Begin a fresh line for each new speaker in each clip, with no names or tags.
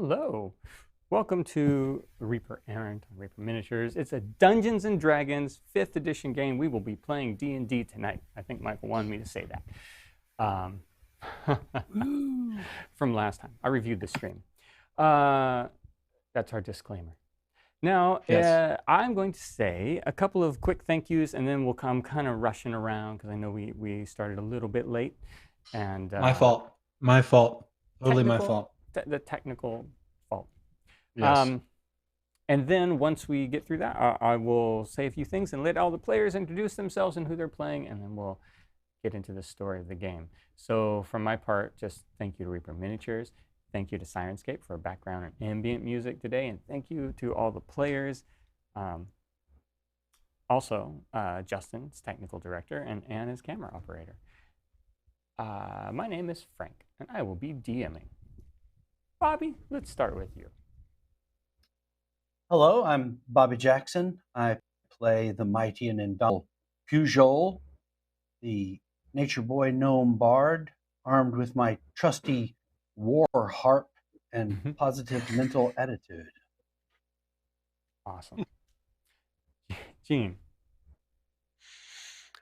Hello. Welcome to Reaper Errant on Reaper Miniatures. It's a Dungeons and Dragons 5th edition game. We will be playing D&D tonight. I think Michael wanted me to say that. From last time. I reviewed the stream. That's our disclaimer. Now,
Yes.
I'm going to say a couple of quick thank yous, and then we'll come kind of rushing around because I know we started a little bit late. And
My fault. Totally my fault.
The technical fault.
Yes.
And then once we get through that, I will say a few things and let all the players introduce themselves and who they're playing, and then we'll get into the story of the game. So from my part, just thank you to Reaper Miniatures. Thank you to Sirenscape for background and ambient music today, and thank you to all the players. Also, Justin's technical director, and Anne is camera operator. My name is Frank, and I will be DMing. Bobby, let's start with you.
Hello, I'm Bobby Jackson. I play the mighty and indomitable Pugh, the nature boy gnome bard, armed with my trusty war harp and positive mental attitude.
Awesome. Gene.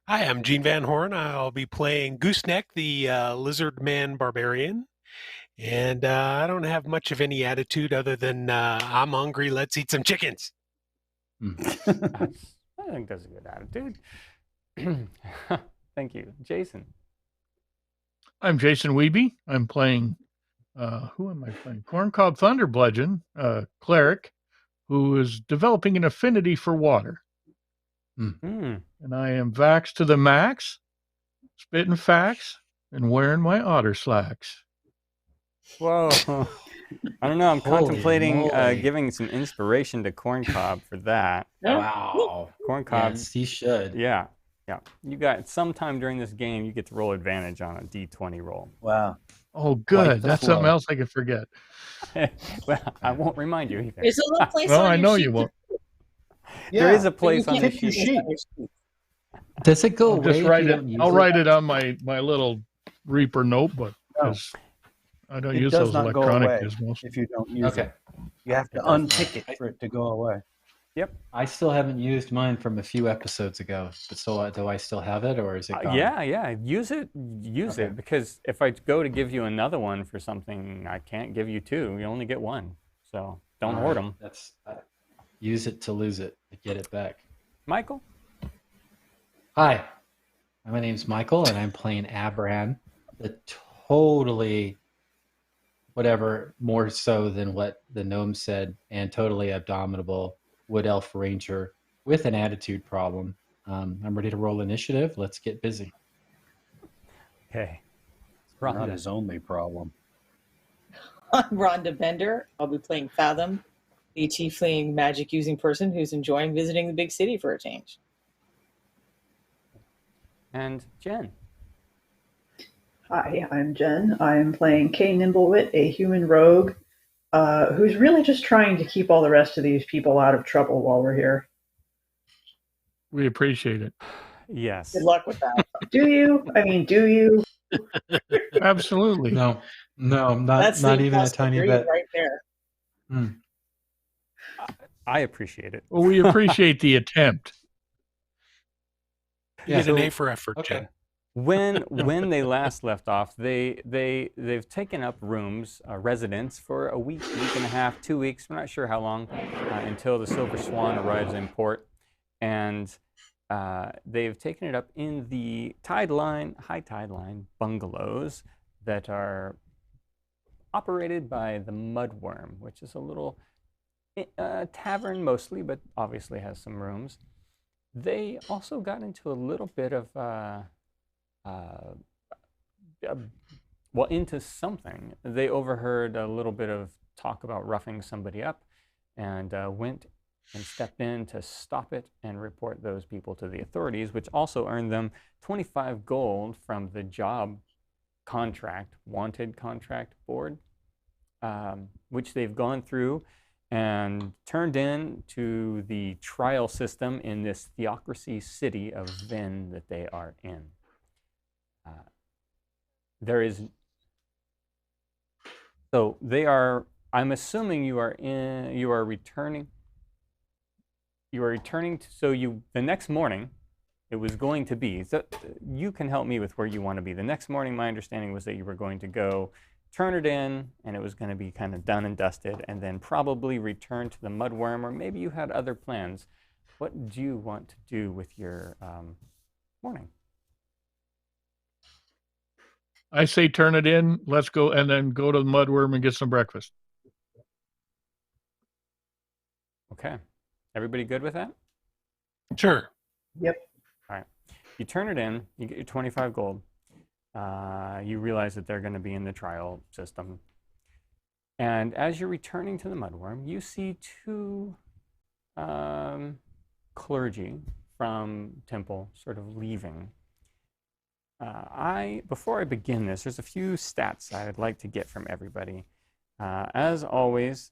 Hi, I'm Gene Van Horn. I'll be playing Gooseneck, the lizard man barbarian. And I don't have much of any attitude other than I'm hungry, let's eat some chickens.
I think that's a good attitude. Thank you. Jason.
I'm Jason Wiebe. I'm playing, who am I playing? Corncob Thunderbludgeon, cleric, who is developing an affinity for water. And I am vax to the max, spitting facts, and wearing my otter slacks.
Whoa. I don't know. I'm contemplating giving some inspiration to Corncob for that.
Wow.
Corncob.
Yes, he should.
Yeah. You got sometime during this game, you get to roll advantage on a D20 roll.
Wow.
Oh, good. That's something else I could forget.
Well, I won't remind you either.
There's a little place
Well,
on
I
your
know
sheet
you won't.
There is a place on the
sheet.
sheet.
Does it go
I'll
away
just write
if you
it.
don't use
I'll
it?
write it on my little Reaper notebook because I don't use
does
those
not go
electronic
away
gizmos.
if you don't use
Okay.
it. You have to unpick it for it to go away.
Yep.
I still haven't used mine from a few episodes ago. But so do I still have it, or is it gone?
Yeah. Use it.
Okay.
It, because if I go to give you another one for something, I can't give you two. You only get one. So don't hoard them.
That's use it to lose it, to get it back.
Michael?
Hi, my name's Michael, and I'm playing Abran, the totally whatever, more so than what the gnome said, and totally abominable wood elf ranger with an attitude problem. I'm ready to roll initiative. Let's get busy.
Okay.
Not his only problem.
I'm Rhonda Bender. I'll be playing Fathom, the tiefling magic using person who's enjoying visiting the big city for a change.
And Jen?
Hi, I'm Jen. I'm playing Kay Nimblewit, a human rogue who's really just trying to keep all the rest of these people out of trouble while we're here.
We appreciate it.
Yes.
Good luck with that.
Do you? I mean, do you?
Absolutely.
No, not
That's the
even a tiny
degree
bit.
right there.
I appreciate it.
Well, we appreciate the attempt.
You get an A for effort, Jen.
When they last left off, they've taken up rooms, residence for a week and a half, 2 weeks. We're not sure how long until the Silver Swan arrives in port, and they've taken it up in the high tide line bungalows that are operated by the Mudworm, which is a little tavern mostly, but obviously has some rooms. They also got into a little bit of into something. They overheard a little bit of talk about roughing somebody up, and went and stepped in to stop it and report those people to the authorities, which also earned them 25 gold from the job wanted contract board, which they've gone through and turned in to the trial system in this theocracy city of Vin that they are in. So they are I'm assuming you are returning. You are returning the next morning. It was going to be. So you can help me with where you want to be. The next morning, my understanding was that you were going to go turn it in, and it was going to be kind of done and dusted, and then probably return to the mudworm, or maybe you had other plans. What do you want to do with your morning?
I say turn it in. Let's go, and then go to the mudworm and get some breakfast.
Okay. Everybody good with that?
Sure.
Yep.
All right. You turn it in. You get your 25 gold. You realize that they're going to be in the trial system. And as you're returning to the mudworm, you see two clergy from Temple sort of leaving. Before I begin this, there's a few stats I'd like to get from everybody. As always,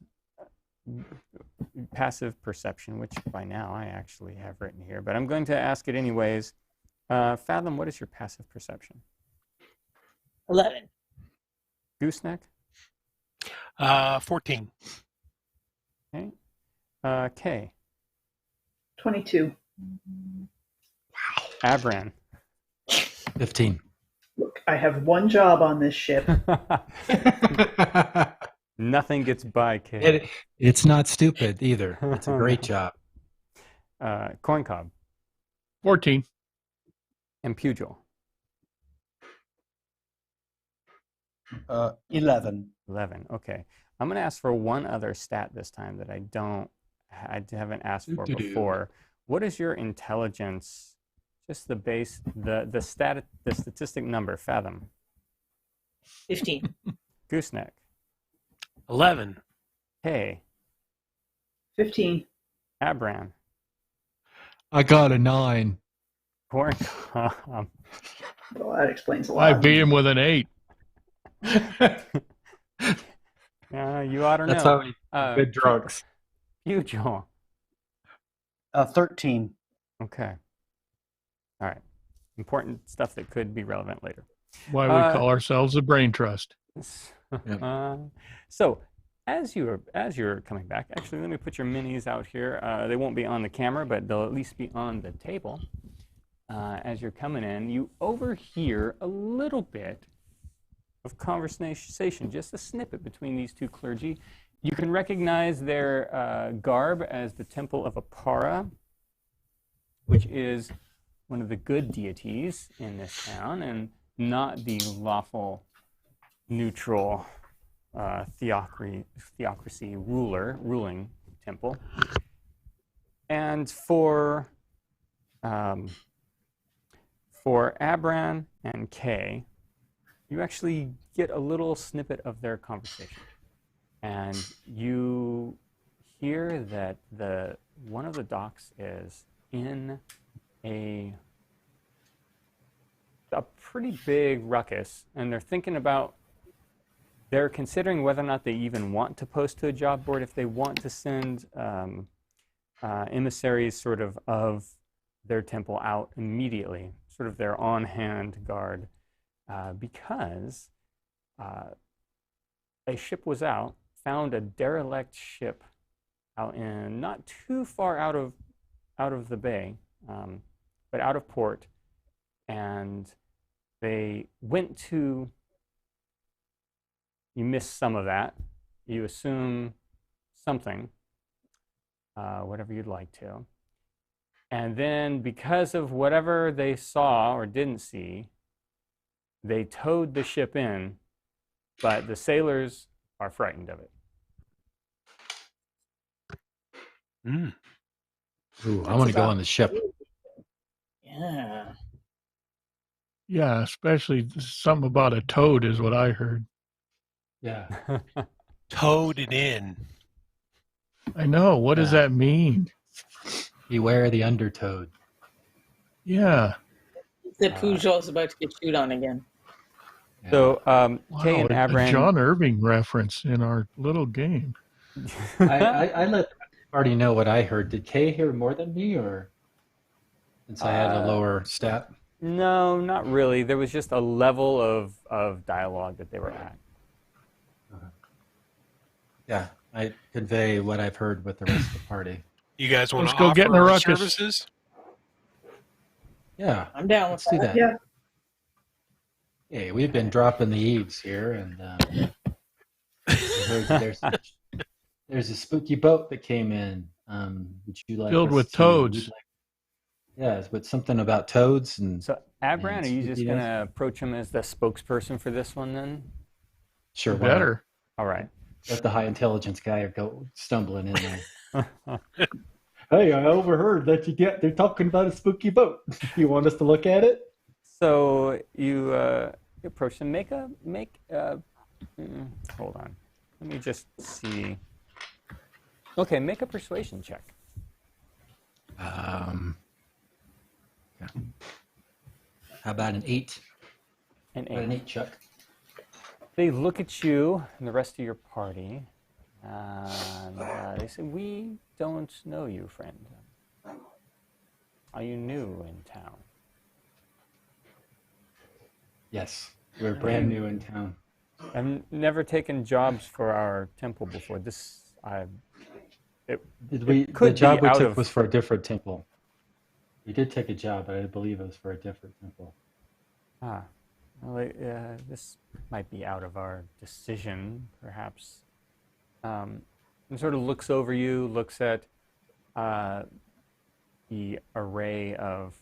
passive perception, which by now I actually have written here, but I'm going to ask it anyways. Fathom, what is your passive perception?
11.
Gooseneck?
14.
Okay. Kay?
22.
Abran?
15.
Look, I have one job on this ship.
Nothing gets by, Kay.
It's not stupid either. It's a great job.
Corncob?
14.
And Pugil?
11.
11. Okay. I'm going to ask for one other stat this time that I haven't asked for before. What is your intelligence? Just the base, the statistic number. Fathom.
15.
Gooseneck.
11.
Hey.
15.
Abran.
I got a 9.
Corncob.
Well, that explains a
I
lot.
beat him with an 8.
You ought to know.
That's how we good drugs.
Pugil.
13.
Okay. All right. Important stuff that could be relevant later.
Why we call ourselves the Brain Trust.
So, as you're coming back, actually, let me put your minis out here. They won't be on the camera, but they'll at least be on the table. As you're coming in, you overhear a little bit of conversation, just a snippet between these two clergy. You can recognize their garb as the Temple of Apara, which is one of the good deities in this town, and not the lawful, neutral theocracy ruling temple. And for Abran and Kay, you actually get a little snippet of their conversation, and you hear that one of the docks is in a pretty big ruckus, and they're considering whether or not they even want to post to a job board, if they want to send emissaries sort of their temple out immediately, sort of their on-hand guard, because a ship was found a derelict ship out in not too far out of the bay, but out of port, and they went to. You missed some of that. You assume something, whatever you'd like to. And then because of whatever they saw or didn't see, they towed the ship in, but the sailors are frightened of it.
Ooh, I want to go on the ship.
Yeah.
Yeah, especially something about a toad is what I heard.
Yeah.
Towed it in.
I know. What does that mean?
Beware the undertoad.
Yeah.
The Pujol's about to get chewed on again.
Yeah.
So
Wow,
Kay and
a
Abran.
John Irving reference in our little game.
I let the party know what I heard. Did Kay hear more than me, or since I had a lower stat?
No, not really. There was just a level of dialogue that they were at.
Yeah, I convey what I've heard with the rest of the party.
You guys want to
Let's go get in a
offer
ruckus.
services?
Yeah,
I'm down with
let's do that.
Yeah.
Hey, we've been dropping the eaves here, and I heard that there's a spooky boat that came in. Would you like
Filled
us
with
to-
toads.
Yeah, it's with something about toads and
So, Abran,
And
are you just
spooky
going
days?
to approach him as the spokesperson for this one then?
sure why not?
Better.
All right.
Let the high intelligence guy go stumbling in there. Hey, I overheard that they're talking about a spooky boat. You want us to look at it?
So you approach him. Hold on. Let me just see. Okay, make a persuasion check.
Yeah. How about an 8?
An
How about an
8.
8, Chuck?
They look at you and the rest of your party, and they say, "We don't know you, friend. Are you new in town?"
Yes, we're brand new in town.
I've never taken jobs for our temple before.
The
could
job
be
we
out
took
of-
was for a different temple. We did take a job, but I believe it was for a different temple.
Well, this might be out of our decision, perhaps. And sort of looks over you, looks at the array of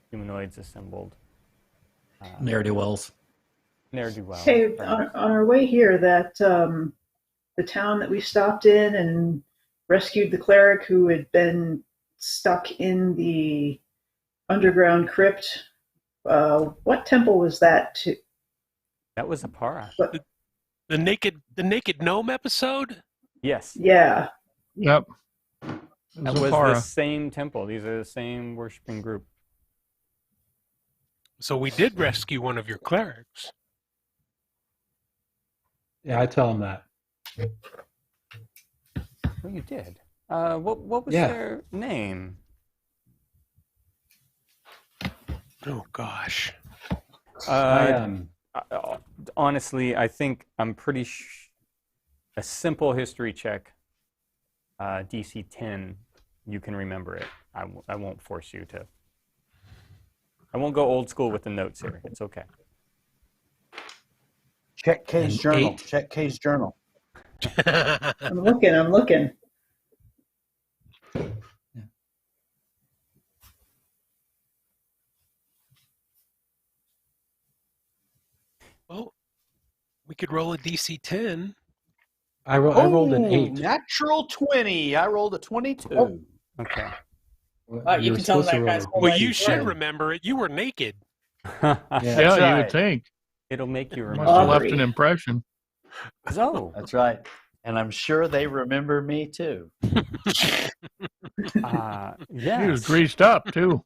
humanoids assembled.
Ne'er-do-wells.
Ne'er-do-well.
Hey,
right.
on our way here, that the town that we stopped in and rescued the cleric who had been stuck in the underground crypt. What temple was that to?
That was Apara.
The naked gnome episode?
Yes,
Yeah.
Yep.
that was the
Zafara.
same temple. These are the same worshiping group.
So we did rescue one of your clerics.
Yeah, I tell him that.
Well, you did. What was
Yeah.
their name?
Oh gosh.
Honestly, I think I'm pretty a simple history check, DC 10, you can remember it. I won't force you to. I won't go old school with the notes here. It's okay.
Check K's
An
journal.
8.
Check K's journal.
I'm looking.
Well, we could roll a DC 10.
I rolled an 8.
Natural 20. I rolled a 22.
Oh. Okay.
Wow, you
were
can tell
supposed to
that guy's
roll-
whole
Well,
life
you
is
should
right.
remember it. You were naked.
Yeah,
That's
you
right.
would think.
It'll make you
Must
remember.
have left
Aubrey.
an impression.
So,
That's right. And I'm sure they remember me too.
He was
yes.
greased up too.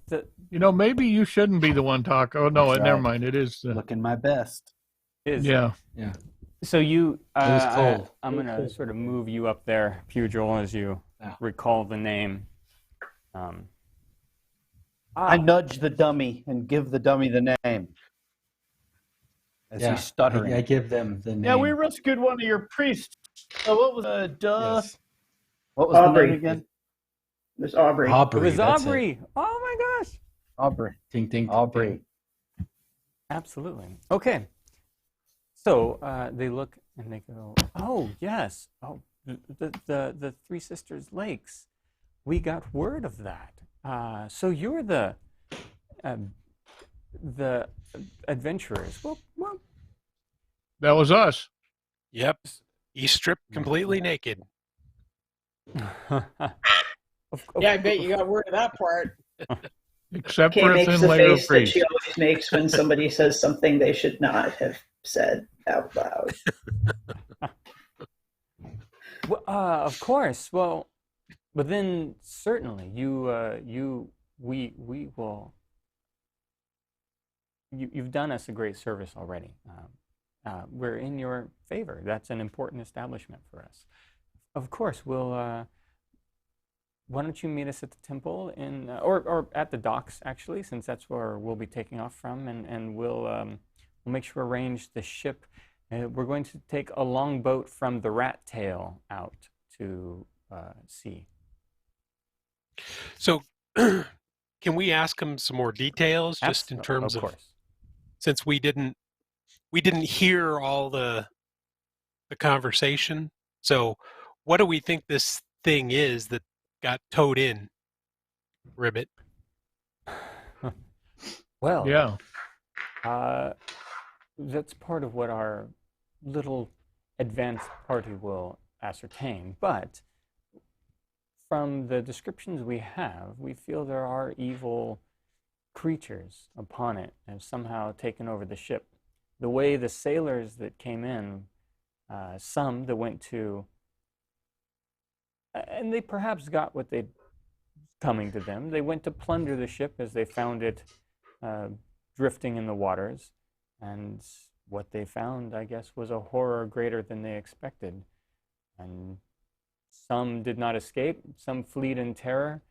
The-
You know, maybe you shouldn't be the one talk. Oh no,
That's
never
right.
mind. It is.
Looking my best.
is-
Yeah.
So you,
was cold.
I'm
It was
going to
cold.
sort of move you up there, Pugil, as you
Yeah.
recall the name.
I nudge the dummy and give the dummy the name. As
Yeah,
he's stuttering.
I give them the name.
Yeah, we rescued one of your priests. What was
Yes.
What was the
Aubrey.
name again?
There's Aubrey.
Aubrey.
It was
that's
Aubrey. Oh my gosh.
Aubrey.
Ding, ding, ding,
Aubrey.
ding.
Absolutely. Okay. So they look and they go, "Oh yes, oh the Three Sisters Lakes. We got word of that. So you're the adventurers. Well,
That was us.
Yep. He stripped completely naked.
Yeah, I bet you got word of that part.
Except
Kay
for a
makes
thin
the
layer of
face that
grease.
she always makes when somebody says something they should not have said out loud.
Well, of course. Well, but then certainly we will. You've done us a great service already. We're in your favor. That's an important establishment for us. Of course, we'll. Why don't you meet us at the temple or at the docks actually, since that's where we'll be taking off from, and we'll make sure to arrange the ship We're going to take a longboat from the Rat Tail out to sea.
So, can we ask him some more details, just in terms
of
of,
course.
since we didn't hear all the conversation. So, what do we think this thing is that got towed in, Ribbit?
Well,
Yeah.
that's part of what our little advanced party will ascertain. But from the descriptions we have, we feel there are evil creatures upon it and have somehow taken over the ship. The way the sailors that came in, some that went to, and they perhaps got what they coming to them. They went to plunder the ship as they found it drifting in the waters, and what they found, I guess, was a horror greater than they expected. And some did not escape, some fled in terror.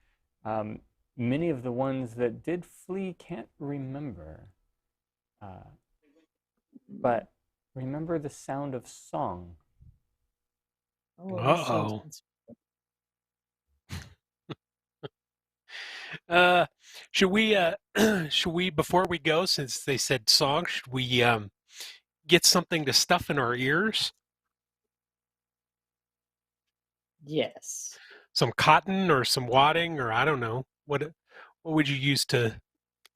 Many of the ones that did flee can't remember, but remember the sound of song.
Uh-oh. Should we, before we go, since they said song, should we get something to stuff in our ears?
Yes.
Some cotton or some wadding, or I don't know. What would you use to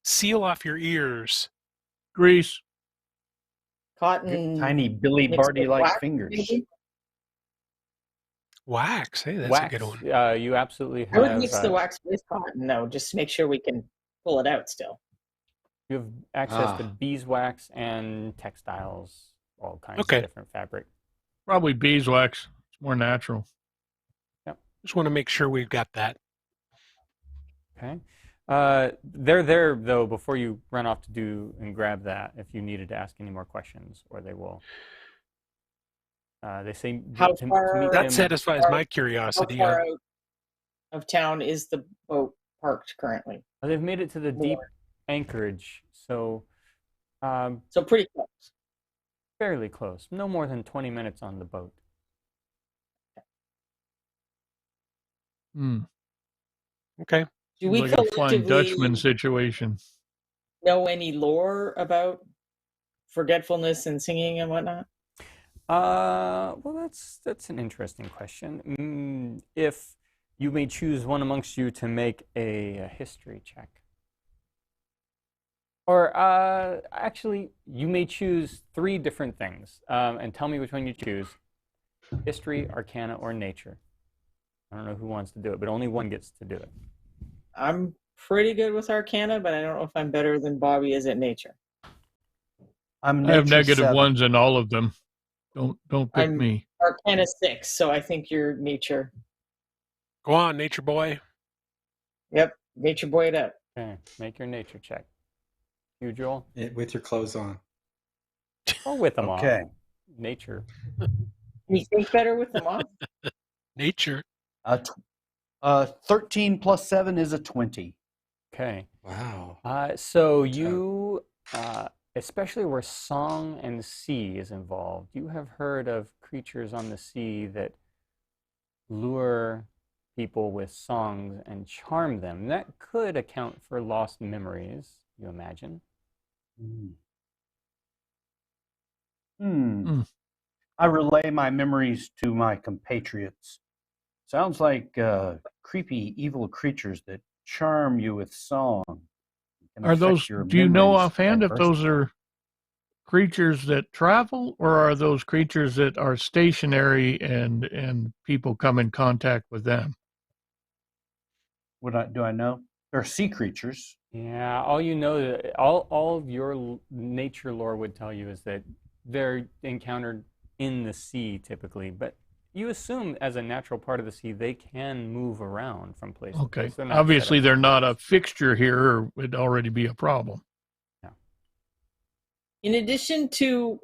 seal off your ears?
Grease.
Cotton.
Tiny Billy
mixed with
Barty-like
wax,
fingers.
maybe?
Wax. Hey, that's
Wax.
a good one.
You absolutely
I would
have.
mix the wax with cotton, though, just to make sure we can pull it out still.
You have access to beeswax and textiles, all kinds of different fabric.
Probably beeswax. It's more natural.
Just want to make sure we've got that.
Okay. They're there, though, before you run off to do and grab that, if you needed to ask any more questions, or they will. They say
How
to
far?
meet
That
them.
satisfies my curiosity.
How far out of town is the boat parked currently?
They've made it to the deep anchorage, so
So pretty close.
fairly close. No more than 20 minutes on the boat.
Okay.
Do we
Like a Flying
collectively
Dutchman situation.
know any lore about forgetfulness and singing and whatnot?
Well, that's an interesting question. If you may choose one amongst you to make a history check. Or actually, you may choose 3 different things, and tell me which one you choose. History, Arcana, or Nature. I don't know who wants to do it, but only one gets to do it.
I'm pretty good with Arcana, but I don't know if I'm better than Bobby is at Nature.
I have negative
7.
ones in all of them. Don't pick
I'm
me.
Arcana 6, so I think you're Nature.
Go on, nature boy.
Yep, Nature boy it up.
Okay, make your Nature check. You, Joel?
With your clothes on.
Or with them
Okay.
on. Nature.
You think better with them off?
Nature.
13 plus 7 is a 20.
Okay.
Wow.
So you, especially where song and sea is involved, you have heard of creatures on the sea that lure people with songs and charm them. That could account for lost memories, you imagine.
I relay my memories to my compatriots. Sounds like creepy, evil creatures that charm you with song.
Are those? Do you know offhand if those are creatures that travel, or are those creatures that are stationary and people come in contact with them?
Do I know? They're sea creatures.
Yeah, all you know, all of your nature lore would tell you is that they're encountered in the sea typically, but you assume as a natural part of the sea they can move around from place to
Okay.
place.
Obviously, they're not a fixture here, or would already be a problem.
Yeah.
In addition to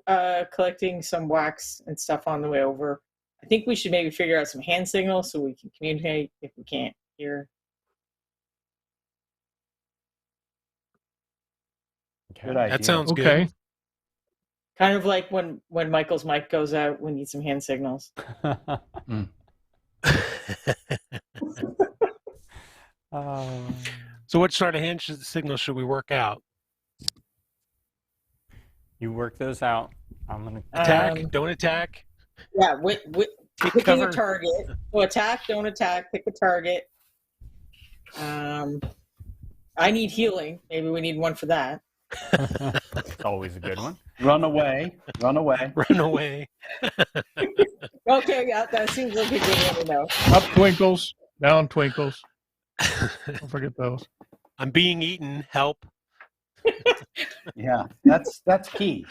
collecting some wax and stuff on the way over, I think we should maybe figure out some hand signals so we can communicate if we can't hear.
Okay.
Good idea.
That sounds
Okay.
good.
Kind of like when Michael's mic goes out, we need some hand signals.
So what sort of hand signal should we work out?
You work those out. I'm gonna
Attack, don't attack.
Yeah,
Take
picking
cover.
a target. So attack, don't attack. Pick a target. I need healing. Maybe we need one for that.
It's always a good one.
Run away. Run away.
Run away.
Okay, yeah, that seems like a good one to know.
Up twinkles, down twinkles. Don't forget those.
I'm being eaten. Help.
Yeah, that's key.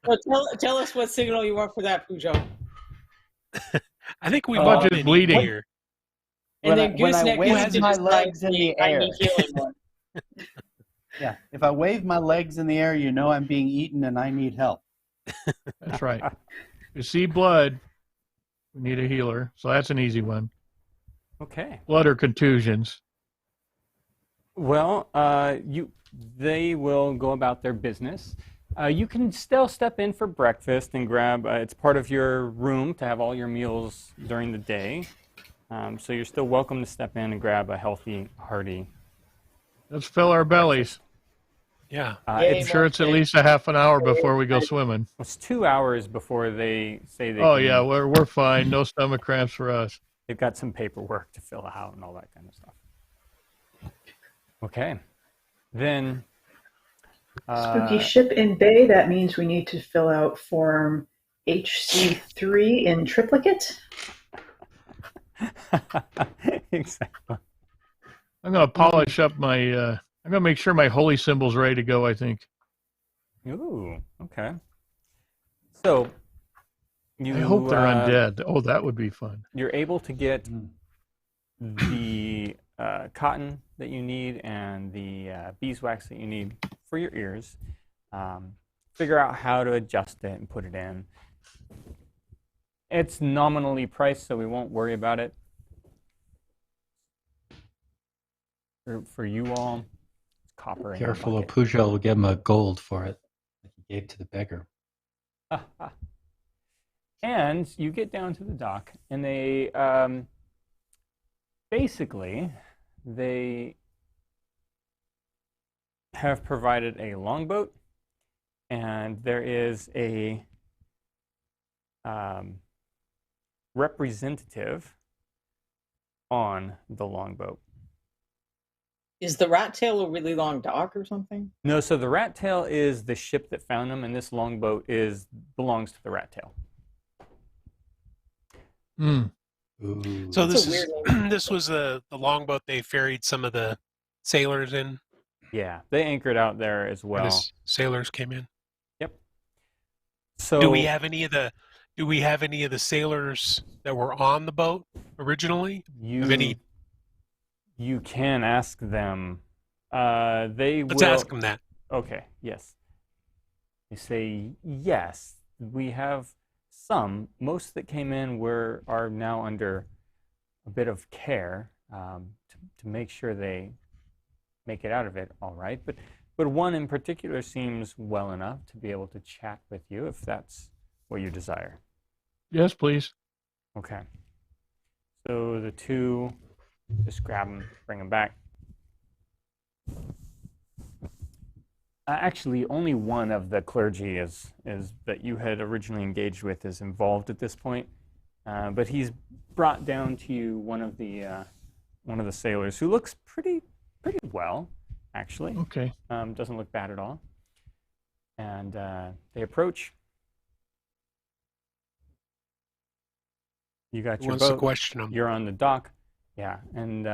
So tell us what signal you want for that, Pugh.
I think we've
How
all
much is
been
bleeding?
eaten here.
And
When
then
I
Gooseneck
wave
needs to
my
decide
legs in the
I
air.
need healing one.
Yeah, if I wave my legs in the air, you know I'm being eaten and I need help.
That's right. You see blood, we need a healer. So that's an easy one.
Okay.
Blood or contusions.
Well, they will go about their business. You can still step in for breakfast and grab. It's part of your room to have all your meals during the day. So you're still welcome to step in and grab a healthy, hearty.
Let's fill our bellies.
Yeah.
It's
I'm sure it's at least a half an hour before we go swimming.
2 hours before they say they.
Oh
can,
yeah, we're fine. No stomach cramps for us.
They've got some paperwork to fill out and all that kind of stuff. Okay, then.
Spooky ship in bay. That means we need to fill out form HC3 in triplicate.
Exactly.
I'm gonna polish up my. I'm gonna make sure my holy symbol's ready to go. I think.
Ooh, okay. So, you.
I hope they're undead. Oh, that would be fun.
You're able to get the cotton that you need and the beeswax that you need for your ears. Figure out how to adjust it and put it in. It's nominally priced, so we won't worry about it. For you all, it's copper.
Careful, or Pujol will give him a gold for it, like he gave to the beggar.
And you get down to the dock, and they basically they have provided a longboat, and there is a representative on the longboat.
Is the rat tail a really long dock or something?
No, so the rat tail is the ship that found them, and this longboat belongs to the rat tail.
Ooh.
So
That's
this
a
is
weird
this was the longboat they ferried some of the sailors in.
Yeah, they anchored out there as
Where
well.
the sailors came in.
Yep. So
Do we have any of the sailors that were on the boat originally?
You can ask them. Let's
ask them that.
Okay. Yes. They say yes. We have some. Most that came in are now under a bit of care to make sure they make it out of it all right. But one in particular seems well enough to be able to chat with you if that's what you desire.
Yes, please.
Okay. So the two, just grab them, bring them back. Actually, only one of the clergy is that you had originally engaged with is involved at this point, but he's brought down to you one of the sailors who looks pretty well, actually.
Okay.
Doesn't look bad at all. And they approach. You got
Who
your
wants to
boat.
question them?
You're on the dock. Yeah, and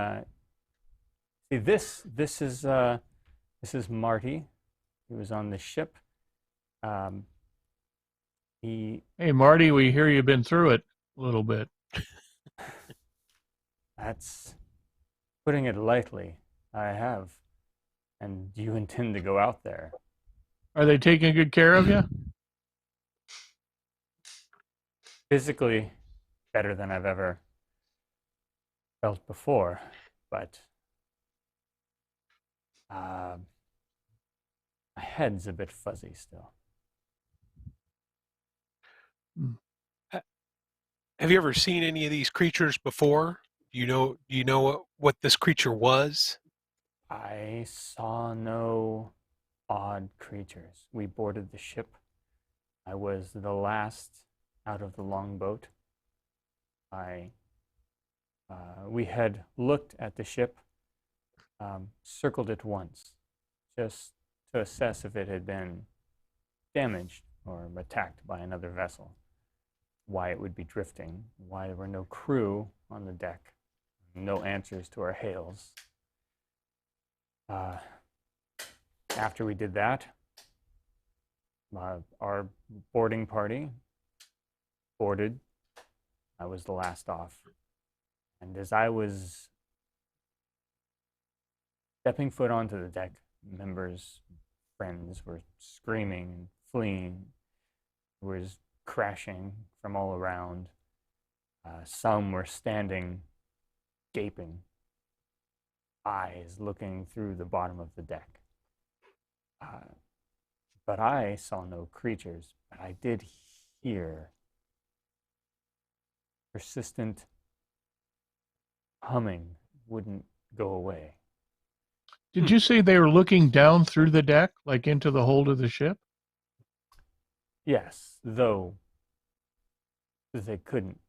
see this is Marty. He was on the ship. He
Hey, Marty, we hear you've been through it a little bit.
That's putting it lightly. I have. And you intend to go out there.
Are they taking good care of you?
Physically better than I've ever felt before, but my head's a bit fuzzy still.
Ha- Have you ever seen any of these creatures before? Do you know what this creature was?
I saw no odd creatures. We boarded the ship. I was the last out of the longboat. We had looked at the ship, circled it once, just to assess if it had been damaged or attacked by another vessel, why it would be drifting, why there were no crew on the deck, no answers to our hails. After we did that, our boarding party boarded. I was the last off. And as I was stepping foot onto the deck, members, friends were screaming and fleeing. It was crashing from all around. Some were standing, gaping, eyes looking through the bottom of the deck. But I saw no creatures, but I did hear persistent humming wouldn't go away.
Did you say they were looking down through the deck, like into the hold of the ship?
Yes, though they couldn't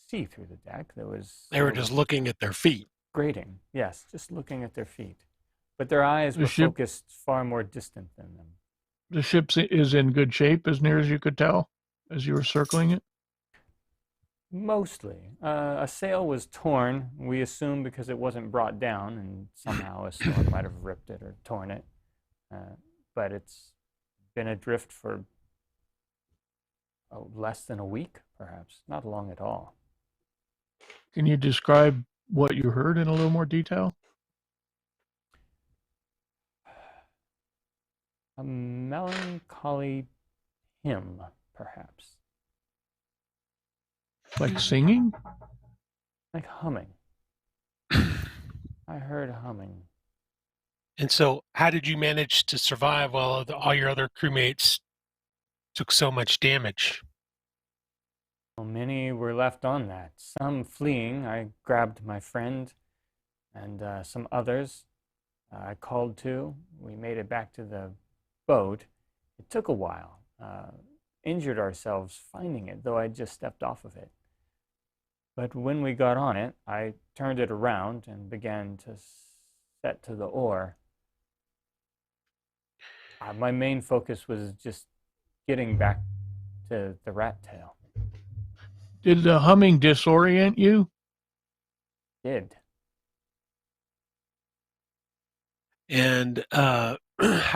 see through the deck.
They were just looking at their feet.
grating. Yes, just looking at their feet. But their eyes
The
were
ship-
focused far more distant than them.
The ship is in good shape, as near as you could tell, as you were circling it.
Mostly. A sail was torn, we assume because it wasn't brought down, and somehow a storm might have ripped it or torn it. But it's been adrift for less than a week, perhaps. Not long at all.
Can you describe what you heard in a little more detail?
A melancholy hymn, perhaps.
Like singing?
Like humming. I heard humming.
And so, how did you manage to survive while all your other crewmates took so much damage?
Well, many were left on that. Some fleeing. I grabbed my friend and some others I called to. We made it back to the boat. It took a while. Injured ourselves finding it, though I just stepped off of it. But when we got on it, I turned it around and began to set to the oar. My main focus was just getting back to the rat tail.
Did the humming disorient you?
Did.
And how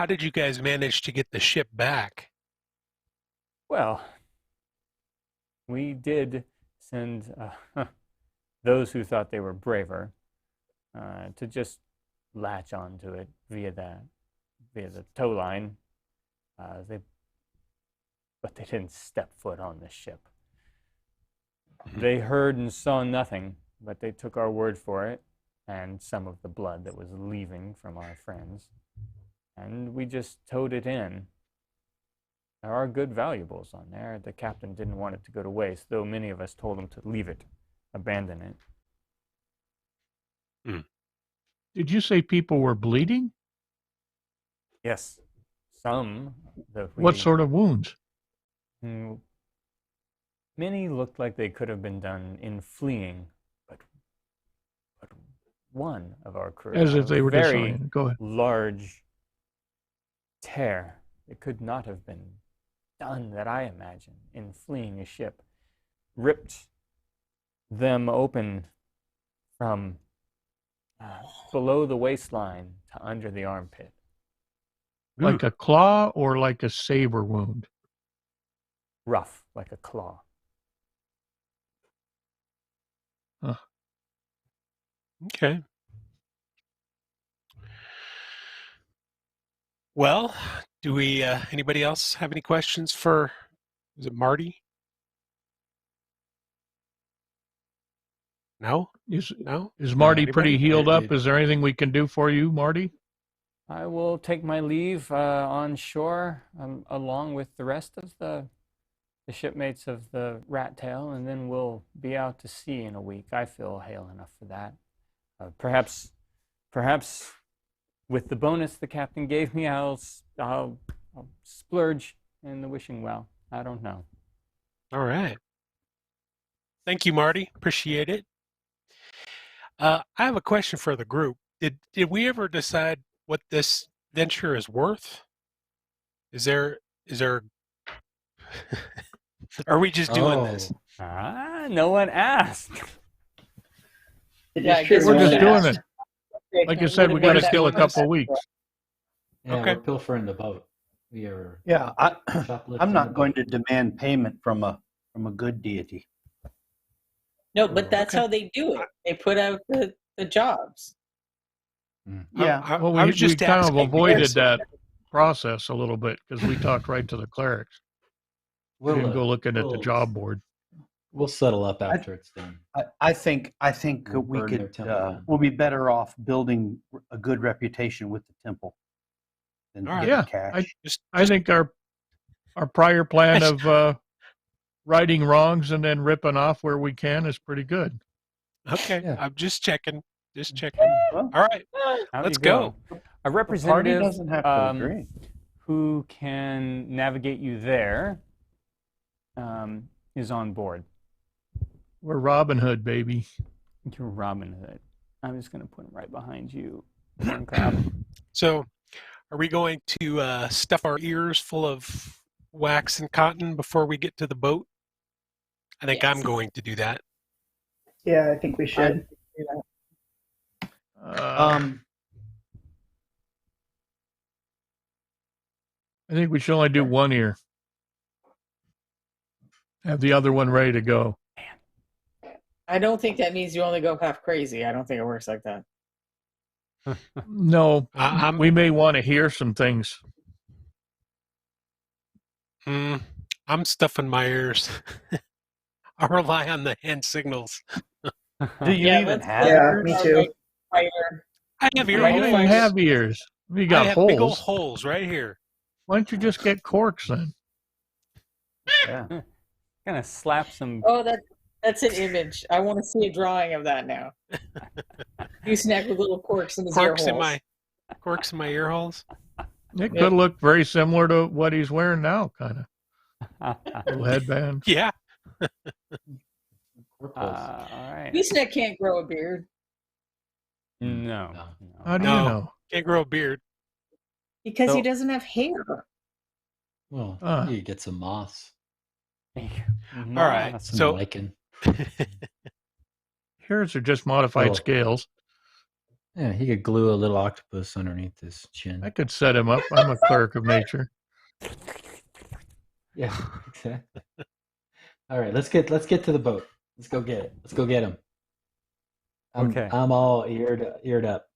did you guys manage to get the ship back?
Well, we did send those who thought they were braver to just latch onto it via the tow line. But they didn't step foot on the ship. They heard and saw nothing, but they took our word for it and some of the blood that was leaving from our friends, and we just towed it in. There are good valuables on there. The captain didn't want it to go to waste, though many of us told him to leave it, abandon it.
Did you say people were bleeding?
Yes, some.
What sort of wounds?
Many looked like they could have been done in fleeing, but one of our crew
As
had
if they
a
were
very
disoriented. Go ahead.
large tear. It could not have been done, that I imagine, in fleeing a ship. Ripped them open from below the waistline to under the armpit.
Like a claw or like a saber wound?
Rough, like a claw.
Huh.
Okay. Well, do we? Anybody else have any questions for? Is it Marty? No. No.
Is Marty
Anybody?
pretty healed up? Is there anything we can do for you, Marty?
I will take my leave on shore along with the rest of the the shipmates of the Rat Tail, and then we'll be out to sea in a week. I feel hale enough for that. Perhaps with the bonus the captain gave me, I'll splurge in the wishing well. I don't know.
All right. Thank you, Marty. Appreciate it. I have a question for the group. Did we ever decide what this venture is worth? Is there are we just doing this?
No one asked.
It
Yeah,
is
I
true.
guess
We're
no
just
one
doing
asked.
it. Like I said, we got to kill a couple weeks.
Yeah,
Okay.
we're pilfering the boat. We are
Yeah,
shoplifting
I'm
the
not going
boat.
to demand payment from a good deity.
No, but that's
Okay.
how they do it. They put out the jobs.
Yeah,
Well,
I
we
was just
kind of
asking
avoided
because-
that process a little bit because we talked right to the clerics. We didn't go looking at the job board.
We'll settle up after it's done.
I think
We'll
we
burn their
could
temple down.
we'll be better off building a good reputation with the temple than
All right.
getting
Yeah,
cash.
I think our prior plan of righting wrongs and then ripping off where we can is pretty good.
Okay.
Yeah.
I'm just checking. All right.
Out
Let's
you go. A
The party
representative
doesn't have to agree.
who can navigate you there is on board.
We're Robin Hood, baby.
You're Robin Hood. I'm just going to put him right behind you. Corncrab.
So, are we going to stuff our ears full of wax and cotton before we get to the boat? I think
Yes.
I'm going to do that.
Yeah, I think we should.
I think we should only do one ear. Have the other one ready to go.
I don't think that means you only go half crazy. I don't think it works like that.
No,
I'm
we may want to hear some things.
I'm stuffing my ears. I rely on the hand signals.
Do you
Yeah,
even
let's-
have
Yeah,
ears?
me too.
Fighter.
I have
You
ear
don't
Right,
even
fighters.
have ears. You
I
got
have big old
holes.
holes right here.
Why don't you just get corks then?
Yeah.
Gonna slap some.
Oh, that's an image. I want to see a drawing of that now. You snack with little corks in his ear
Corks in
holes.
my ear holes.
It
Yeah.
could look very similar to what he's wearing now, kind of little headband.
Yeah.
We're close.
all right.
Gooseneck can't grow a beard
No.
How do
No.
you know?
Can't grow a beard.
because he
So-
doesn't have hair.
Well,
Ah.
you get some moss,
All right.
Moss.
some
So-
lichen.
Hairs are just modified
Oh.
scales.
Yeah, he could glue a little octopus underneath his chin.
I could set him up. I'm a cleric of nature.
Yeah, exactly. All right, let's get to the boat. Let's go get it. Let's go get him.
Okay.
I'm all eared up.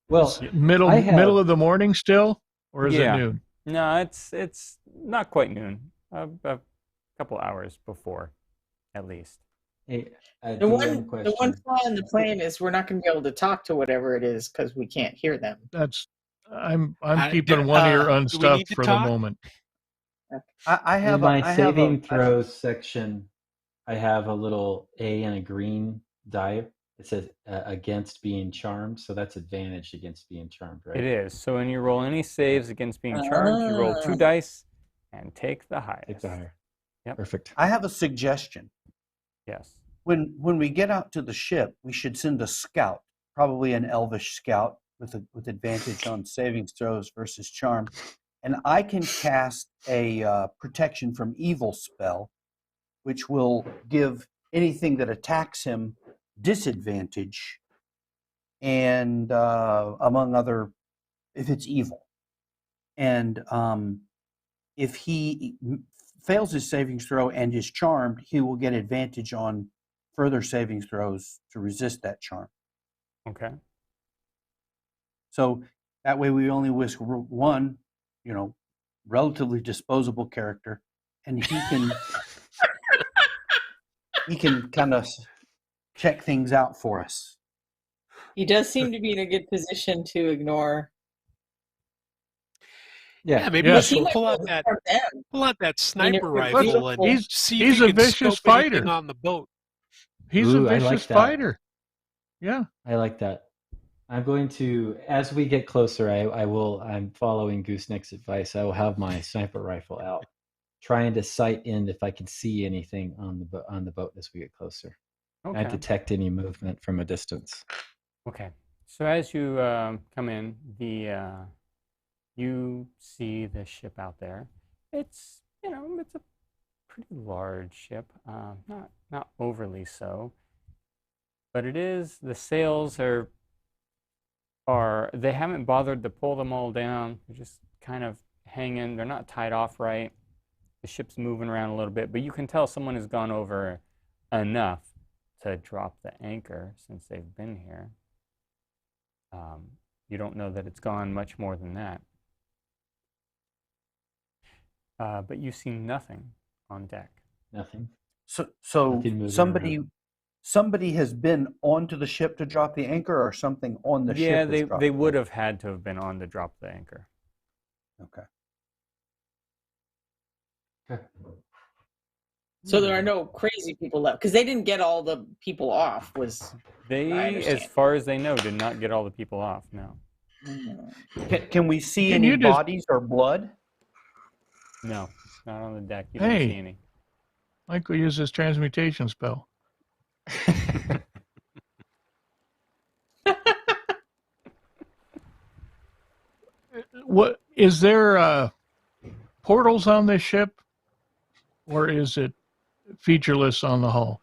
Well,
Middle
I have-
middle of the morning still, or is
Yeah.
it noon?
No, it's not quite noon. A couple hours before, at least.
hey, I
The
do have a
one
question.
flaw in the plan is we're not going to be able to talk to whatever it is because we can't hear them.
That's I'm
I-
keeping
do-
one ear
do we need
unstuffed
to
for
talk?
the moment.
I have
In my
I have
saving throws section, I have a little A and a green die. It says against being charmed, so that's advantage against being charmed, right?
It is. So when you roll any saves against being charmed, you roll 2 dice and take the highest.
Take the higher.
Yep.
Perfect.
I have a suggestion.
Yes.
When we get out to the ship, we should send a scout, probably an elvish scout with advantage on savings throws versus charm, and I can cast a protection from evil spell, which will give anything that attacks him disadvantage, and among other, if it's evil, and if he fails his savings throw and is charmed, he will get advantage on further savings throws to resist that charm.
Okay.
So that way we only whisk one, relatively disposable character, and he can kind of check things out for us.
He does seem to be in a good position to ignore.
Yeah, maybe
Yeah.
you
He
should
might
pull out
really
that
start them.
sniper
if
rifle
you're
and
beautiful-
see
he's
if you
a
can
vicious
scope anything
fighter.
on the boat.
He's
Ooh,
a
I like
vicious
that.
fighter. Yeah.
I like that. I'm going to, as we get closer, I'm following Gooseneck's advice. I will have my sniper rifle out, trying to sight in if I can see anything on the boat as we get closer. I
Okay.
detect any movement from a distance.
Okay. So as you come in, you see the ship out there. It's it's a pretty large ship, not overly so, but it is. The sails are they haven't bothered to pull them all down. They're just kind of hanging. They're not tied off right. The ship's moving around a little bit, but you can tell someone has gone over enough to drop the anchor since they've been here. You don't know that it's gone much more than that. But you see nothing on deck.
Nothing.
So
Nothing moving
somebody has been onto the ship to drop the anchor, or something on the
Yeah,
ship. has dropped
they
the
would
anchor?
have had to have been on to drop the anchor.
Okay.
Okay.
So there are no crazy people left because they didn't get all the people off. I
They,
understand.
as far as they know, did not get all the people off. No,
Can we see
Can
any
you just-
bodies or blood?
no, not on the deck. You
Hey.
don't see any.
Michael uses transmutation spell. What is there portals on this ship, or is it featureless on the hull?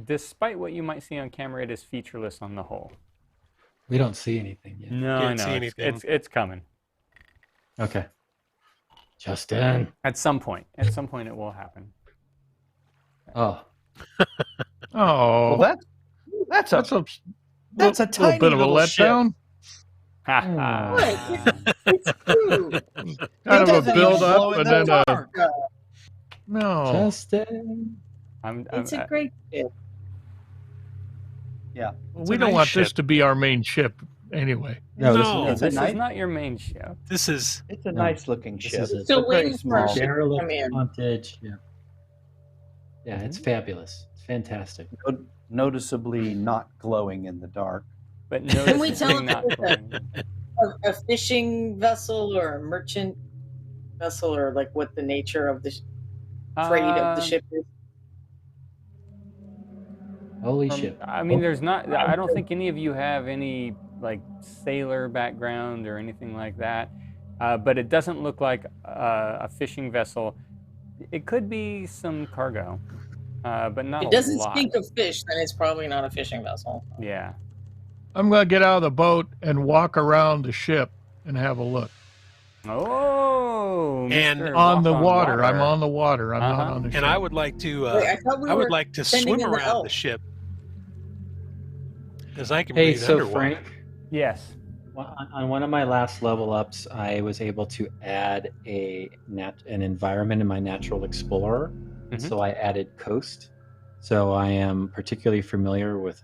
Despite what you might see on camera, it is featureless on the whole.
We don't see anything yet.
No,
Can't
no,
see anything.
it's coming.
Okay. Justin.
At some point it will happen.
Oh,
Oh,
Well, that's a
little
tiny
bit of a
little ship.
letdown.
Ha
Hmm.
ha.
What? It's true.
Kind
It
of a
doesn't
build
even
up
blow in
and
the
then a
dark.
no.
Justin.
It's a great ship.
We
a
don't
nice
want
ship.
this to be our main ship anyway.
No,
No.
No,
It's a
this
nice-
is not your main ship.
This is
It's a
No.
nice looking
This
ship.
is a-
Still
but very
waiting for our
small.
ship.
derelict,
Come in.
haunted ship. Yeah, it's fabulous. It's fantastic.
Noticeably not glowing in the dark.
But
Can we tell
noticeably
them
not
it's
glowing.
a fishing vessel or a merchant vessel, or like what the nature of the trade of the ship is?
Holy ship.
I mean, there's not. I don't think any of you have any like sailor background or anything like that. But it doesn't look like a fishing vessel. It could be some cargo, but not
It
a
doesn't
lot.
stink of fish, then it's probably not a fishing vessel.
Yeah.
I'm going to get out of the boat and walk around the ship and have a look.
Oh.
And
Mr.
On
Walk
the water. I'm on the water. I'm not
Uh-huh.
on the ship.
and I would like to
Wait, I thought we
I would
were
like to
sending
swim
in the
around
elf.
the ship because I can
Hey,
breathe
so
underwater.
Frank,
Yes.
on one of my last level ups, I was able to add an environment in my Natural Explorer.
Mhm.
So I added coast. So I am particularly familiar with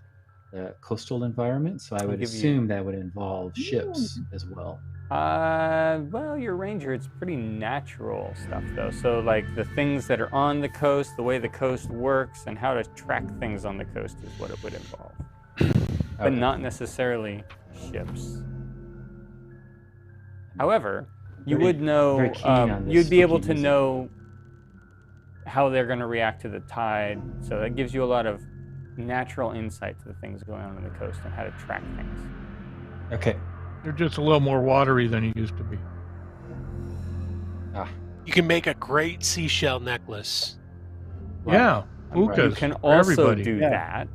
the coastal environment. So I would
give you-
assume that would involve ships as well.
Well, your ranger, it's pretty natural stuff though. So like the things that are on the coast, the way the coast works, and how to track things on the coast is what it would involve, but
Okay.
not necessarily ships. However, you
Very-
would know.
very keen on this
You'd be able
spooky
to
music.
know how they're going to react to the tide. So that gives you a lot of natural insight to the things going on the coast and how to track things.
Okay.
They're just a little more watery than it used to be.
You can make a great seashell necklace.
Yeah.
I'm right.
You
Hookahs
can
for
also
everybody.
do
Yeah.
that.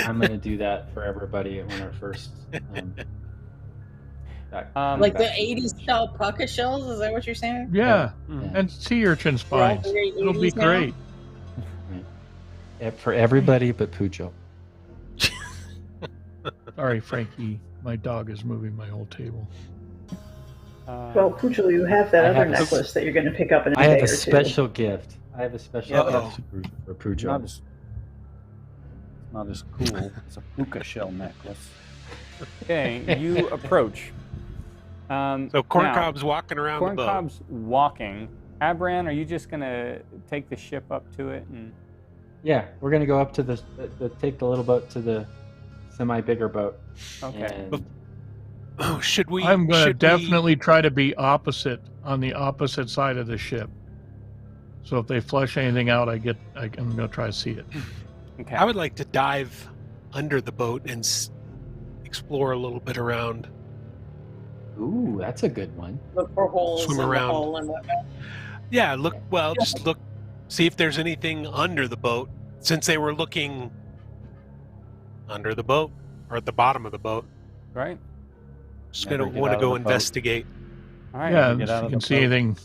I'm going to do that for everybody on our first.
Like the 80s style pocket shells? Is that what you're saying?
Yeah.
Mhm.
And sea urchin
We're all
spines.
very
It'll be
80s now?
great.
For everybody but Pujo.
Sorry, Frankie. My dog is moving my whole table.
Well, Poochel, you have that
I
other
have a-
necklace that you're going to pick up in a
I
day
have
or
a
two.
special gift. I have a special
Uh-oh.
gift for Pujo.
Not as cool. It's a puka shell necklace.
Okay, you approach.
So Corncob's walking around the boat.
Corncob's walking. Abran, are you just gonna take the ship up to it and?
Yeah, we're gonna go up to take the little boat to the semi-bigger boat.
Okay.
And
Oh, should we?
I'm going to
should
definitely try to be on the opposite side of the ship. So if they flush anything out, I'm going to try to see it.
Okay.
I would like to dive under the boat and explore a little bit around.
ooh, that's a good one.
Look for holes
Swim
in
around.
the hull and whatnot.
Yeah, look. Well, just look, see if there's anything under the boat. Since they were looking under the boat or at the bottom of the boat,
Right.
just
Never
gonna
get
want
out
to
of
go
the boat.
investigate.
All right.
Yeah,
get
if
out
you
of
can
the
see
boat.
anything.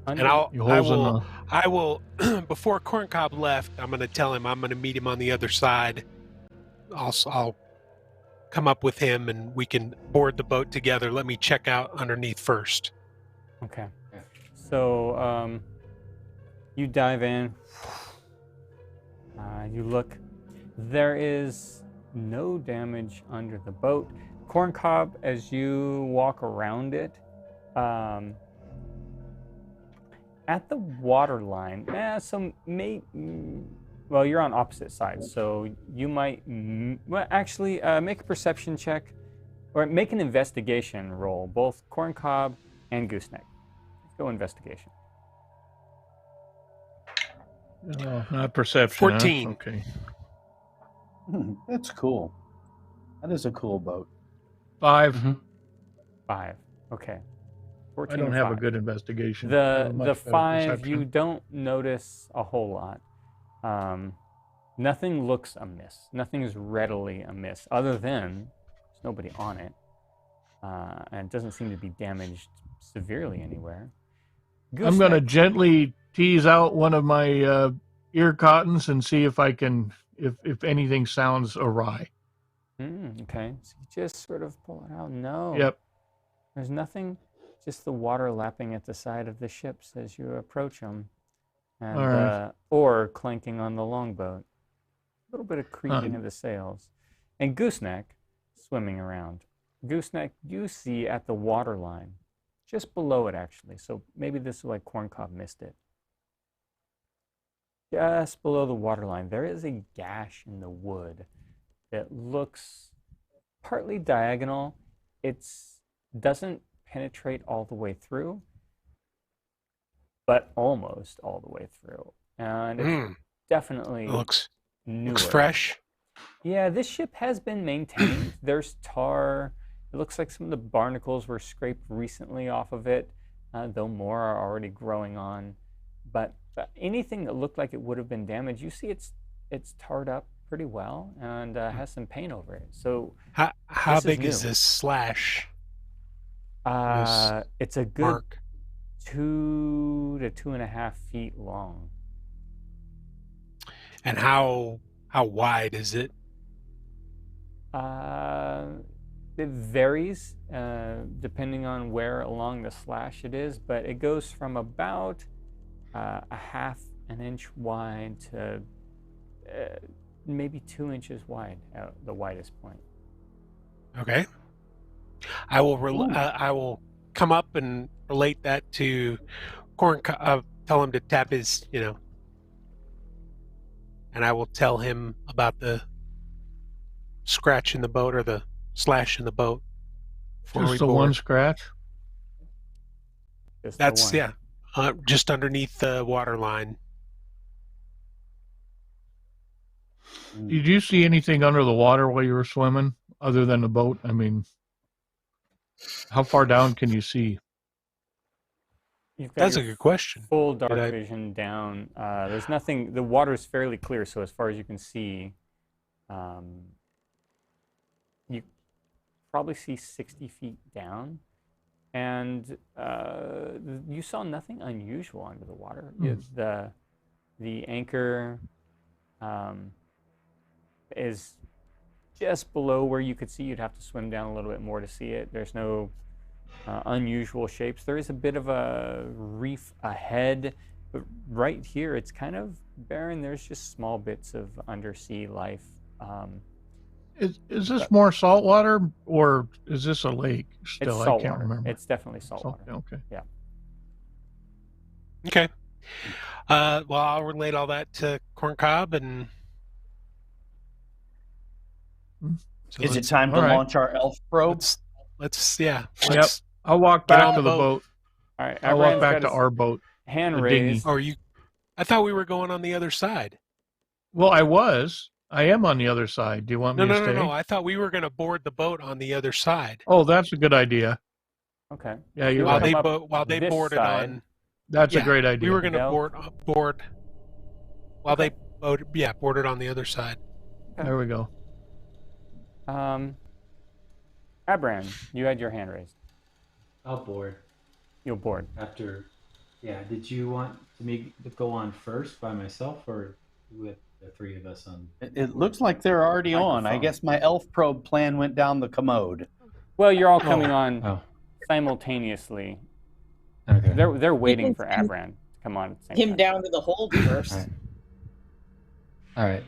Under-
And
Holes
I will before Corncob left, I'm gonna tell him I'm gonna meet him on the other side. I'll come up with him and we can board the boat together. Let me check out underneath first.
Okay. So you dive in. You look. There is no damage under the boat. Corncob, as you walk around it, at the water line, well, you're on opposite sides, so you might, well, actually, make a perception check, or make an investigation roll, both Corncob and Gooseneck. Let's go investigation.
Oh, not perception.
14.
Huh? Okay.
That's cool. That is a cool boat.
5.
Mm-hmm.
5. Okay. 14
I don't
and
have
5.
a good investigation. I have a much
The
better
5
perception.
you don't notice a whole lot. Nothing looks amiss. Nothing is readily amiss, other than there's nobody on it, and it doesn't seem to be damaged severely anywhere.
I'm going to
Gooseneck-
gently tease out one of my ear cottons and see if I can, if anything sounds awry.
Okay, so you just sort of pull it out. No.
Yep.
There's nothing. Just the water lapping at the side of the ships as you approach them, and
All right.
or clanking on the longboat. A little bit of creaking of the sails, and Gooseneck swimming around. Gooseneck, you see at the water line, just below it actually. So maybe this is why Corncob missed it. Just below the water line, there is a gash in the wood that looks partly diagonal. It doesn't penetrate all the way through, but almost all the way through. And it's definitely
Looks
newer.
fresh.
Yeah, this ship has been maintained. There's tar. It looks like some of the barnacles were scraped recently off of it, though more are already growing on. But anything that looked like it would have been damaged, you see it's tarred up pretty well and has some paint over it. So
How
this is
big is
new.
this slash?
It's a good
Mark.
2 to 2.5 feet long.
And how wide is it?
It varies depending on where along the slash it is, but it goes from about a half an inch wide to maybe 2 inches wide at the widest point.
Okay. I will come up and relate that to tell him to tap his, and I will tell him about the scratch in the boat or the slash in the boat. before we
Just the
board.
one scratch?
Just the
That's
one.
just underneath the water line.
Did you see anything under the water while you were swimming other than the boat? I mean, how far down can you see?
You've got
That's a
your
good question.
full dark
I-
vision down. There's nothing. The water is fairly clear, so as far as you can see, you probably see 60 feet down, and you saw nothing unusual under the water. The anchor is just below where you could see. You'd have to swim down a little bit more to see it. There's no unusual shapes. There is a bit of a reef ahead, but right here it's kind of barren. There's just small bits of undersea life.
Is this more saltwater or is this a lake? Still,
It's
I
salt
can't
water.
remember.
It's definitely salt water.
Okay.
Okay. Well, I'll relate all that to Corncob, and so
Is it
let's-
time to
all right.
launch our elf probe?
let's
I'll walk
Get
back
on
to
the
the boat.
All right.
I'll walk
Abran's
back
got
to
his
our boat.
hand
the dinghy.
raised.
Oh, I thought we were going on the other side.
Well, I am on the other side. Do you want
No,
me to
no,
stay?
no, no. I thought we were going to board the boat on the other side.
Oh, that's a good idea.
Okay.
Yeah, you're
You'll
right.
come up
While they
this
boarded
side.
on.
That's
Yeah,
a great idea.
We were going to
They'll-
board while
Okay.
they boarded on the other side.
There we go.
Abran, you had your hand raised.
I'll board
You'll board.
after. Yeah. Did you want me to go on first by myself or with the three of us on?
It looks like they're already on. I
Microphone.
guess my elf probe plan went down the commode.
Well, you're all coming on
Oh.
simultaneously.
Okay.
They're waiting
can
for
send
Abran to come on at the same
Him
time.
down to the hold first.
All right. All right.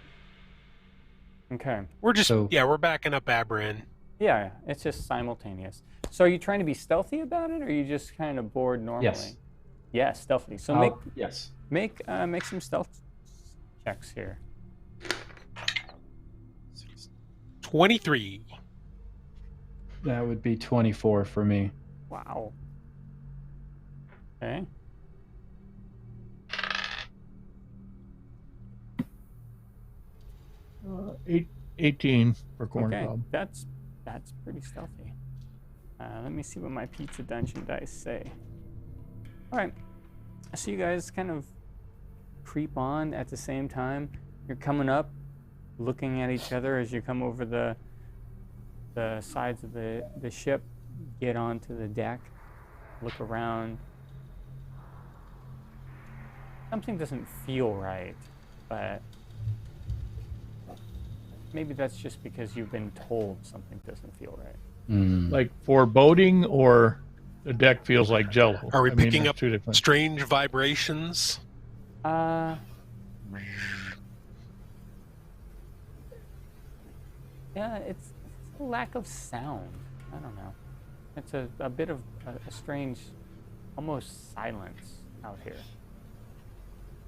Okay.
We're just
So-
we're backing up Abran.
Yeah, it's just simultaneous. So are you trying to be stealthy about it, or are you just kind of bored normally?
Yes.
Yeah, stealthy. So
Yes.
make some stealth checks here.
23.
That would be 24 for me.
Wow. Okay.
Uh, 18 for corn
Okay.
cob.
That's pretty stealthy. Let me see what my pizza dungeon dice say. All right. So you guys kind of creep on at the same time. You're coming up, looking at each other as you come over the sides of the ship, get onto the deck, look around. Something doesn't feel right, but maybe that's just because you've been told something doesn't feel right.
Like foreboding, or the deck feels like jello?
Are we
I mean,
picking
they're
up
two different.
strange vibrations?
Yeah, it's a lack of sound. I don't know. It's a bit of a strange, almost silence out here.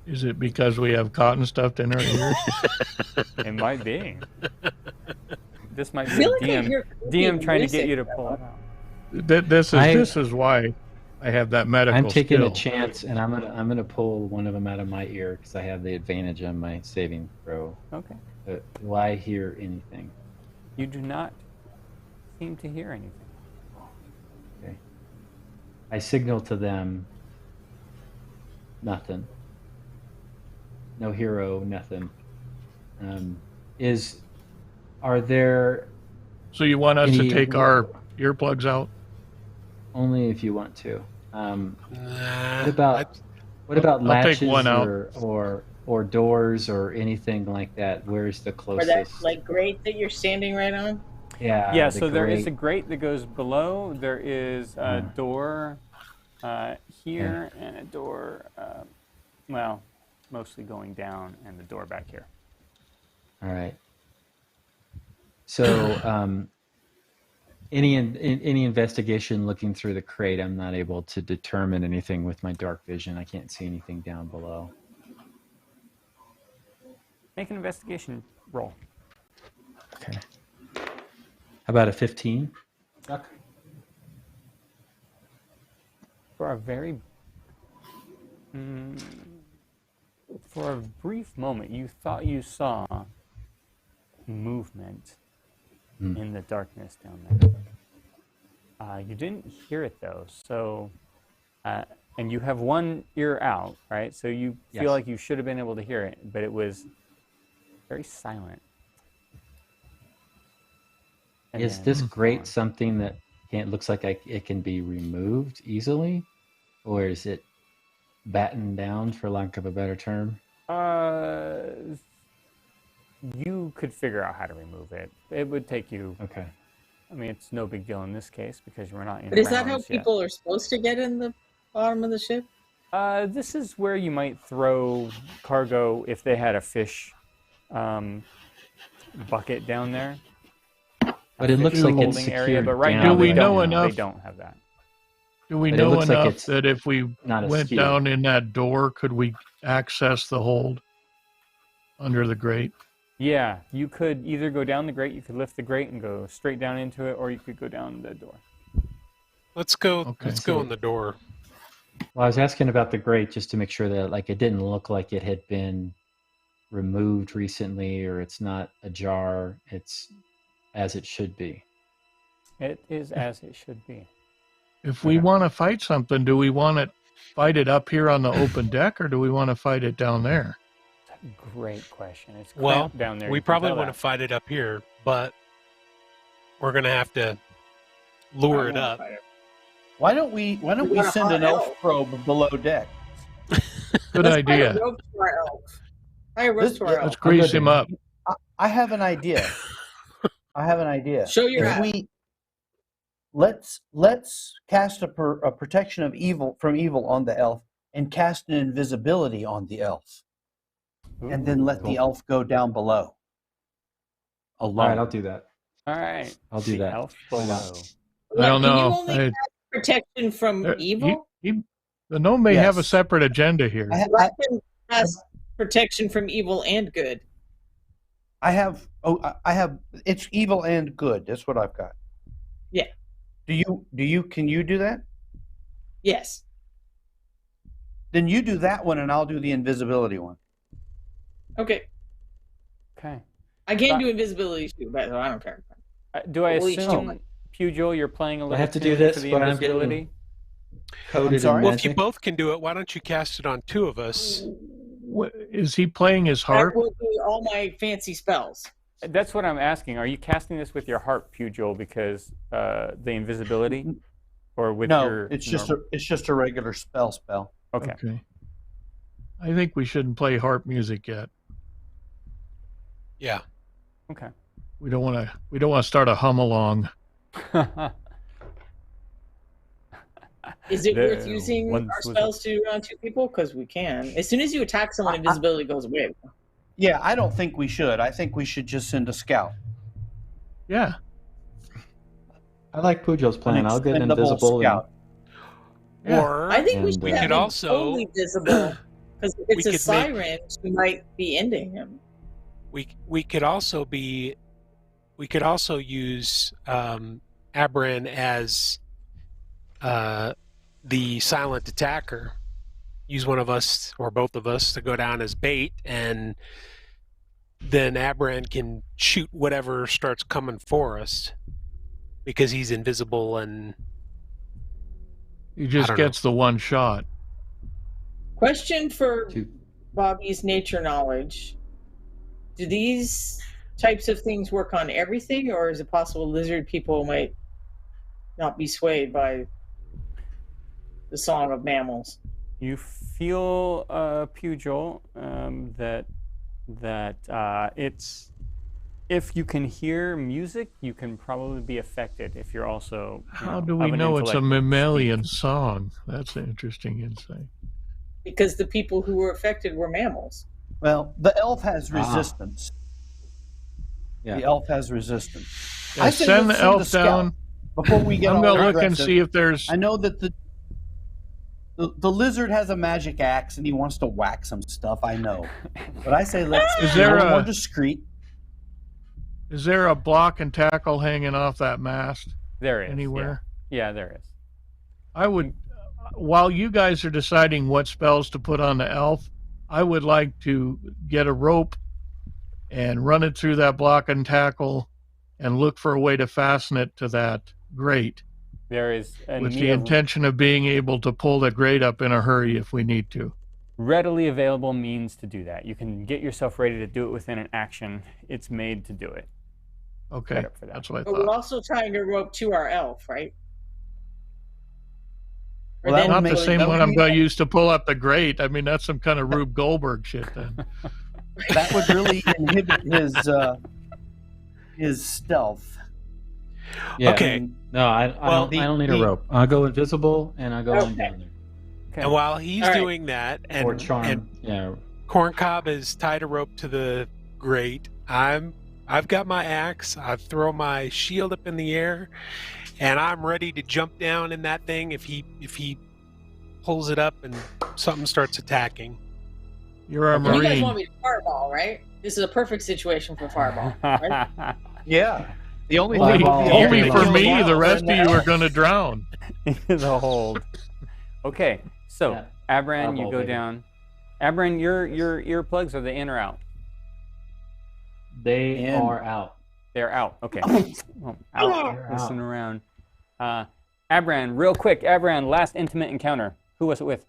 Is it because we have cotton stuffed in our ears?
It might be. This might
I
be
feel
the
like I
DM,
hear
DM trying to get
music,
you to
though.
pull it out.
This is why I have that medical
I'm taking
skill.
a chance, and I'm gonna pull one of them out of my ear because I have the advantage on my saving throw.
Okay.
Do I hear anything?
You do not seem to hear anything.
Okay. I signal to them. Nothing. No hero. Nothing. Are there
So you want us to
any-
take our earplugs out?
only if you want to?
Nah,
What about
I'll take
latches
one out.
or doors or anything like that? Where's the
Or
closest?
that grate that you're standing right on.
Yeah,
the
so there is a
grate.
grate that goes below. There is a door here and a door, well, mostly going down, and the door back here.
All right. So, any investigation looking through the crate, I'm not able to determine anything with my dark vision. I can't see anything down below.
Make an investigation roll.
Okay. How about a 15?
For a very, for a brief moment, you thought you saw movement in the darkness down there. You didn't hear it though, so, and you have one ear out, right? So you feel
Yes.
like you should have been able to hear it, but it was very silent. And
Is
then
this grate
gone.
something that looks like it can be removed easily, or is it battened down, for lack of a better term?
You could figure out how to remove it. It would take you.
Okay.
I mean, it's no big deal in this case because we're not in.
But is that how
rounds yet.
people are supposed to get in the bottom of the ship?
This is where you might throw cargo if they had a fish bucket down there.
But it looks like it's
holding area.
secured
But right
down.
now
Do we
they
know
don't.
enough?
They don't have that.
Do we
But it
know
looks like
enough
it's
that if we
not
went
askew.
down in that door, could we access the hold under the grate?
Yeah, you could either go down the grate, you could lift the grate and go straight down into it, or you could go down the door.
Let's go.
Okay.
Let's go in the door.
Well, I was asking about the grate just to make sure that like it didn't look like it had been removed recently, or it's not ajar. It's as it should be.
It is as it should be.
If we want to fight something, do we want to fight it up here on the open deck, or do we want to fight it down there?
Great question. It's
Well,
cramped down there.
we
you can
probably
tell
want to
that.
fight it up here, but we're gonna have to lure it up.
Why don't we
We got a
send
hot
an elf
elf.
probe below deck?
Good
Let's
idea.
Tie a rope to our elf. Tie a rope
This-
to our
yeah,
elf.
Let's grease him up.
I have an idea. I have an idea.
Show your
If
ass.
we let's cast a protection of evil from evil on the elf and cast an invisibility on the elf, and then let the elf go down below.
All
Alone.
right, I'll do that.
All right.
I'll do
The
that.
elf
Why not?
below.
I don't
Can
know.
you only cast protection from evil?
The gnome may have a
Yes.
separate agenda here.
I can cast protection from evil and good.
I have it's evil and good. That's what I've got.
Yeah.
Can you do that?
Yes.
Then you do that one and I'll do the invisibility one.
Okay.
Okay.
I can do invisibility too, but I don't care.
Do I
We'll each do
assume,
one.
Pugil, you're playing a
I
little
have to do
tune
this,
for the
but I'm getting-
invisibility?
Coded in
sorry?
Well, if you
magic.
both can do it, why don't you cast it on two of us?
Is he playing his
That
harp?
will do all my fancy spells.
That's what I'm asking. Are you casting this with your harp, Pugil, because the invisibility, or with
No,
your?
it's just a regular spell.
Okay.
I think we shouldn't play harp music yet.
Yeah.
Okay.
We don't want to start a hum along.
Is it worth
There
using
once
our
was a-
spells to on two people? Because we can. As soon as you attack someone, invisibility goes away.
Yeah, I don't think we should. I think we should just send a scout.
Yeah.
I like Pujo's plan. I'll get
expendable
invisible. And,
scout.
Yeah.
Or
I think we
And,
should
we
have
could
him
also-
totally visible. Because if
we
it's a
could
siren, she might be ending him.
we could also use Abran as the silent attacker. Use one of us or both of us to go down as bait, and then Abran can shoot whatever starts coming for us because he's invisible and
He just
don't
gets the one shot.
Question for
Two.
Bobby's nature knowledge. Do these types of things work on everything, or is it possible lizard people might not be swayed by the song of mammals?
You feel, Pugil, that it's if you can hear music, you can probably be affected. If you're also
How do we
of an
know it's a
intellect.
mammalian song? That's an interesting insight.
Because the people who were affected were mammals.
Well, the elf has resistance.
Yeah.
The elf has resistance.
Yeah,
I say
send
let's
the
send
elf
the scout
down.
before we get
I'm
all
gonna look and
aggressive.
see if there's.
I know that the lizard has a magic axe and he wants to whack some stuff. I know, but I say let's
Is
be a
there
little
a-
more discreet.
Is there a block and tackle hanging off that mast
There is
anywhere?
Yeah, there is.
I would, while you guys are deciding what spells to put on the elf, I would like to get a rope and run it through that block and tackle and look for a way to fasten it to that grate
There is a
with the intention of being able to pull the grate up in a hurry if we need to.
readily available means to do that. You can get yourself ready to do it within an action. It's made to do it.
Okay,
Set up for that.
that's what I
But we're
thought.
also tying a rope to our elf, right? Or
Well, that
then
would
Not
make-
the same
that
one
would
I'm
be-
going to use to pull up the grate. I mean, that's some kind of Rube Goldberg shit then.
That would really inhibit his stealth.
Yeah.
Okay.
No, I
Well,
don't need a rope. I'll go invisible and I'll go in
Okay.
down there.
Okay.
and while he's
All right.
doing that,
Or
and
charm. Yeah.
Corncob has tied a rope to the grate, I'm I've got my axe. I throw my shield up in the air, and I'm ready to jump down in that thing if he pulls it up and something starts attacking.
You're a
You guys
Marine.
want me to fireball, right? This is a perfect situation for fireball, right?
Yeah. The only
Only-
thing would be
only
if
for
you
me,
kill
the
Val,
rest of
then
you are going to drown.
The hold. Okay, so
Yeah.
Abran, you
Fireball,
go
baby.
down. Abran, your earplugs, are they in or out?
They
In.
are out.
They're out. Okay. Well, out.
They're
Listen
out.
around. Abran, real quick. Abran, last intimate encounter. Who was it with?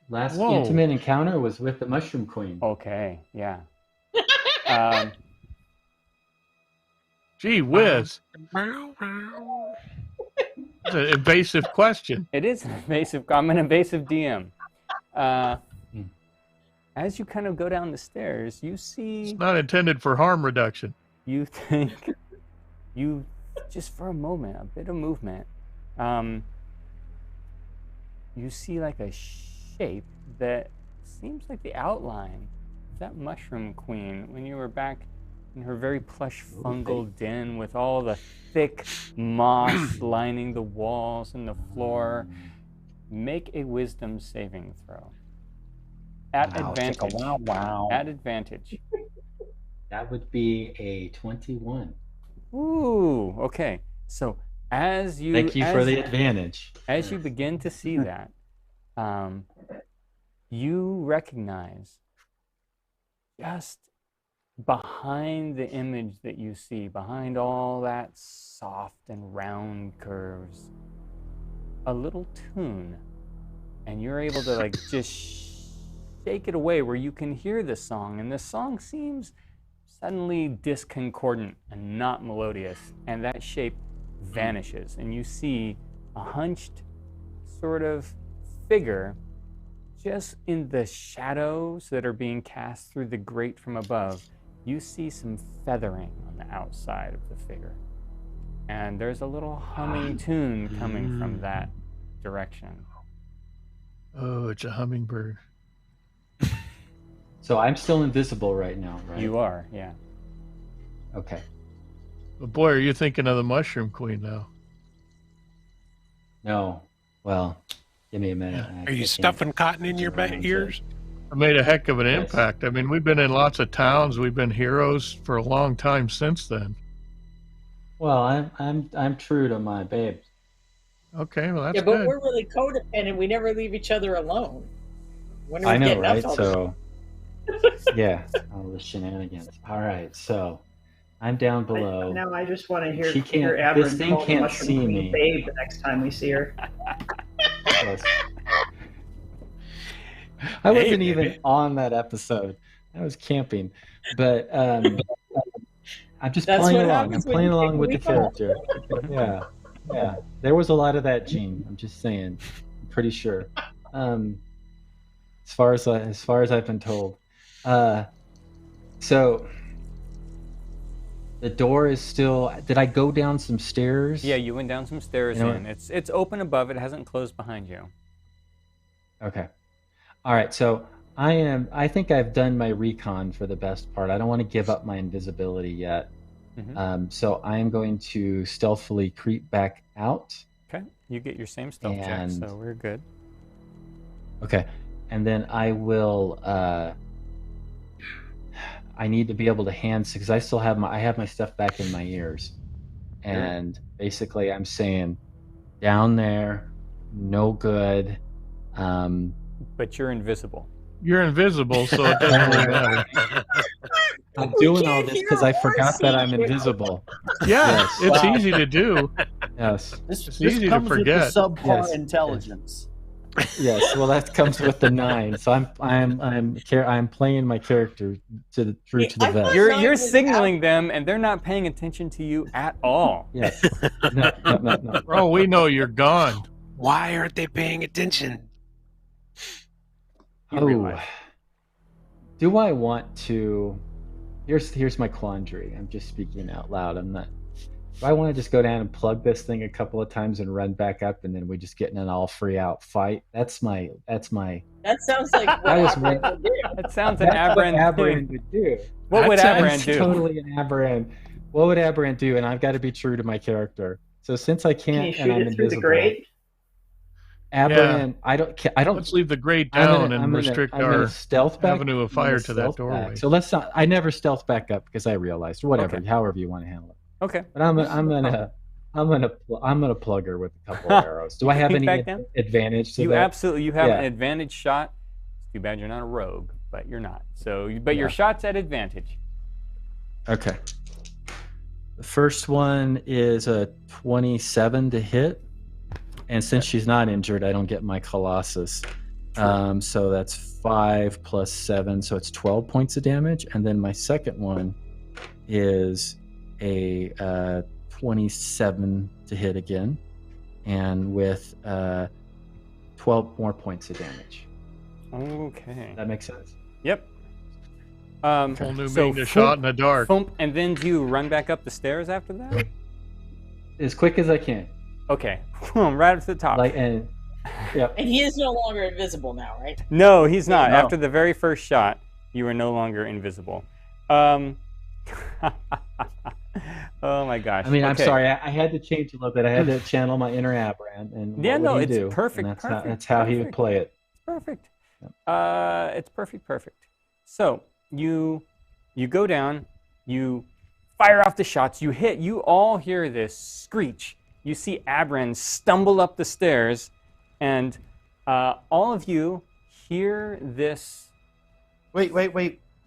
Last
Whoa.
intimate encounter was with the Mushroom Queen.
Okay, yeah.
Gee whiz. It's an invasive question.
It is an invasive. I'm an invasive DM. As you kind of go down the stairs, you see.
It's not intended for harm reduction.
You think. You just for a moment, a bit of movement. You see like a shape that seems like the outline of that Mushroom Queen when you were back in her very plush fungal den with all the thick moss lining the walls and the floor. Make a wisdom saving throw. At
Wow,
advantage.
chicka, wow, wow.
At advantage.
That would be a 21.
Ooh, okay. So as you
Thank you for the advantage.
as you begin to see that, you recognize just behind the image that you see, behind all that soft and round curves, a little tune. And you're able to like just shake it away where you can hear the song. And the song seems suddenly discordant and not melodious. And that shape vanishes. And you see a hunched sort of figure just in the shadows that are being cast through the grate from above. You see some feathering on the outside of the figure. And there's a little humming tune coming from that direction.
Oh, it's a hummingbird.
So I'm still invisible right now, right?
You are, yeah.
Okay.
But boy, are you thinking of the Mushroom Queen now?
No. Well, give me a minute.
Are you stuffing cotton in your ears?
It made a heck of an
Yes.
impact. I mean, we've been in lots of towns. We've been heroes for a long time since then.
Well, I'm true to my babe.
Okay, well that's
Yeah, but
good.
we're really codependent. We never leave each other alone. When are
I
we
know,
getting up
right?
all this-
So, yeah, all the shenanigans. All right, so I'm down below.
Now I just want to hear,
She can't-
hear
this
Abram
thing
call the
can't
Mushroom
see
Queen
me.
babe the next time we see her.
Yes. I wasn't
Hey,
even
baby.
on that episode. I was camping, but I'm just
That's
playing
what
along. I'm
happens when
playing
you
along
take a
with the
week off.
character. Yeah, yeah. There was a lot of that, Gene. I'm just saying. I'm pretty sure. As far as I've been told. So the door is still. Did I go down some stairs?
Yeah, you went down some stairs
You know
in. It's open above. It hasn't closed behind you.
Okay. All right. So I think I've done my recon for the best part. I don't want to give up my invisibility yet.
Mhm.
So I am going to stealthily creep back out.
Okay, you get your same stealth check,
And-
so we're good.
Okay. And then I will. I need to be able to hand because I still have my stuff back in my ears, and basically I'm saying, down there, no good.
But you're invisible.
You're invisible, so it doesn't really matter.
I'm
We
doing all
can't
this
hear
because I
a horse
forgot that I'm
here.
invisible.
Yeah,
Yes.
it's
Wow.
easy to do.
Yes.
This
It's easy to
comes
forget.
with the subpar
Yes.
intelligence.
Yes. Well, that comes with the 9. So I'm playing my character to the
I
vest.
thought-
You're
Nine was
signaling them, and they're not paying attention to you at all.
Yes. No.
For all we know, you're gone.
Why aren't they paying attention?
You
Oh.
realize.
Do I want to? Here's my quandary. I'm just speaking out loud. I'm not. Do I want to just go down and plug this thing a couple of times and run back up, and then we just get in an all free out fight? That's my.
That sounds like what
That was
Aberrant would do.
That sounds an
That's what
aberrant
Aberrant
thing.
would do.
What would
That
aberrant
That's
do?
totally an Aberrant. What would Aberrant do? And I've got to be true to my character. So since I
Can you
can't
shoot
and I'm
it through the
invisible,
grate?
Aberrant, I don't.
Let's leave the grate
I'm
down
gonna,
and
I'm gonna,
restrict
I'm gonna
our
stealth back.
avenue of
I'm gonna
fire to that
stealth
doorway.
back. So let's not. I never stealth back up because I realized whatever,
Okay.
however you want to handle it.
Okay.
But I'm gonna plug her with a couple of arrows. Do I have
Peek
any
back down?
advantage to
You
that?
absolutely you have
Yeah.
an advantage shot. It's too bad you're not a rogue, but you're not. So, but your
Yeah.
shot's at advantage.
Okay. The first one is a 27 to hit, and since she's not injured, I don't get my Colossus. So that's 5 plus 7, so it's 12 points of damage. And then my second one is a 27 to hit again, and with 12 more points of damage.
Okay.
That makes sense.
Yep.
Whole new
so
meaning to shot in the dark.
thump, and then do you run back up the stairs after that?
As quick as I can.
Okay. Right up to the top.
And
he is no longer invisible now, right?
No, he's not.
No.
After the very first shot, you are no longer invisible. Oh my gosh.
I mean, I'm
Okay.
sorry. I had to change a little bit. I had to channel my inner Aberrant, and
Yeah,
what
no,
would he
it's
do?
perfect,
And
perfect,
that's how he would
perfect.
play it.
Perfect.
Yep.
It's perfect. So you go down, you fire off the shots, you hit. You all hear this screech. You see Abran stumble up the stairs, and all of you hear this.
Wait.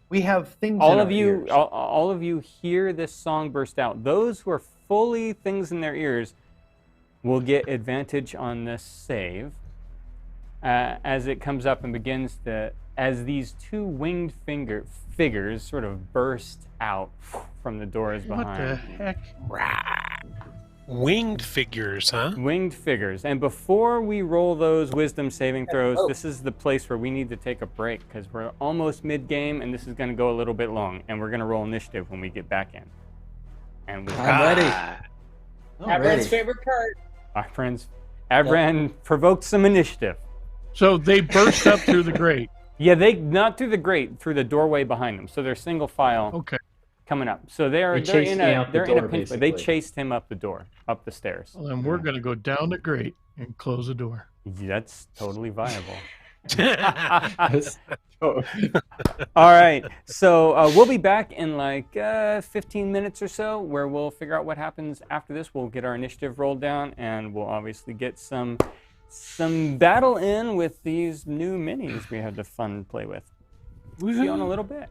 We have things.
All
in
of
our
you,
ears.
all of you hear this song burst out. Those who are fully things in their ears will get advantage on this save as it comes up and begins to, as these two winged figures sort of burst out from the doors
What
behind.
the heck?
Winged figures, huh?
Winged figures. And before we roll those wisdom saving throws,
Oh.
this is the place where we need to take a break because we're almost mid-game and this is going to go a little bit long. And we're going to roll initiative when we get back in. And we
I'm ready.
Aberrant's favorite part.
our friends, Abran provoked some initiative.
So they burst up through the grate.
Yeah, they not through the grate, through the doorway behind them. So they're single file
Okay.
coming up. So they're
chased
in
me
a
out the
they're in a
door,
pinch. They
basically.
chased him up the door, up the stairs.
Well, then we're going to go down the grate and close the door.
That's totally viable.
Yes.
All right, so we'll be back in like 15 minutes or so, where we'll figure out what happens after this. We'll get our initiative rolled down, and we'll obviously get some battle in with these new minis we had to fun play with. See you in a little bit.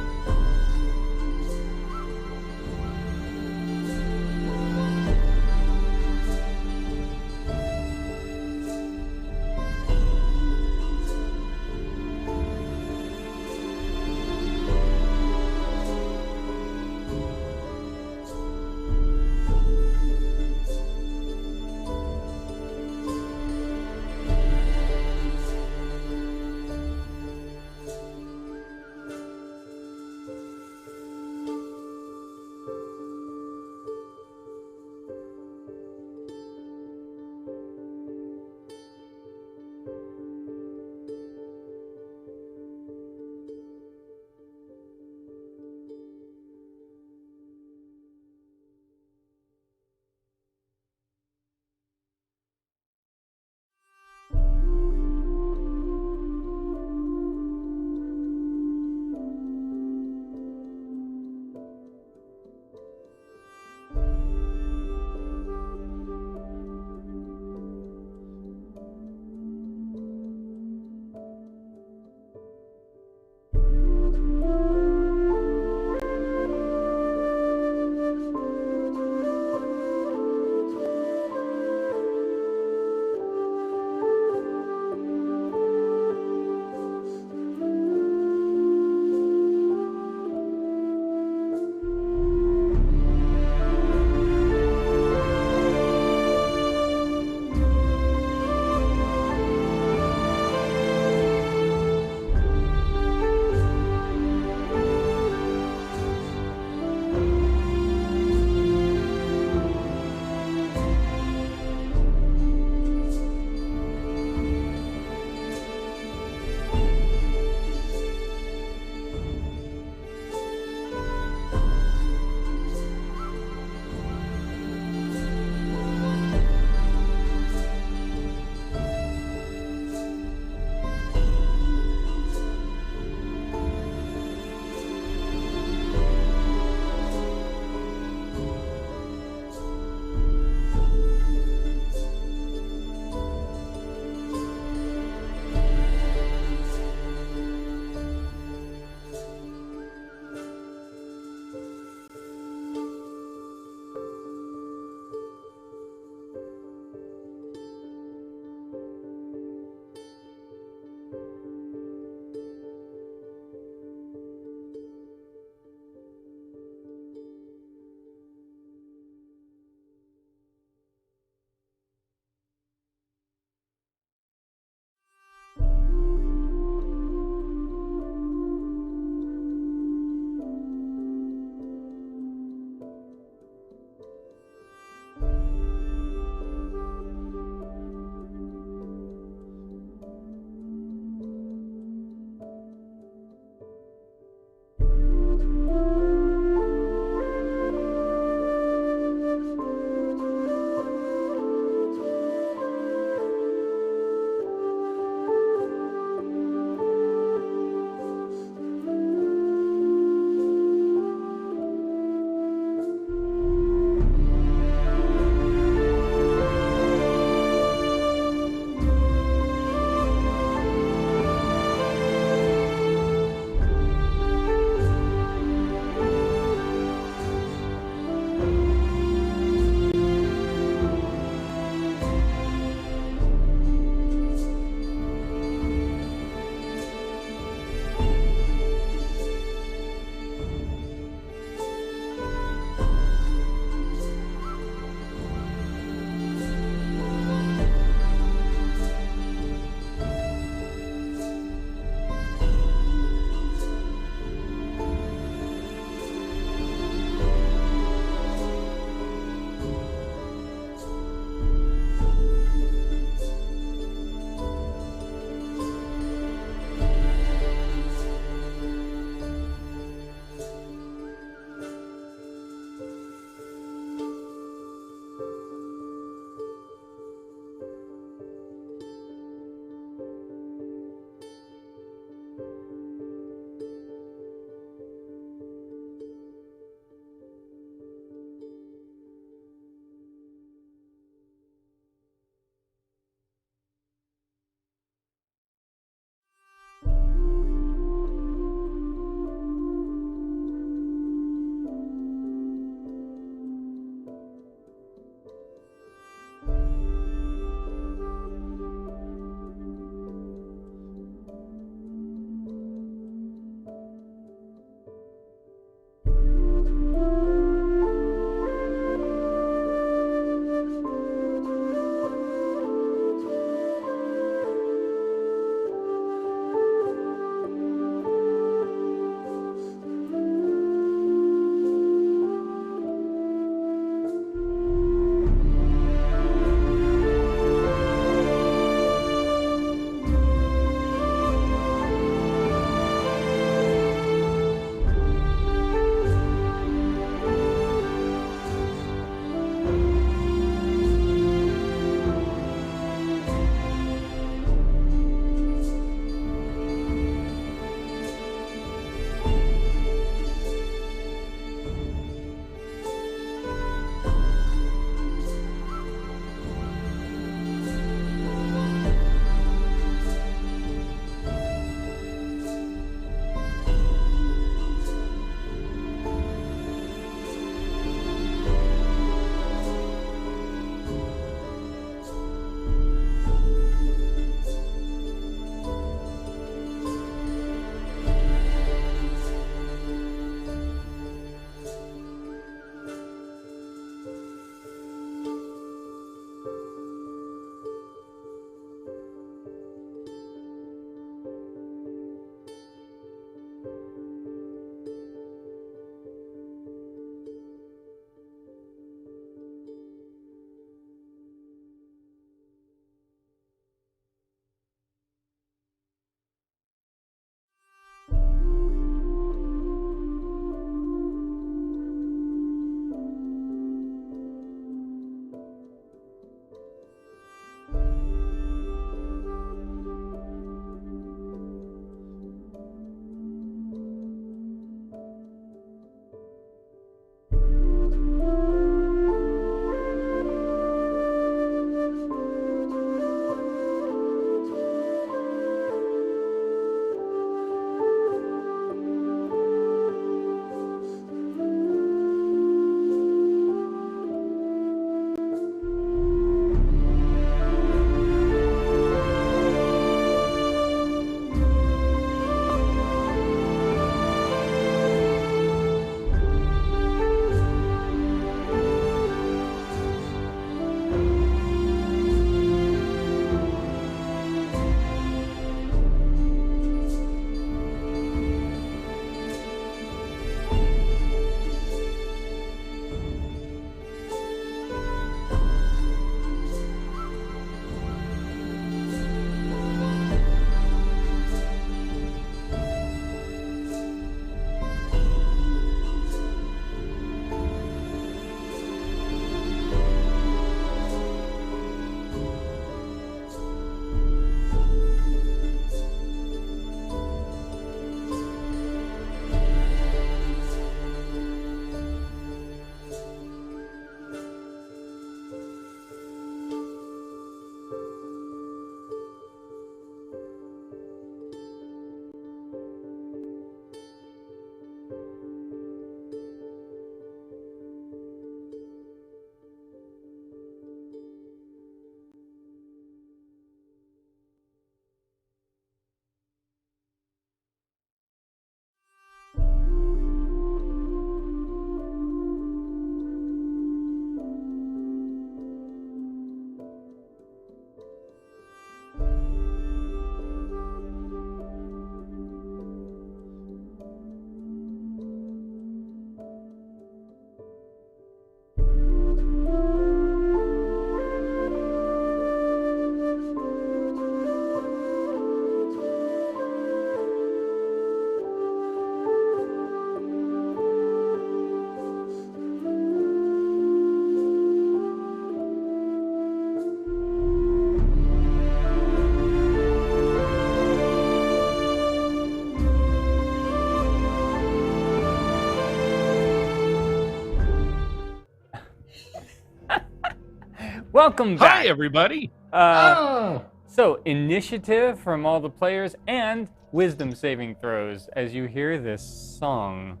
Welcome back.
Hi, everybody.
So, initiative from all the players and wisdom saving throws as you hear this song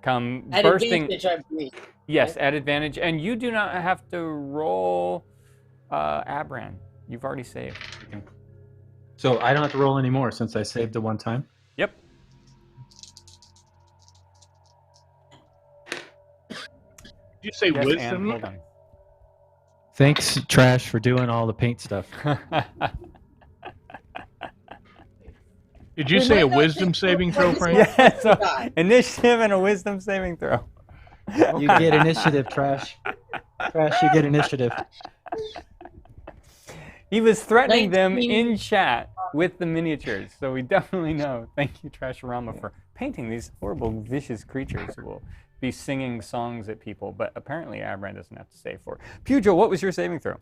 come
At
bursting.
advantage, I believe.
Yes, at advantage. And you do not have to roll Abran. You've already saved.
So I don't have to roll anymore since I saved the one time.
Yep.
Did you say
Yes,
wisdom?
Anne, hold on.
Thanks, Trash, for doing all the paint stuff.
Did you
We
say a
might not
wisdom
think
saving
we're
throw,
going
Frank?
to-
Yeah, so initiative and a wisdom saving throw.
You get initiative, Trash. Trash, you get initiative.
He was threatening them
19.
in chat with the miniatures, so we definitely know. Thank you, Trashorama, for painting these horrible, vicious creatures who will be singing songs at people, but apparently Abran doesn't have to save for it. Pugil, what was your saving throw?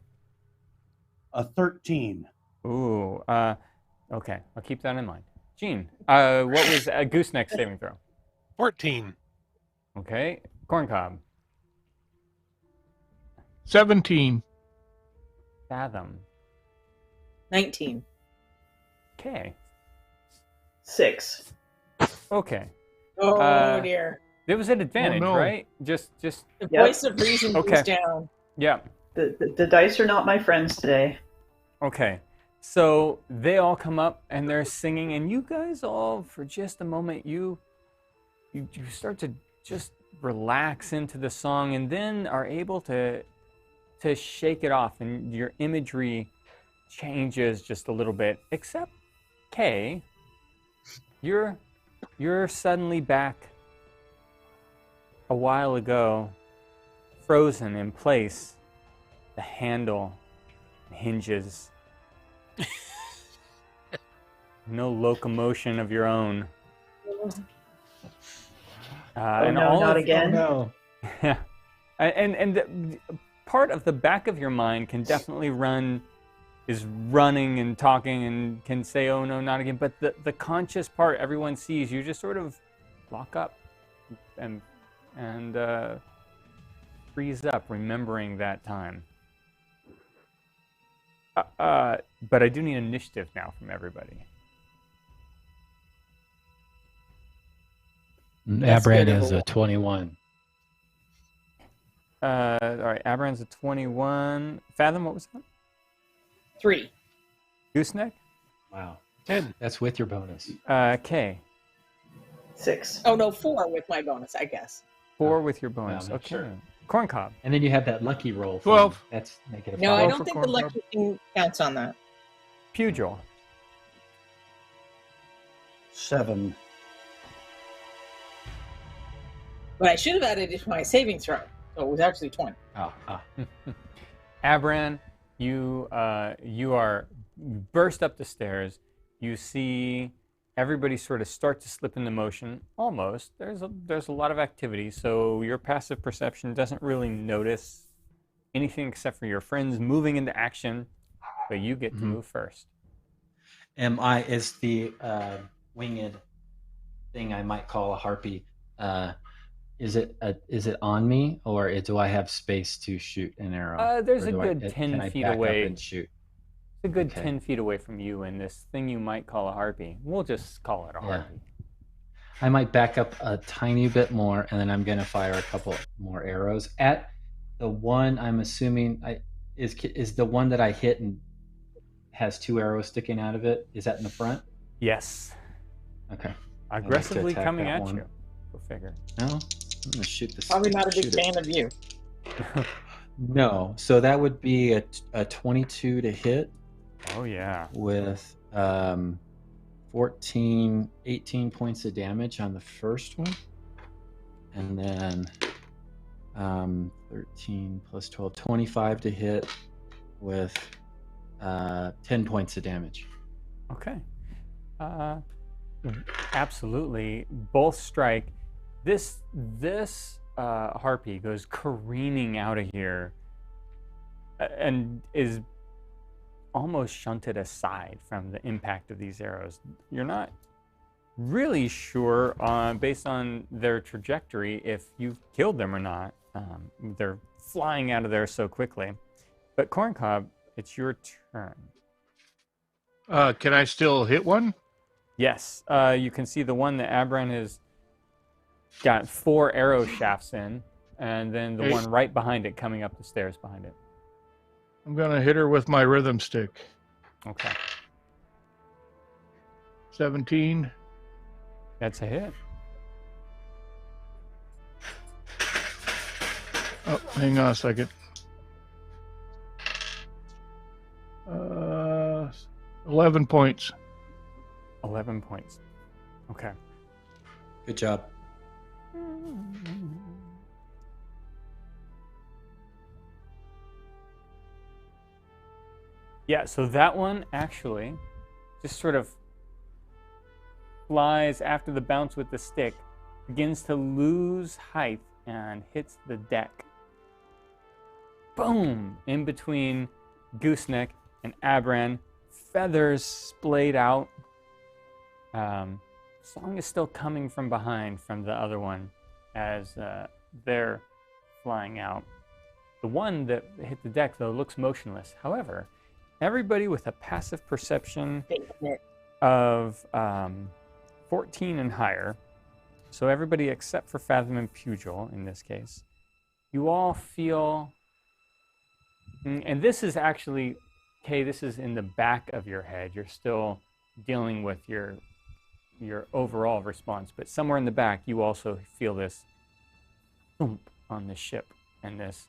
A 13.
Ooh, okay, I'll keep that in mind. Gene, what was a gooseneck saving throw?
14.
Okay, corncob,
17.
fathom,
19.
okay,
6.
okay.
Oh, dear.
It was an advantage,
no.
right? Just,
The
Yep.
voice of reason
Okay.
goes down.
yeah.
The dice are not my friends today.
Okay, so they all come up and they're singing, and you guys all, for just a moment, you start to just relax into the song, and then are able to shake it off, and your imagery changes just a little bit. Except, Kay, you're suddenly back a while ago, frozen in place. The handle hinges. No locomotion of your own.
Oh no, not again.
No.
Yeah, and part of the back of your mind can definitely is running and talking and can say, "Oh no, not again." But the conscious part, everyone sees you just sort of lock up and freeze up, remembering that time. But I do need initiative now from everybody.
That's
Abran
good.
is a 21.
All right, Abran's a 21. Fathom, what was that?
3.
Gooseneck?
Wow.
10.
That's with your bonus.
Kay.
6.
Oh, no, 4 with my bonus, I guess.
4 with your bonus.
I'm not
Okay.
sure.
Corncob.
And then you have that lucky roll.
12.
That's negative
No,
5.
I
for
don't think the
corn
lucky thing counts on that.
Pugil.
7.
But I should have added it to my saving throw. So it was actually 20.
Abran, you burst up the stairs. You see everybody sort of start to slip into motion. Almost. There's a lot of activity, so your passive perception doesn't really notice anything except for your friends moving into action, but you get to move first.
Is the winged thing I might call a harpy? Is it on me, or do I have space to shoot an arrow?
There's
Or
a
do
good
can
10
I
feet
back up
away.
and shoot?
It's a good
Okay.
10 feet away from you, and this thing you might call a harpy. We'll just call it a
Yeah.
harpy.
I might back up a tiny bit more, and then I'm going to fire a couple more arrows at the one. I'm assuming is the one that I hit and has 2 arrows sticking out of it. Is that in the front?
Yes.
Okay.
Aggressively
attack
coming
that
at
one.
you. Go figure.
No, I'm going to shoot this.
Probably not a big
shoot it.
fan of you.
No, so that would be a 22 to hit
Oh, yeah.
with 18 points of damage on the first one, and then 13 plus 12, 25 to hit with 10 points of damage.
Okay. Absolutely. Both strike. This harpy goes careening out of here and is almost shunted aside from the impact of these arrows. You're not really sure, based on their trajectory, if you've killed them or not. They're flying out of there so quickly. But Corncob, it's your turn.
Can I still hit one?
Yes, you can see the one that Abran has got 4 arrow shafts in, and then the
Okay.
one right behind it coming up the stairs behind it.
I'm going to hit her with my rhythm stick.
Okay.
17.
That's a hit.
Oh, hang on a second. 11 points.
11 points. Okay.
Good job.
Yeah, so that one actually just sort of flies after the bounce with the stick, begins to lose height and hits the deck. Boom! In between Gooseneck and Abran, feathers splayed out. Song is still coming from behind from the other one as they're flying out. The one that hit the deck, though, looks motionless. However, everybody with a passive perception of 14 and higher, so everybody except for Fathom and Pugil in this case, you all feel, and this is actually, okay, this is in the back of your head. You're still dealing with your overall response, but somewhere in the back, you also feel this thump on the ship and this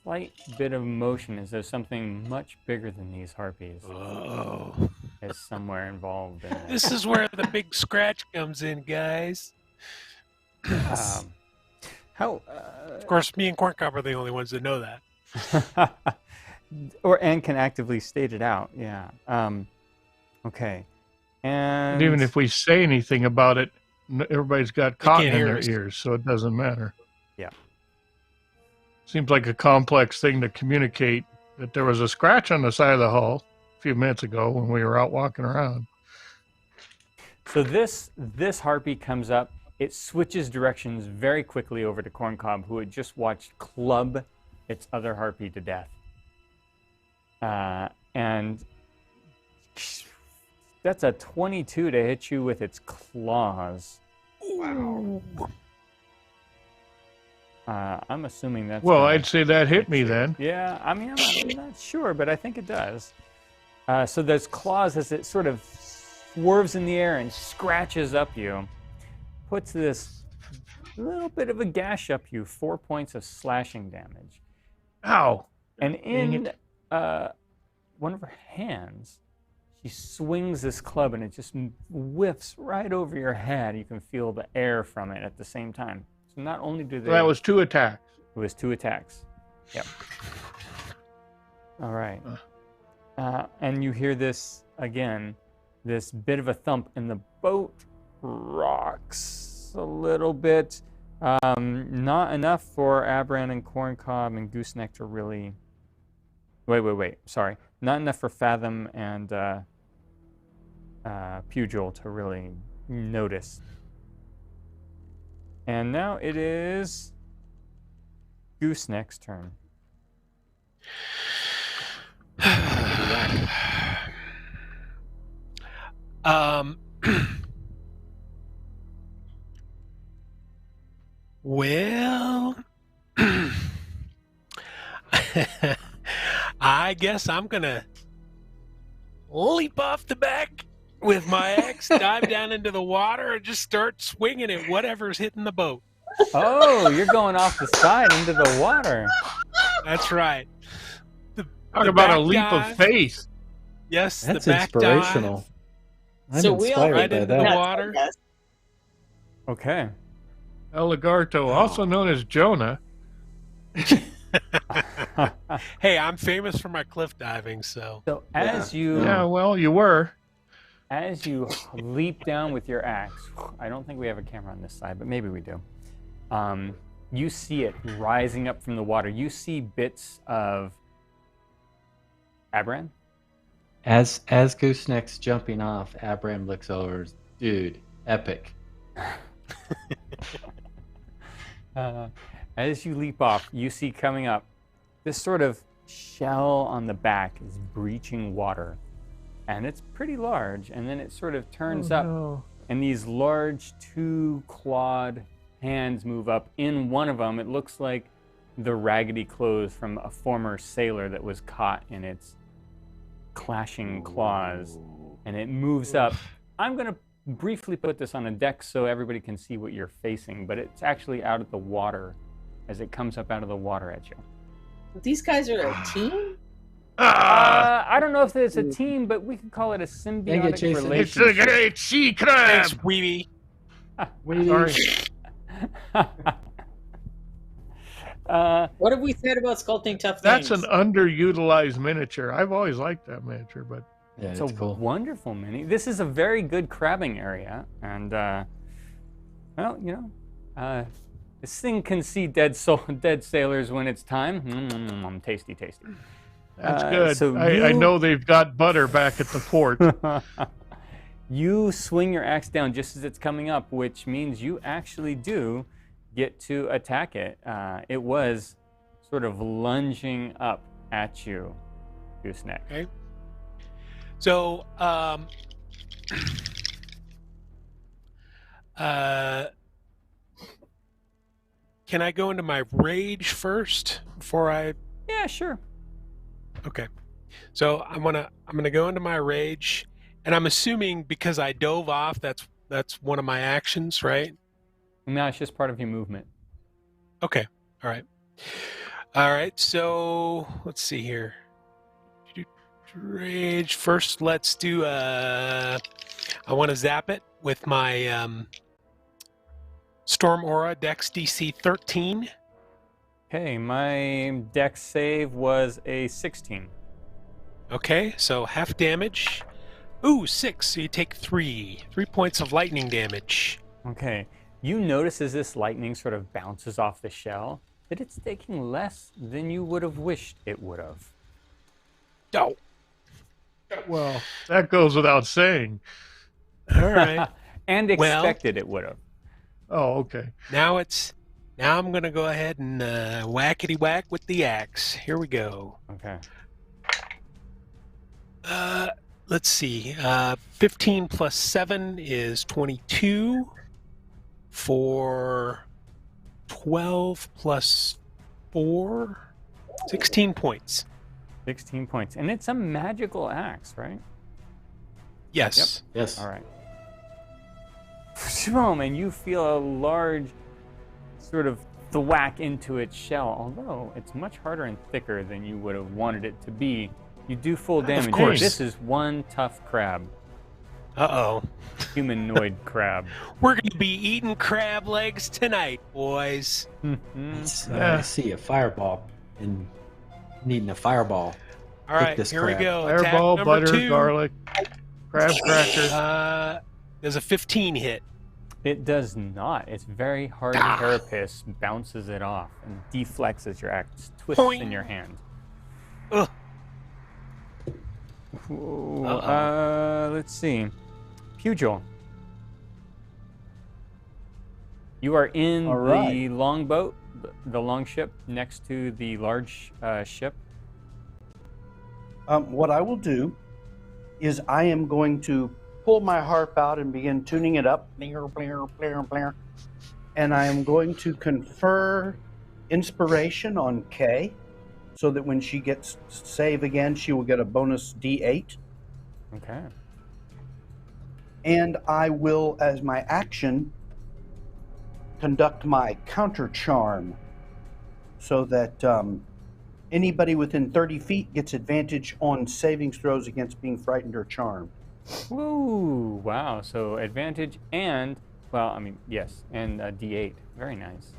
slight bit of motion as though something much bigger than these harpies
Oh.
is somewhere involved in it.
This is where the big scratch comes in, guys.
How?
Of course, me and Corncob are the only ones that know that.
And can actively state it out. Yeah. Okay. And
Even if we say anything about it, everybody's got cotton
can't
in
hear
their
us.
ears, so it doesn't matter.
Yeah.
Seems like a complex thing to communicate that there was a scratch on the side of the hull a few minutes ago when we were out walking around.
So this harpy comes up. It switches directions very quickly over to Corncob, who had just watched club its other harpy to death. And that's a 22 to hit you with its claws.
Wow.
I'm assuming that's...
Well,
gonna
I'd say that hit me
you.
then.
Yeah, I mean, I'm not sure, but I think it does. So those claws, as it sort of swerves in the air and scratches up you, puts this little bit of a gash up you, 4 points of slashing damage.
Ow.
And
Dang
in one of her hands, she swings this club and it just whiffs right over your head. You can feel the air from it at the same time. So not only do they...
So that was 2 attacks.
It was 2 attacks. Yep. All right. And you hear this again, this bit of a thump, and the boat rocks a little bit. Not enough for Abran and Corncob and Gooseneck to really... Wait. Sorry. Not enough for Fathom and Pugil to really notice. And now it is Gooseneck's turn.
Well, I guess I'm gonna leap off the back with my axe, dive down into the water, and just start swinging at whatever's hitting the boat.
Oh, you're going off the side into the water.
That's right.
Talk about a
back
leap
dive.
of faith.
Yes,
That's
the back
inspirational. I'm
So we all
inspired
right
by
into
that.
the
That's
water.
yes.
Okay.
El Lagarto, also known as Jonah.
Dive. Hey, I'm famous for my cliff diving, so
So as you
Yeah, well, you were.
leap down with your axe, I don't think we have a camera on this side, but maybe we do. You see it rising up from the water. You see bits of Abran.
As Gooseneck's jumping off, Abram looks over. Dude, epic.
As you leap off, you see coming up this sort of shell on the back is breaching water, and it's pretty large. And then it sort of turns up,
no.
and these large 2-clawed hands move up. In one of them, it looks like the raggedy clothes from a former sailor that was caught in its clashing claws, and it moves up. I'm going to briefly put this on a deck so everybody can see what you're facing, but it's actually out of the water as it comes up out of the water at you.
These guys are a team?
I don't know if it's a team, but we could call it a symbiotic
Jason.
It's a
relationship.
great sea crab.
Thanks, Weeby.
Sorry.
What have we said about sculpting tough
That's
things?
an underutilized miniature. I've always liked that miniature, but
Yeah,
It's
it's
a
cool.
wonderful mini. This is a very good crabbing area, and well, you know, this thing can see dead sailors when it's time. Tasty, tasty.
that's good.
so
I
you-
know they've got butter back at the port.
You swing your axe down just as it's coming up, which means you actually do get to attack it. It was sort of lunging up at you, Gooseneck.
Okay. So, can I go into my rage first before I?
Yeah, sure.
Okay. So I'm gonna go into my rage, and I'm assuming because I dove off, that's one of my actions, right?
No, it's just part of your movement.
Okay. All right. All right. So let's see here. Rage first. Let's do. I want to zap it with my Storm Aura Dex DC 13.
Okay, my dex save was a 16.
Okay, so half damage. Ooh, 6. So you take 3 points of lightning damage.
Okay, you notice as this lightning sort of bounces off the shell that it's taking less than you would have wished it would have.
Oh,
Well, that goes without saying.
all right.
And
Well-
expected it would have.
Oh, okay.
Now I'm gonna go ahead and whackety whack with the axe. Here we go.
Okay.
Let's see. 15 plus 7 is 22. For 12 plus 4, 16 points.
16 points. And it's a magical axe, right?
Yes.
Yes.
All right. Boom, and you feel a large sort of thwack into its shell. Although it's much harder and thicker than you would have wanted it to be, you do full damage.
course.
This is one tough crab,
Uh-oh.
humanoid crab.
We're going to be eating crab legs tonight, boys.
It's,
Yeah.
I see a fireball and needing a fireball.
All right,
this
here
crab.
we go. Attack
Fireball,
number
butter,
2.
garlic, crab cracker.
There's a 15 hit.
It does not. It's very hard carapace, bounces it off, and deflects as your axe twists
Boing.
in your hand.
Ugh.
Ooh,
Uh-oh.
let's see. Pugil. You are in
All
the
right.
longboat, the long ship next to the large ship.
What I will do is I am going to pull my harp out and begin tuning it up. Bling, bling, bling, bling. And I am going to confer inspiration on Kay so that when she gets save again, she will get a bonus D8.
Okay.
And I will, as my action, conduct my counter charm so that anybody within 30 feet gets advantage on saving throws against being frightened or charmed.
Ooh, wow. So advantage and, well, I mean, yes, and a D8. Very nice.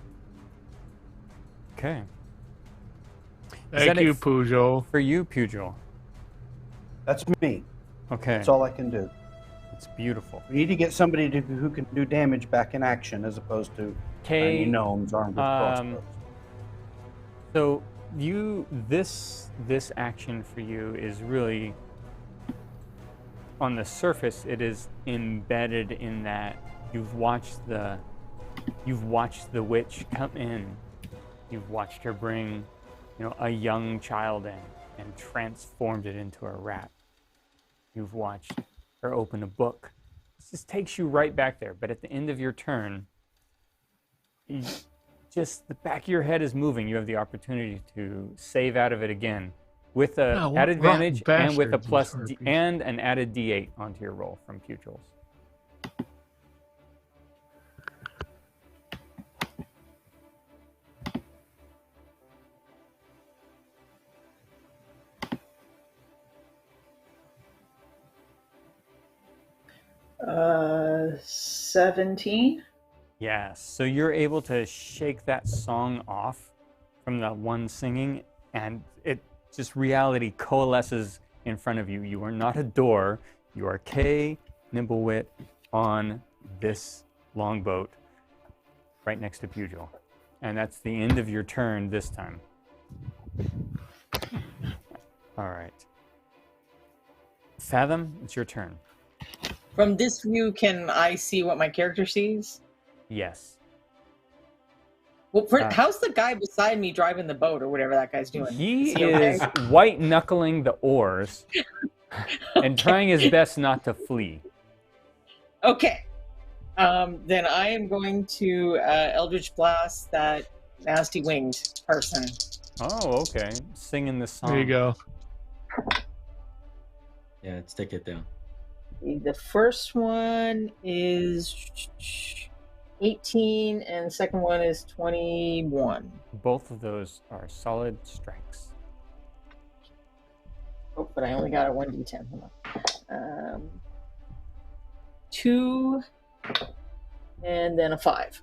Okay. Is
Thank
that
you,
it
Peugeot.
for you, Pugil?
That's me.
Okay.
That's all I can do.
It's beautiful.
We need to get somebody who can do damage back in action as opposed to tiny
Okay.
gnomes armed with crossbows.
So this action for you is really, on the surface, it is embedded in that you've watched the witch come in. You've watched her bring a young child in and transformed it into a rat. You've watched her open a book. This just takes you right back there. But at the end of your turn, just the back of your head is moving. You have the opportunity to save out of it again with
Oh,
at advantage and with a
bastards,
plus
these harpies.
and an added D8 onto your roll from Putrals.
Uh, 17.
Yes. So you're able to shake that song off from the one singing, and it just reality coalesces in front of you. You are not a door. You are Kay Nimblewit on this longboat right next to Pugil. And that's the end of your turn this time. All right. Fathom, it's your turn.
From this view, can I see what my character sees?
Yes.
Well, how's the guy beside me driving the boat or whatever that guy's doing?
He
okay?
is white knuckling the oars and trying his best not to flee.
Okay. Then I am going to Eldritch Blast that nasty winged person.
Oh, okay. Singing the song.
There you go.
Yeah, stick it down.
The first one is 18, and the second one is 21.
Both of those are solid strikes.
Oh, but I only got a 1d10. Hold on. 2, and then a 5.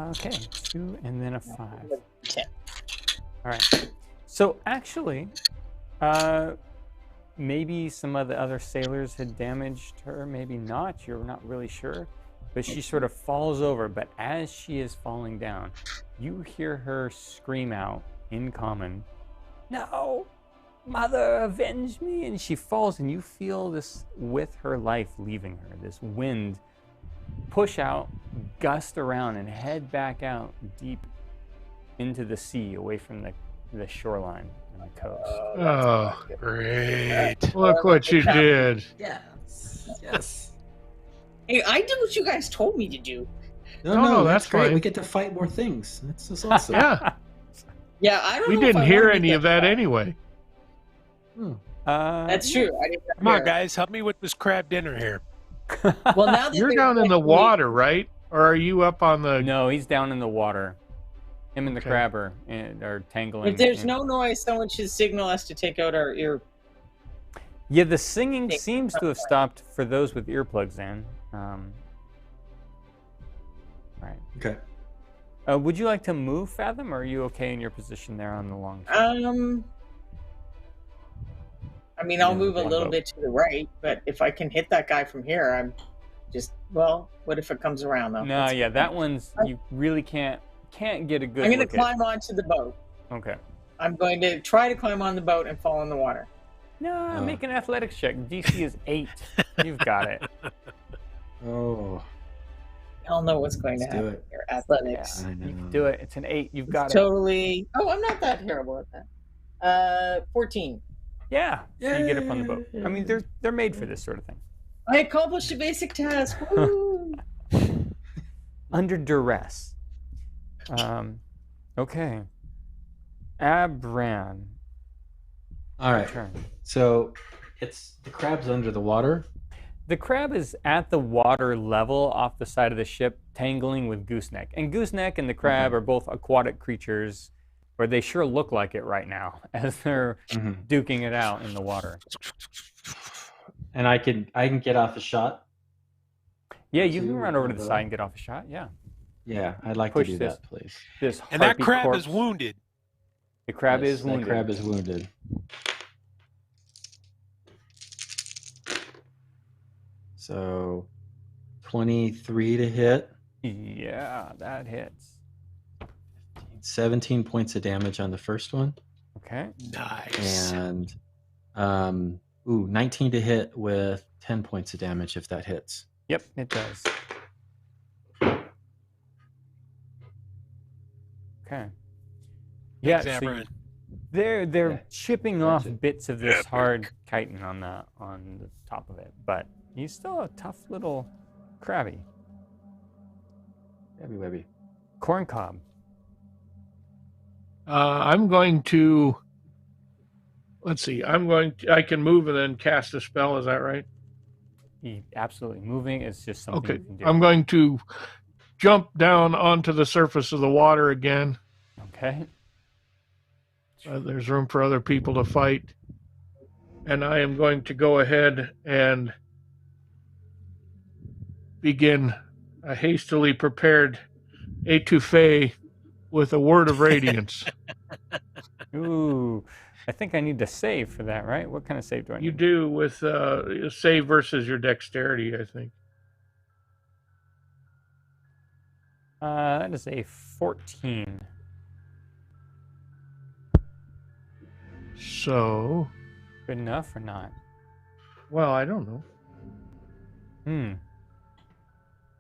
Okay, 2 and then a 5.
10.
All right. So actually, maybe some of the other sailors had damaged her, maybe not. You're not really sure. But she sort of falls over. But as she is falling down, you hear her scream out in common, "No! Mother, avenge me!" And she falls, and you feel this with her life leaving her. This wind push out, gust around, and head back out deep into the sea, away from the shoreline and the coast.
Oh,
Great.
look what you did.
Yes. Yes.
Hey, I did what you guys told me to do.
No,
that's
that's
great.
fine.
We get to fight more things. That's just awesome.
Yeah,
Yeah, I don't
we
know if
didn't
I
hear
wanted to
any
get
of that
that.
anyway.
That's true. I didn't
Come on,
hear.
guys, help me with this crab dinner here.
Well, now that
You're
they're
down in the
like,
water, right? Or are you up on the?
No, he's down in the water. Him and the
Okay.
crab are tangling.
If there's
in-
no noise, someone should signal us to take out our ear.
Yeah, the singing
Think-
seems to have stopped for those with earplugs in. Right.
Okay.
Would you like to move, Fathom, or are you okay in your position there on the long ship?
I mean, I'll
Yeah,
move a little
longboat.
bit to the right, but if I can hit that guy from here, I'm just what if it comes around though?
No, yeah, that one's you really can't get a good.
I'm going to
look at.
climb onto the boat.
Okay.
I'm going to try to climb on the boat and fall in the water.
No, make an athletics check. DC is 8. You've got it.
Oh,
Y'all know what's going to
let's do
happen
it.
here. Athletics.
I
You
know.
can do it. It's an 8. You've got it.
Totally. Oh, I'm not that terrible at that. 14.
Yeah. So you get up on the boat. I mean, they're made for this sort of thing.
I accomplished a basic task. Woo!
Under duress. Okay. Abran.
All right.
Turn.
So it's the crab's under the water.
The crab is at the water level off the side of the ship, tangling with Gooseneck. And Gooseneck and the crab are both aquatic creatures, or they sure look like it right now, as they're duking it out in the water.
And I can get off a shot.
Yeah, you can
Two,
run over to the
over
side
there.
and get off a shot. Yeah.
Yeah, I'd like
Push
to do
this.
that, please.
This
And that
harpy
crab
corpse.
is wounded.
The crab
Yes,
is wounded.
That crab is wounded. So 23 to hit,
Yeah, that hits.
17 points of damage on the first one,
Okay.
Nice.
and 19 to hit with 10 points of damage if that hits.
Yep, it does. Okay. Yeah,
Thanks,
so
Aberrant.
they're
Yeah,
chipping
that's
off
it.
bits of this hard chitin on the top of it, but he's still a tough little crabby.
Webby webby.
Corncob.
I'm going to. Let's see. I can move and then cast a spell. Is that right?
He absolutely moving is just something
Okay.
you can do.
I'm going to jump down onto the surface of the water again.
Okay.
There's room for other people to fight. And I am going to go ahead and begin a hastily prepared étouffée with a word of radiance.
Ooh, I think I need to save for that, right? What kind of save do I need?
You do with save versus your dexterity, I think.
That is a 14.
So,
Good enough or not?
well, I don't know.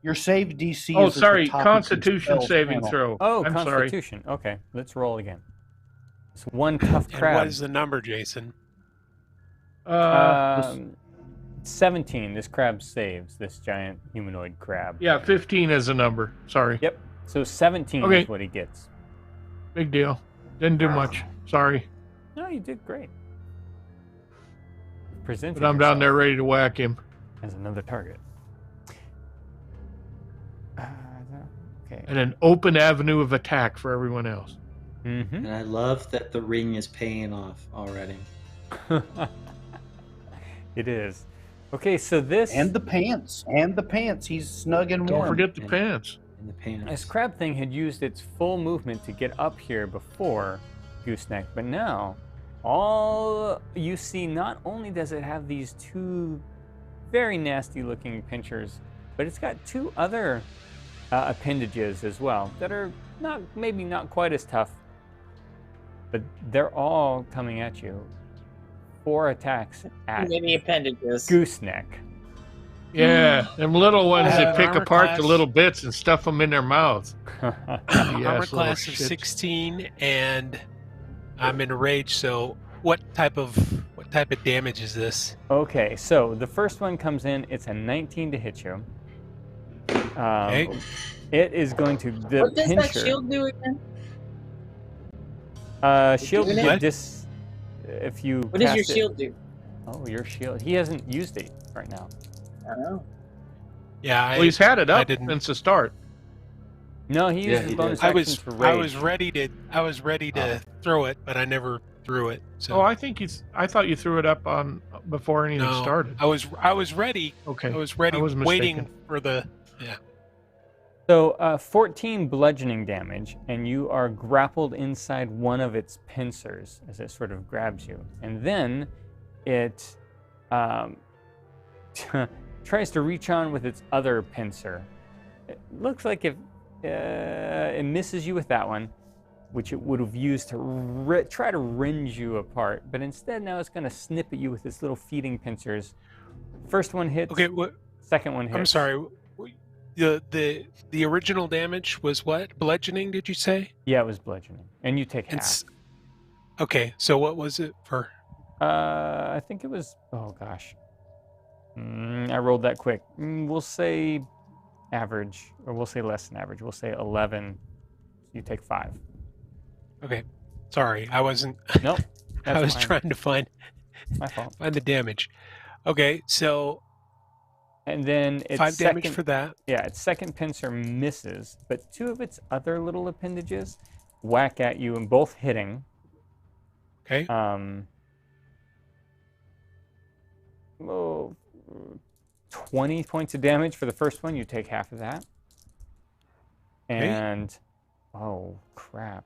Your save DC
Oh,
is at the
sorry,
top of your
Constitution
spells
saving
panel.
throw.
Oh,
I'm sorry.
Constitution. Okay, let's roll again. It's one tough
And
crab.
what is the number, Jason?
17. This crab saves this giant humanoid crab.
Yeah, 15 is a number. Sorry.
Yep. So 17
Okay.
is what he gets.
Big deal. Didn't do much. Sorry.
No, you did great. Presented
But I'm down there
yourself
ready to whack him.
as another target. Okay.
And an open avenue of attack for everyone else.
Mm-hmm.
And I love that the ring is paying off already.
It is. Okay, so this
And the pants. He's snug and warm.
Don't forget the
And-
pants.
In the pants.
this crab thing had used its full movement to get up here before Gooseneck, but now all you see, not only does it have these two very nasty looking pinchers, but it's got two other appendages as well that are maybe not quite as tough, but they're all coming at you. 4 attacks at
Many appendages.
Gooseneck.
Yeah, them little ones that pick
armor
apart
class.
the little bits and stuff them in their mouths.
Armor
Yes,
class
little
of
shits.
16, and I'm in rage. So, what type of damage is this?
Okay, so the first one comes in. It's a 19 to hit you.
Okay.
It is going to the
What does
pincher.
that shield do again?
Shield
Doing
you
it?
just if you.
What does your
cast it-
shield do?
Oh, your shield. He hasn't used it right now.
I don't know.
Yeah,
Well, he's had it
I
up
didn't-
since the start.
No, he
Yeah,
uses
he
bonus
did.
actions for rage.
I was ready to throw it, but I never threw it. So
Oh, I thought you threw it up on before anything
no,
started.
I was ready.
Okay.
I was ready,
I was
waiting
mistaken.
for the.
So 14 bludgeoning damage, and you are grappled inside one of its pincers as it sort of grabs you. And then it tries to reach on with its other pincer. It looks like if it misses you with that one, which it would have used to try to rend you apart, but instead now it's going to snip at you with its little feeding pincers. First one hits,
Okay, what?
second one hits.
I'm sorry. The original damage was what? Bludgeoning? Did you say?
Yeah, it was bludgeoning. And you take
And
half.
okay, so what was it for?
I think it was. Oh gosh, I rolled that quick. We'll say average, or we'll say less than average. We'll say 11. You take 5.
Okay, sorry, I wasn't.
Nope, that's
I was
fine.
trying to find
My fault.
the damage. Okay, so
And then its
5
second,
damage for that.
Yeah, its second pincer misses, but 2 of its other little appendages whack at you, and both hitting.
Okay.
Oh, 20 points of damage for the first one. You take half of that.
Okay.
And, oh, crap.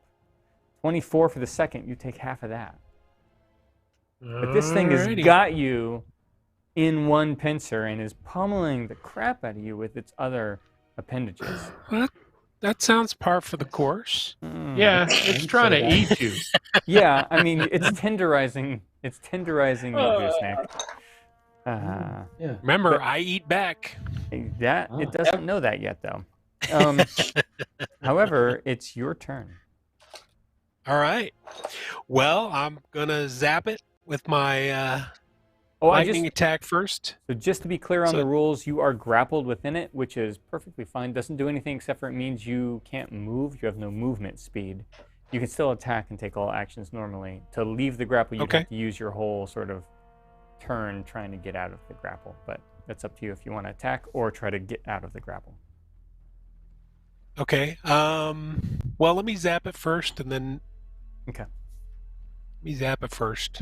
24 for the second. You take half of that. But this thing has
Alrighty.
got you in one pincer and is pummeling the crap out of you with its other appendages.
Well, that sounds par for the course.
Yeah, it's trying to eat you.
Yeah, I mean, it's tenderizing. It's tenderizing the gooseneck.
Yeah.
Remember, I eat back.
That it doesn't know that yet, though. However, it's your turn.
All right. Well, I'm gonna zap it with my lightning attack first.
So just to be clear on
So-
the rules, you are grappled within it, which is perfectly fine. Doesn't do anything except for it means you can't move. You have no movement speed. You can still attack and take all actions normally. To leave the grapple, you
Okay.
have to use your whole sort of turn trying to get out of the grapple. But that's up to you if you want to attack or try to get out of the grapple.
Okay. Well, let me zap it first, and then.
Okay.
Let me zap it first.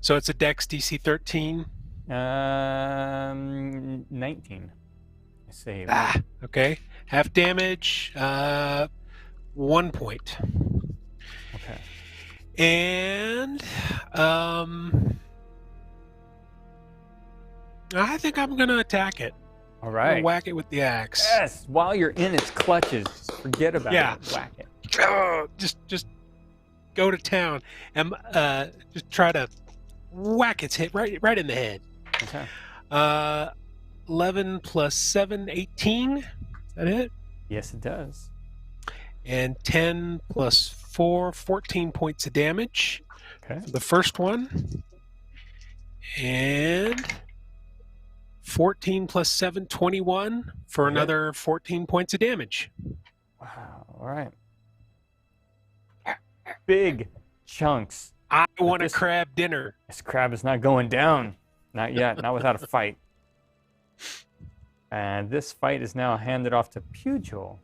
So it's a Dex DC 13.
19. I save.
Okay. Half damage. 1 point.
Okay.
And I think I'm gonna attack it.
All
I'm
right.
gonna whack it with the axe.
Yes. While you're in its clutches, forget about
Yeah.
it. Whack it.
Just go to town and just try to whack its head right in the head.
Okay.
11 plus 7, 18. Is that it?
Yes, it does.
And 10 plus 4, 14 points of damage
Okay.
for the first one. And 14 plus 7, 21 for
Okay.
another 14 points of damage.
Wow. All right. Big chunks.
I want a
This-
crab dinner.
This crab is not going down. Not yet. Not without a fight. And this fight is now handed off to Pugh.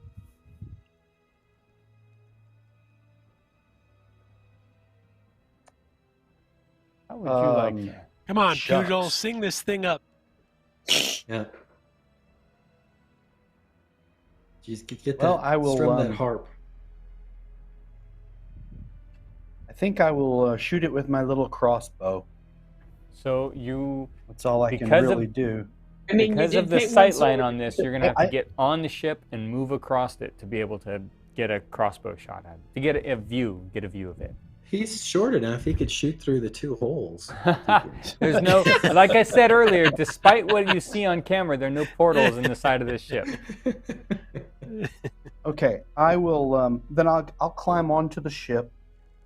How would you like that?
Come on,
Shucks.
Pugh, sing this thing up.
Yeah. Jeez, get
Well,
that.
I will,
strum that harp.
I think I will shoot it with my little crossbow.
So you,
That's all I can
Because of-
really do.
I mean, you
because
did
of the
paint one
sight line
sword.
on this, you're gonna have to
I-
get on the ship and move across it to be able to get a crossbow shot at it. To get a view of it.
He's short enough. He could shoot through the 2 holes.
There's no, like I said earlier, despite what you see on camera, there are no portals in the side of this ship.
Okay, I will. Then I'll climb onto the ship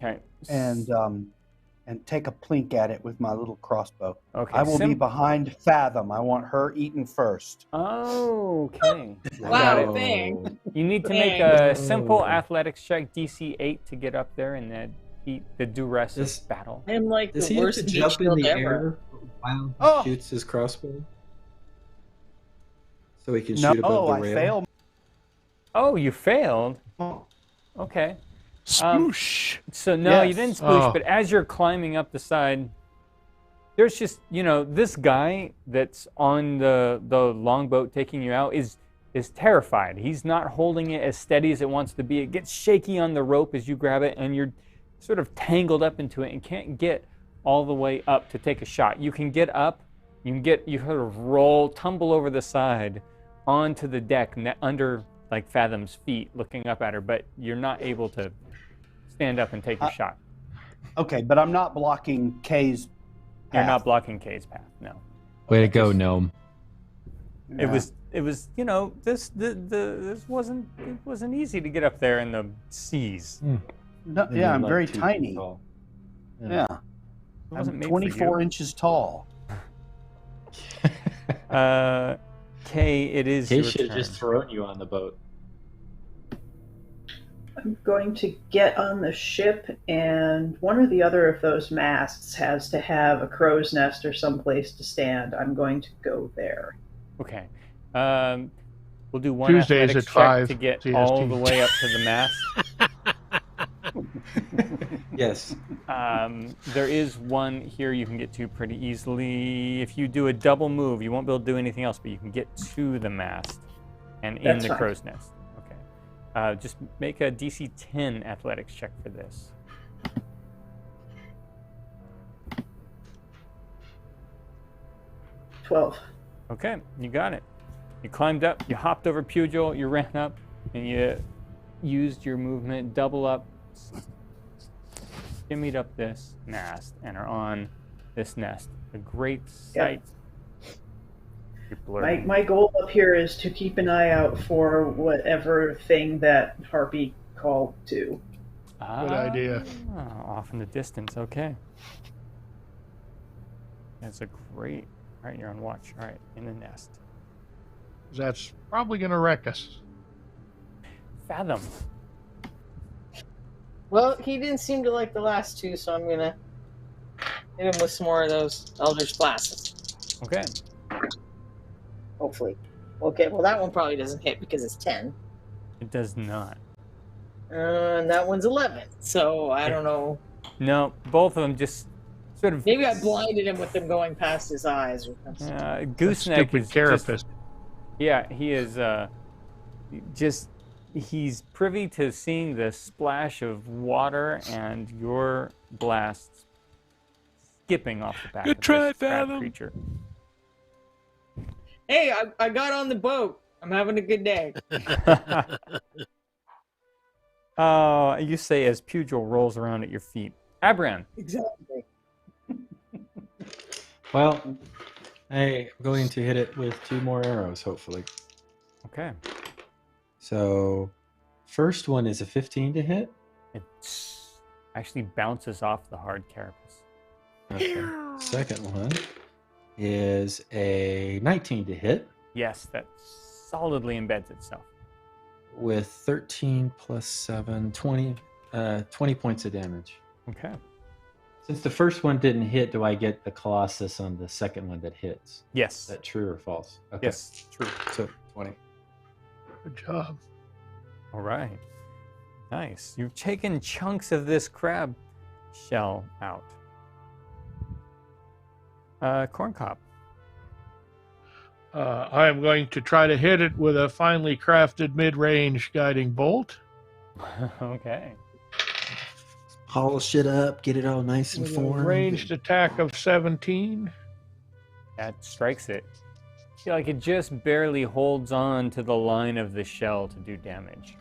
Okay.
and take a plink at it with my little crossbow.
Okay.
I will be behind Fathom. I want her eaten first.
Oh, okay.
Wow,
Got it.
dang.
You need to make a simple athletics check, DC 8, to get up there and then eat the duress of
This-
battle.
I'm like
Does
the
he have
worst
to
meat
jump in
shield
the
ever.
air while he
Oh!
shoots his crossbow? So he can
No,
shoot above the
I
rail?
fail.
Oh, you failed? Okay.
Sploosh.
So no, you
Yes.
didn't sploosh,
Oh.
but as you're climbing up the side, there's just, this guy that's on the longboat taking you out is terrified. He's not holding it as steady as it wants to be. It gets shaky on the rope as you grab it, and you're sort of tangled up into it and can't get all the way up to take a shot. You can get up, you sort of tumble over the side onto the deck under like Fathom's feet, looking up at her, but you're not able to stand up and take your shot.
Okay, but I'm not blocking Kay's.
You're not
path.
blocking Kay's path. No.
Way to go, gnome.
It was this wasn't easy to get up there in the seas.
No,
And
yeah,
you're
I'm
like
very
2 feet
tiny.
tall.
Yeah,
It wasn't
I'm
made for
24
you.
inches tall.
Kay, it is
He
your
should have
turn.
just thrown you on the boat.
I'm going to get on the ship, and one or the other of those masts has to have a crow's nest or someplace to stand. I'm going to go there.
Okay. We'll do one
Tuesdays
athletics
at
check
5
to get
CST.
all the way up to the mast.
Yes.
There is one here you can get to pretty easily. If you do a double move, you won't be able to do anything else, but you can get to the mast and in
That's
the
fine.
crow's nest. Okay. Just make a DC 10 athletics check for this.
$12.
Okay, you got it. You climbed up, you hopped over Pugil, you ran up, and you used your movement, double up, shimmied up this mast, and are on this nest. A great sight. You're blurry.
My goal up here is to keep an eye out for whatever thing that Harpy called to.
Good idea.
Off in the distance. Okay. That's a great. All right, you're on watch. All right, in the nest.
That's probably going to wreck us.
Fathom.
Well, he didn't seem to like the last two, so I'm gonna hit him with some more of those Eldritch Blasts.
Okay.
Hopefully. Okay, well that one probably doesn't hit because it's 10.
It does not.
And that one's 11. So I don't know.
No, both of them just sort of.
Maybe I blinded him with them going past his eyes or something.
Gooseneck
Stupid
is
carapace.
yeah, he is just. He's privy to seeing the splash of water and your blasts skipping off the back
Good
of
try,
this crab
Fathom.
creature.
Hey, I got on the boat. I'm having a good day.
You say as Pugil rolls around at your feet. Abran.
Exactly.
Well, I'm going to hit it with 2 more arrows, hopefully.
Okay.
So, first one is a 15 to hit.
It actually bounces off the hard carapace.
Okay. Second one is a 19 to hit
Yes, that solidly embeds itself.
with 13 plus 7, 20 points of damage.
Okay.
Since the first one didn't hit, do I get the Colossus on the second one that hits? Is
Yes.
that true or false? Okay.
Yes, true.
So, 20.
Good job.
All right. Nice. You've taken chunks of this crab shell out. Corncob.
I am going to try to hit it with a finely crafted mid-range guiding bolt.
Okay.
Polish it up, get it all nice and
With a
formed.
ranged attack of 17.
That strikes it. I feel like it just barely holds on to the line of the shell to do damage.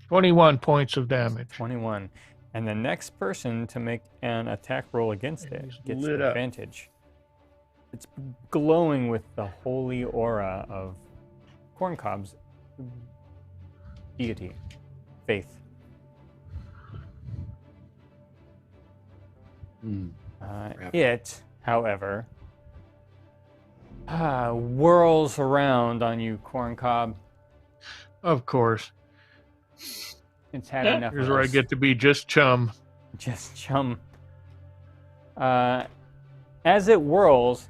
"21 points of damage."
21. And the next person to make an attack roll against it
He's
gets
lit up.
advantage. It's glowing with the holy aura of Corncob's deity, faith. It, however, whirls around on you, Corncob.
Of course.
It's had enough
Here's
of
where I
this.
get to be just chum.
Just chum. As it whirls,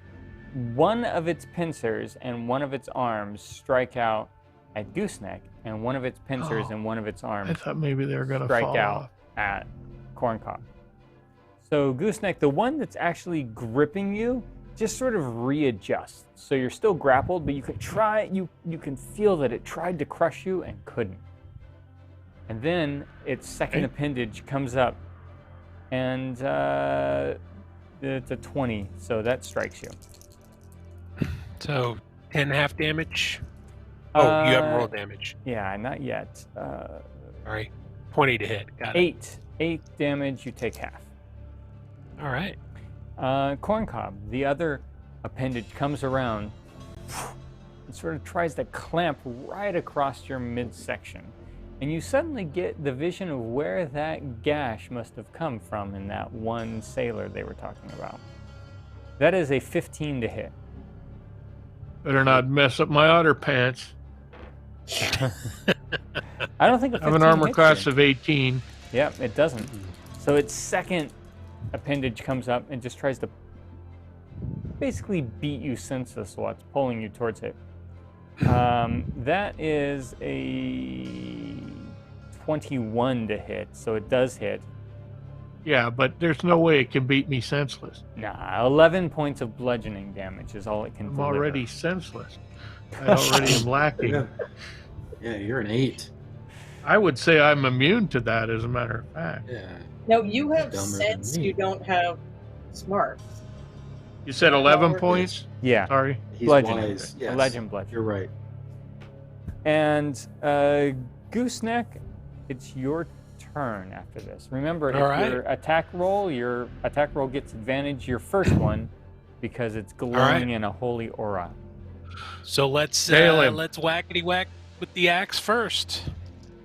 one of its pincers and one of its arms strike out at Gooseneck, and one of its pincers and one of its
I
arms
thought maybe they were going to
strike
fall
out
off.
at Corncob. So Gooseneck, the one that's actually gripping you, just sort of readjusts. So you're still grappled, but you can try. You can feel that it tried to crush you and couldn't. And then its second appendage comes up, and it's a 20, so that strikes you.
So 10 half damage. Oh, you haven't rolled damage.
Yeah, not yet.
All right, 20 to hit. Got it.
8 damage. You take half.
All right.
Corncob, the other appendage comes around and sort of tries to clamp right across your midsection. And you suddenly get the vision of where that gash must have come from in that one sailor they were talking about. That is a 15 to hit.
Better not mess up my otter pants.
I don't think a
I have
15
an armor
hits
class
you.
of 18.
Yep, it doesn't. So its second appendage comes up and just tries to basically beat you senseless while it's pulling you towards it. That is a 21 to hit, so it does hit.
Yeah, but there's no way it can beat me senseless.
Nah, 11 points of bludgeoning damage is all it can
I'm
deliver.
already senseless. I already am lacking.
Yeah, you're an 8.
I would say I'm immune to that, as a matter of fact.
Yeah.
No, you have
Dumber than
sense.
me.
You don't have smart.
You said 11
Yes.
points?
Yeah,
Sorry.
He's
bludgeoning.
wise. Yes.
Legend bludgeoning.
You're right.
And Gooseneck, it's your turn after this. Remember,
All
if
right.
your attack roll gets advantage your first one because it's glowing in a holy aura.
So let's
Nail him.
whackety whack with the axe first.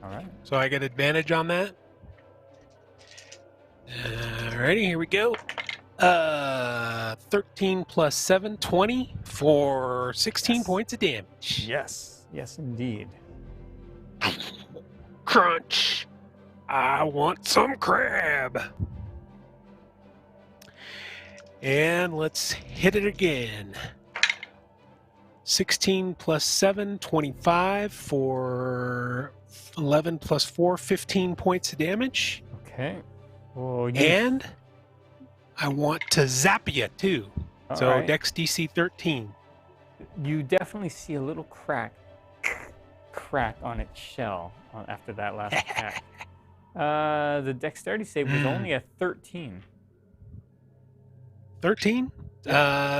All right.
So I get advantage on that. Alrighty, here we go. 13 plus 7, 20 for 16
Yes.
points of damage.
Yes. Yes, indeed.
Crunch. I want some crab. And let's hit it again. 16 plus 7, 25 for 11 plus 4, 15 points of damage.
Okay. Well,
And I want to zap you too.
All
So
right.
Dex DC 13.
You definitely see a little crack on its shell after that last attack. The dexterity save was only a 13.
13?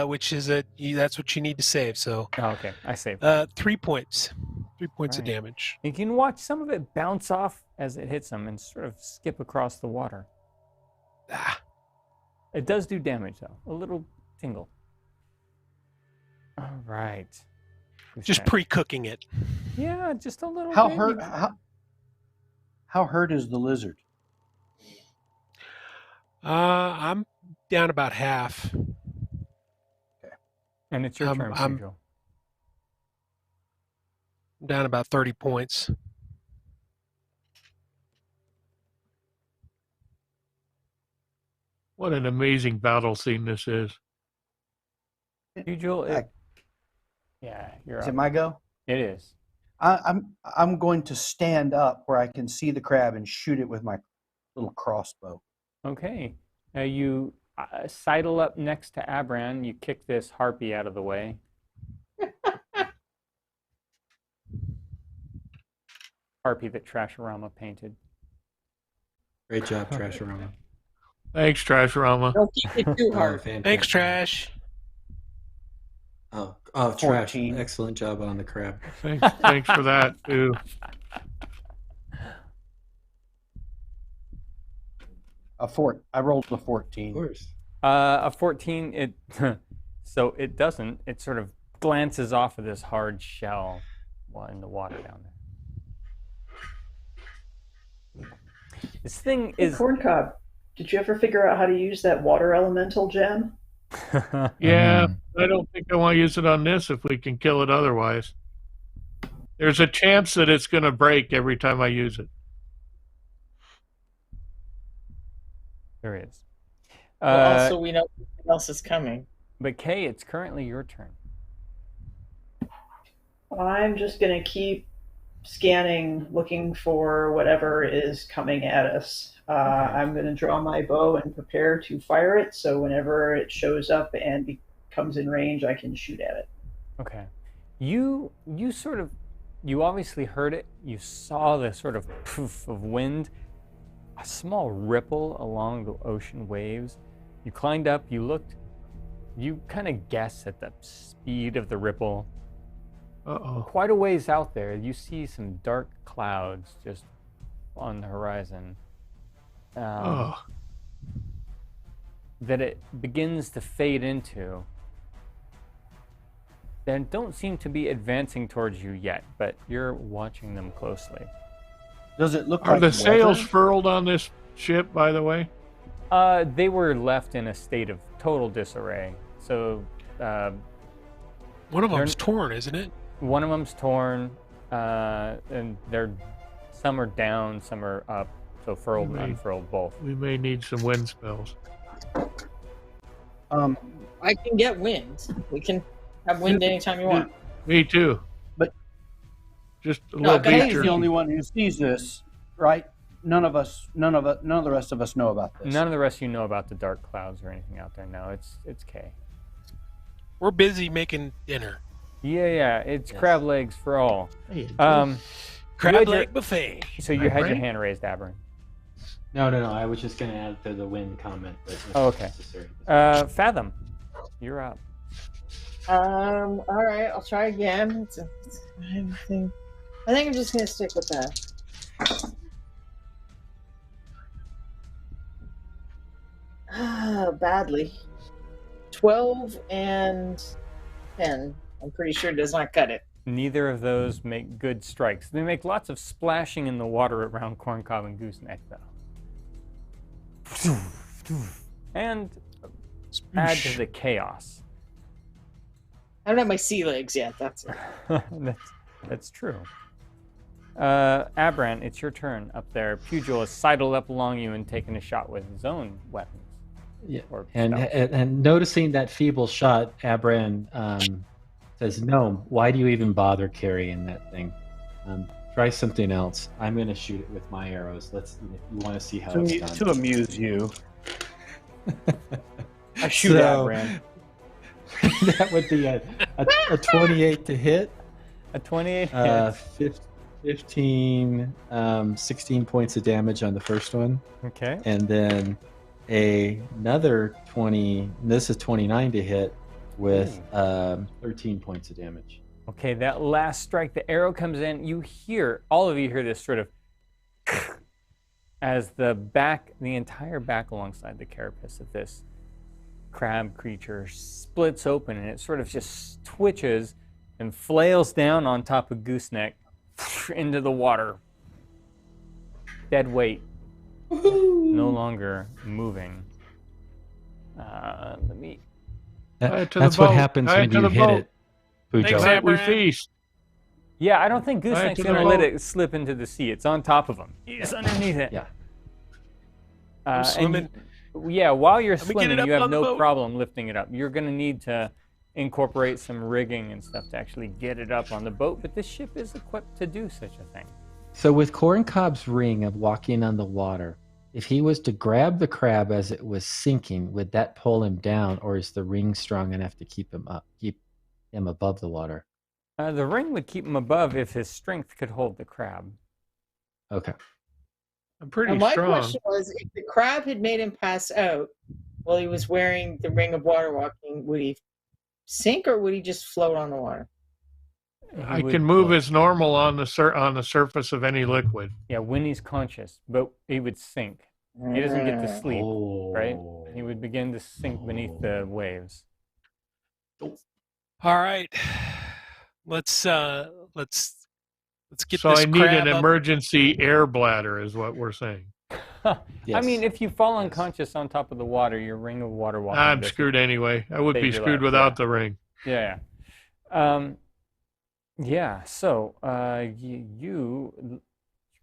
Which is that's what you need to save. So
Oh, okay. I saved.
3 points. 3 points of
Right.
damage.
You can watch some of it bounce off as it hits them and sort of skip across the water.
Ah,
It does do damage, though. A little tingle. All right. Who's
just
next?
pre-cooking it.
Yeah, just a little
How
bit.
hurt? How hurt is the lizard?
I'm down about half.
And it's your turn,
I'm
Pedro.
down about 30 points.
What an amazing battle scene this is.
Pedro,
I-
yeah, you're
Is
up.
it my go?
It is.
I'm going to stand up where I can see the crab and shoot it with my little crossbow.
Okay. You sidle up next to Abran. You kick this harpy out of the way. Harpy that Trashorama painted.
Great job, Trashorama.
Thanks, Trashorama.
Don't kick it too
Oh,
hard.
fantastic.
Thanks, Trash.
Oh, Trash.
14.
Excellent job on the crab.
Thanks for that, too.
I rolled a
Of
14.
course.
A 14, it so it doesn't. It sort of glances off of this hard shell while in the water down there. This thing
Hey,
is
Corncob, did you ever figure out how to use that water elemental gem?
Yeah, I don't think I want to use it on this if we can kill it otherwise. There's a chance that it's going to break every time I use it.
there is.
Well, also, we know something else is coming.
But Kay, it's currently your turn.
I'm just going to keep scanning, looking for whatever is coming at us. I'm going to draw my bow and prepare to fire it, so whenever it shows up and comes in range, I can shoot at it.
Okay. You obviously heard it. You saw the sort of poof of wind, a small ripple along the ocean waves. You climbed up, you looked, you kind of guess at the speed of the ripple.
Uh-oh.
Quite a ways out there, you see some dark clouds just on the horizon.
Oh,
That it begins to fade into. They don't seem to be advancing towards you yet, but you're watching them closely.
Does it look
are
like
the sails
weather?
furled on this ship, by the way?
They were left in a state of total disarray. So
One of
They're-
them's torn, isn't it?
one of them's torn, and some are down, some are up. So furled and
Mhm.
unfurled both.
We may need some wind spells.
I can get wind. We can have wind anytime you want.
Me too.
But-
just a
No,
little
go ahead.
Kay's
bit
the only one who sees this, right? None of the rest of us know about this.
None of the rest of you know about the dark clouds or anything out there. No, it's Kay.
We're busy making dinner.
Yeah, it's
Yes.
crab legs for all.
Hey,
Crab
had your-
leg buffet.
So you had your
Right.
hand raised, Aberrin.
No. I was just going to add to the wind comment. But it's
Oh, okay.
necessary.
Fathom, you're up.
All right, I'll try again. I think I'm just gonna stick with that. badly. 12 and 10. I'm pretty sure does not cut it.
Neither of those make good strikes. They make lots of splashing in the water around Corncob and Gooseneck, though. And add to the chaos.
I don't have my sea legs yet. That's it.
That's true. Errant, it's your turn up there. Pugil has sidled up along you and taken a shot with his own weapons.
Yeah.
Or
And,
spells.
and noticing that feeble shot, Abran says, "No, why do you even bother carrying that thing? Try something else. I'm going to shoot it with my arrows. You want to see how it's done."
To amuse you. I shoot
So-
Abran.
That would be a 28 to hit.
A 28 hits.
15, 16 points of damage on the first one.
Okay.
And then another 20, this is 29 to hit with 13 points of damage.
Okay, that last strike, the arrow comes in. All of you hear this sort of as the entire back alongside the carapace of this crab creature splits open, and it sort of just twitches and flails down on top of Gooseneck into the water. Dead weight. No longer moving. Let me.
Tie it to
That's
the
what
boat.
happens
Tie it
when
to
you
the
hit
boat.
it, Pujo.
Thanks,
Tonight we
Abran.
feast.
Yeah, I don't think Gooseneck's
to the
going to let
boat.
it slip into the sea. It's on top of him. It's underneath it.
Yeah.
And
swimming.
yeah, while you're
Let me get it
swimming,
up
you have
on the
no
boat.
problem lifting it up. You're going to need to incorporate some rigging and stuff to actually get it up on the boat, but this ship is equipped to do such a thing.
So with Corncob's ring of walking on the water, if he was to grab the crab as it was sinking, would that pull him down, or is the ring strong enough to keep him above the water?
The ring would keep him above if his strength could hold the crab.
Okay.
I'm pretty
Now, my
strong.
question was, if the crab had made him pass out while he was wearing the ring of water walking, would he sink or would he just float on the water?
I
He would
can move
float.
as normal on the surface of any liquid.
Yeah, when he's conscious, but he would sink. He doesn't get to sleep, right? He would begin to sink beneath the waves.
All right, let's get
So
this
I need
crab
an
up.
emergency air bladder, is what we're saying.
I
Yes.
mean, if you fall
Yes.
unconscious on top of the water, your ring of water walking.
I'm
doesn't-
screwed anyway. I would
Save
be
your
screwed
life,
without
yeah.
the ring.
Yeah. Yeah. So you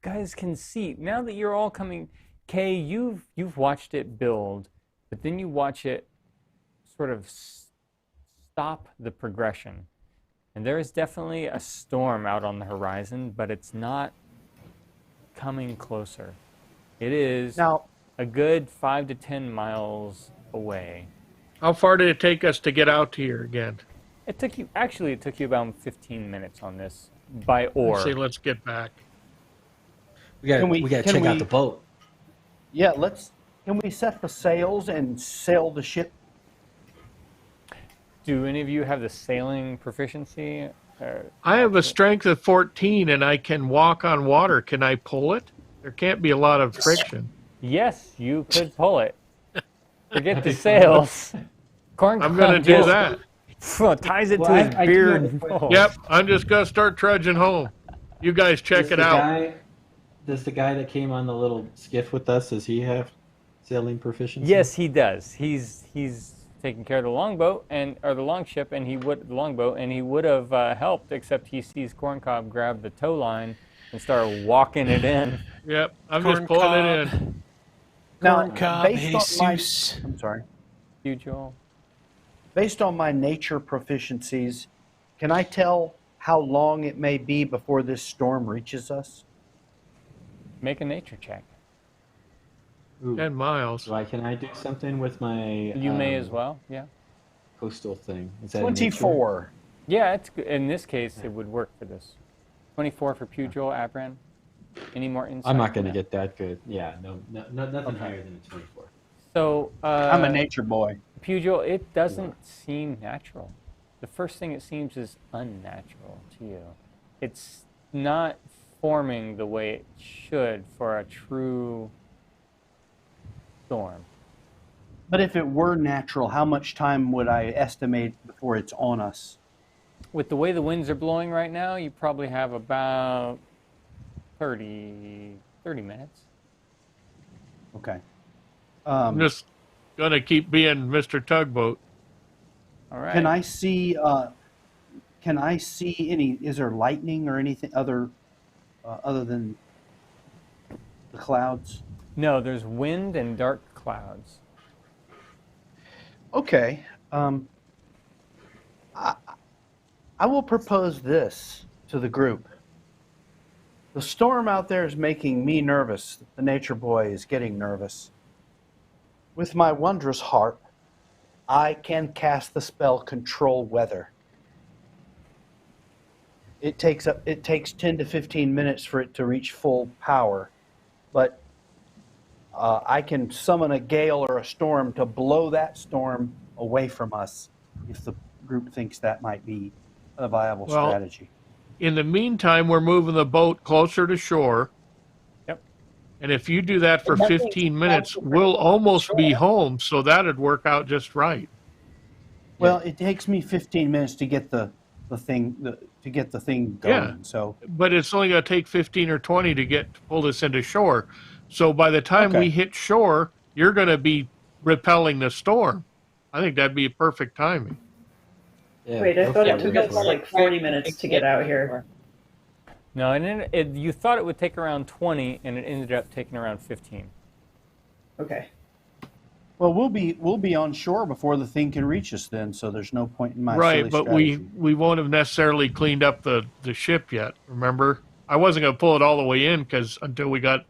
guys can see now that you're all coming. Kay, you've watched it build, but then you watch it sort of stop the progression, and there is definitely a storm out on the horizon, but it's not coming closer. It is
Now,
a good 5 to 10 miles away.
How far did it take us to get out here again?
It took you about 15 minutes on this by oar.
Say, let's get back.
We got
Can we-
to
can
check out
we-
the boat.
yeah, can we set the sails and sail the ship?
Do any of you have the sailing proficiency?
I have a strength of 14 and I can walk on water. Can I pull it? There can't be a lot of friction.
Yes, you could pull it. Forget the sails. Corn
I'm going to do that.
Ties it
Well,
to his
I do
beard.
have a question.
Oh.
Yep, I'm just going to start trudging home. You guys check it out.
Does the guy that came on the little skiff with us, does he have sailing proficiency?
Yes, he does. He's taking care of the longboat or the longship, and the longboat, and he would have helped, except he sees Corncob grab the tow line and start walking it in.
Yep, I'm just pulling it in.
Now,
Corncob,
based on my,
Jesus.
I'm sorry.
You, Joel?
Based on my nature proficiencies, can I tell how long it may be before this storm reaches us?
Make a nature check.
Ooh.
10 miles.
Can I do something with my
You may as well. Yeah.
coastal thing? Is that in nature?
24.
Yeah, it's good. In this case, it would work for this. 24 for Pugil, Abran. Any more insight?
I'm not going to
on
get that good. Yeah, no nothing higher than a 24.
that? So,
I'm a nature boy.
Pugil, it doesn't seem natural. The first thing it seems is unnatural to you. It's not forming the way it should for a true storm.
But if it were natural, how much time would I estimate before it's on us?
With the way the winds are blowing right now, you probably have about 30 minutes.
Okay.
I'm just gonna keep being Mr. Tugboat.
All right.
Can I see? Can I see any? Is there lightning or anything other than the clouds?
No, there's wind and dark clouds.
Okay. I will propose this to the group. The storm out there is making me nervous. The nature boy is getting nervous. With my wondrous harp, I can cast the spell Control Weather. It takes 10 to 15 minutes for it to reach full power, but I can summon a gale or a storm to blow that storm away from us if the group thinks that might be a viable strategy.
In the meantime, we're moving the boat closer to shore.
Yep.
And if you do that for 15 minutes, we'll almost be home, so that'd work out just right.
Well, it takes me 15 minutes to get the thing going.
Yeah.
So,
but it's only going to take 15 or 20 to pull this into shore. So by the time we hit shore, you're going to be repelling the storm. I think that'd be perfect timing.
Yeah,
Wait, I thought it took us
us
like 40 minutes to get out here.
No, and you thought it would take around 20, and it ended up taking around 15.
Okay.
well, we'll be on shore before the thing can reach us then. So there's no point in my
Right,
silly
but
strategy.
we won't have necessarily cleaned up the ship yet. Remember, I wasn't going to pull it all the way in until we got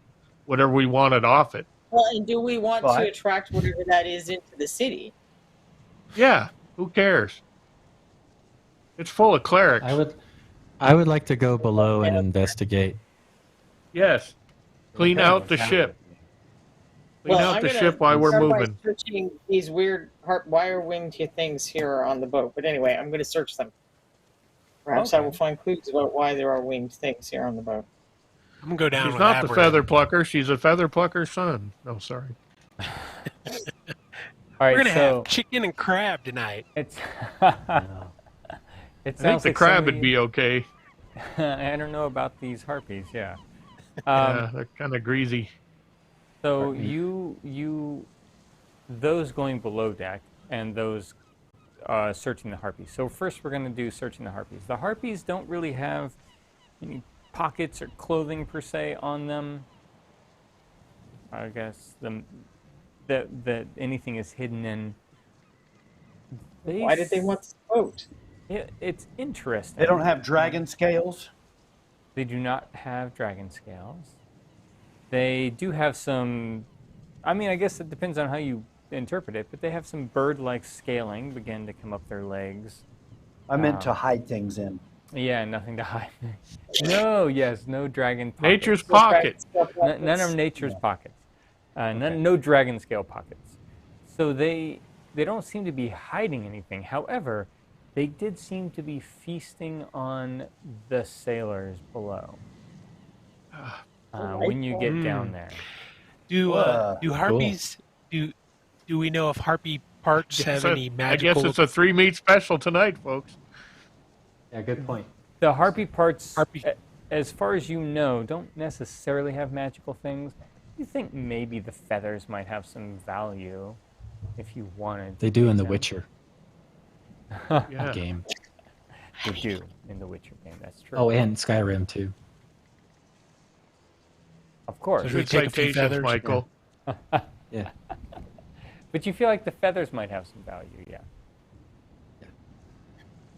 whatever we wanted off it.
Well, and do we want to attract whatever that is into the city?
Yeah, who cares? It's full of clerics.
I would like to go below and investigate.
Yes, clean out the ship. Clean out the ship while we're moving.
Searching these weird wire-winged things here on the boat. But anyway, I'm going to search them. Perhaps I will find clues about why there are winged things here on the boat.
I'm going to go down
She's
with
not the
Aberrant.
feather plucker. She's a feather plucker's son. No, sorry.
All right,
We're going to have chicken and crab tonight.
It's.
I think the crab would be okay.
I don't know about these harpies. Yeah.
Yeah, they're kind of greasy.
So those going below deck and those searching the harpies. So first we're going to do searching the harpies. The harpies don't really have any pockets or clothing per se on them. I guess that anything is hidden in.
Why did they want this boat?
It's interesting.
They don't have dragon scales?
They do not have dragon scales. They do have some, I mean, I guess it depends on how you interpret it, but they have some bird-like scaling begin to come up their legs.
I meant to hide things in.
Yeah, nothing to hide. No dragon pockets.
Nature's pocket.
None of nature's pockets. No dragon scale pockets. So they don't seem to be hiding anything. However, they did seem to be feasting on the sailors below. When you get down there.
Do harpies do we know if harpy parts have any magical?
I guess it's a 3-meat special tonight, folks.
Yeah, good point.
The harpy parts, as far as you know, don't necessarily have magical things. You think maybe the feathers might have some value if you wanted.
They do in The Witcher
Yeah.
game.
They do in the Witcher game. That's true.
Oh, and Skyrim too.
Of course.
So
Good citations, Michael.
Yeah.
But you feel like the feathers might have some value, yeah.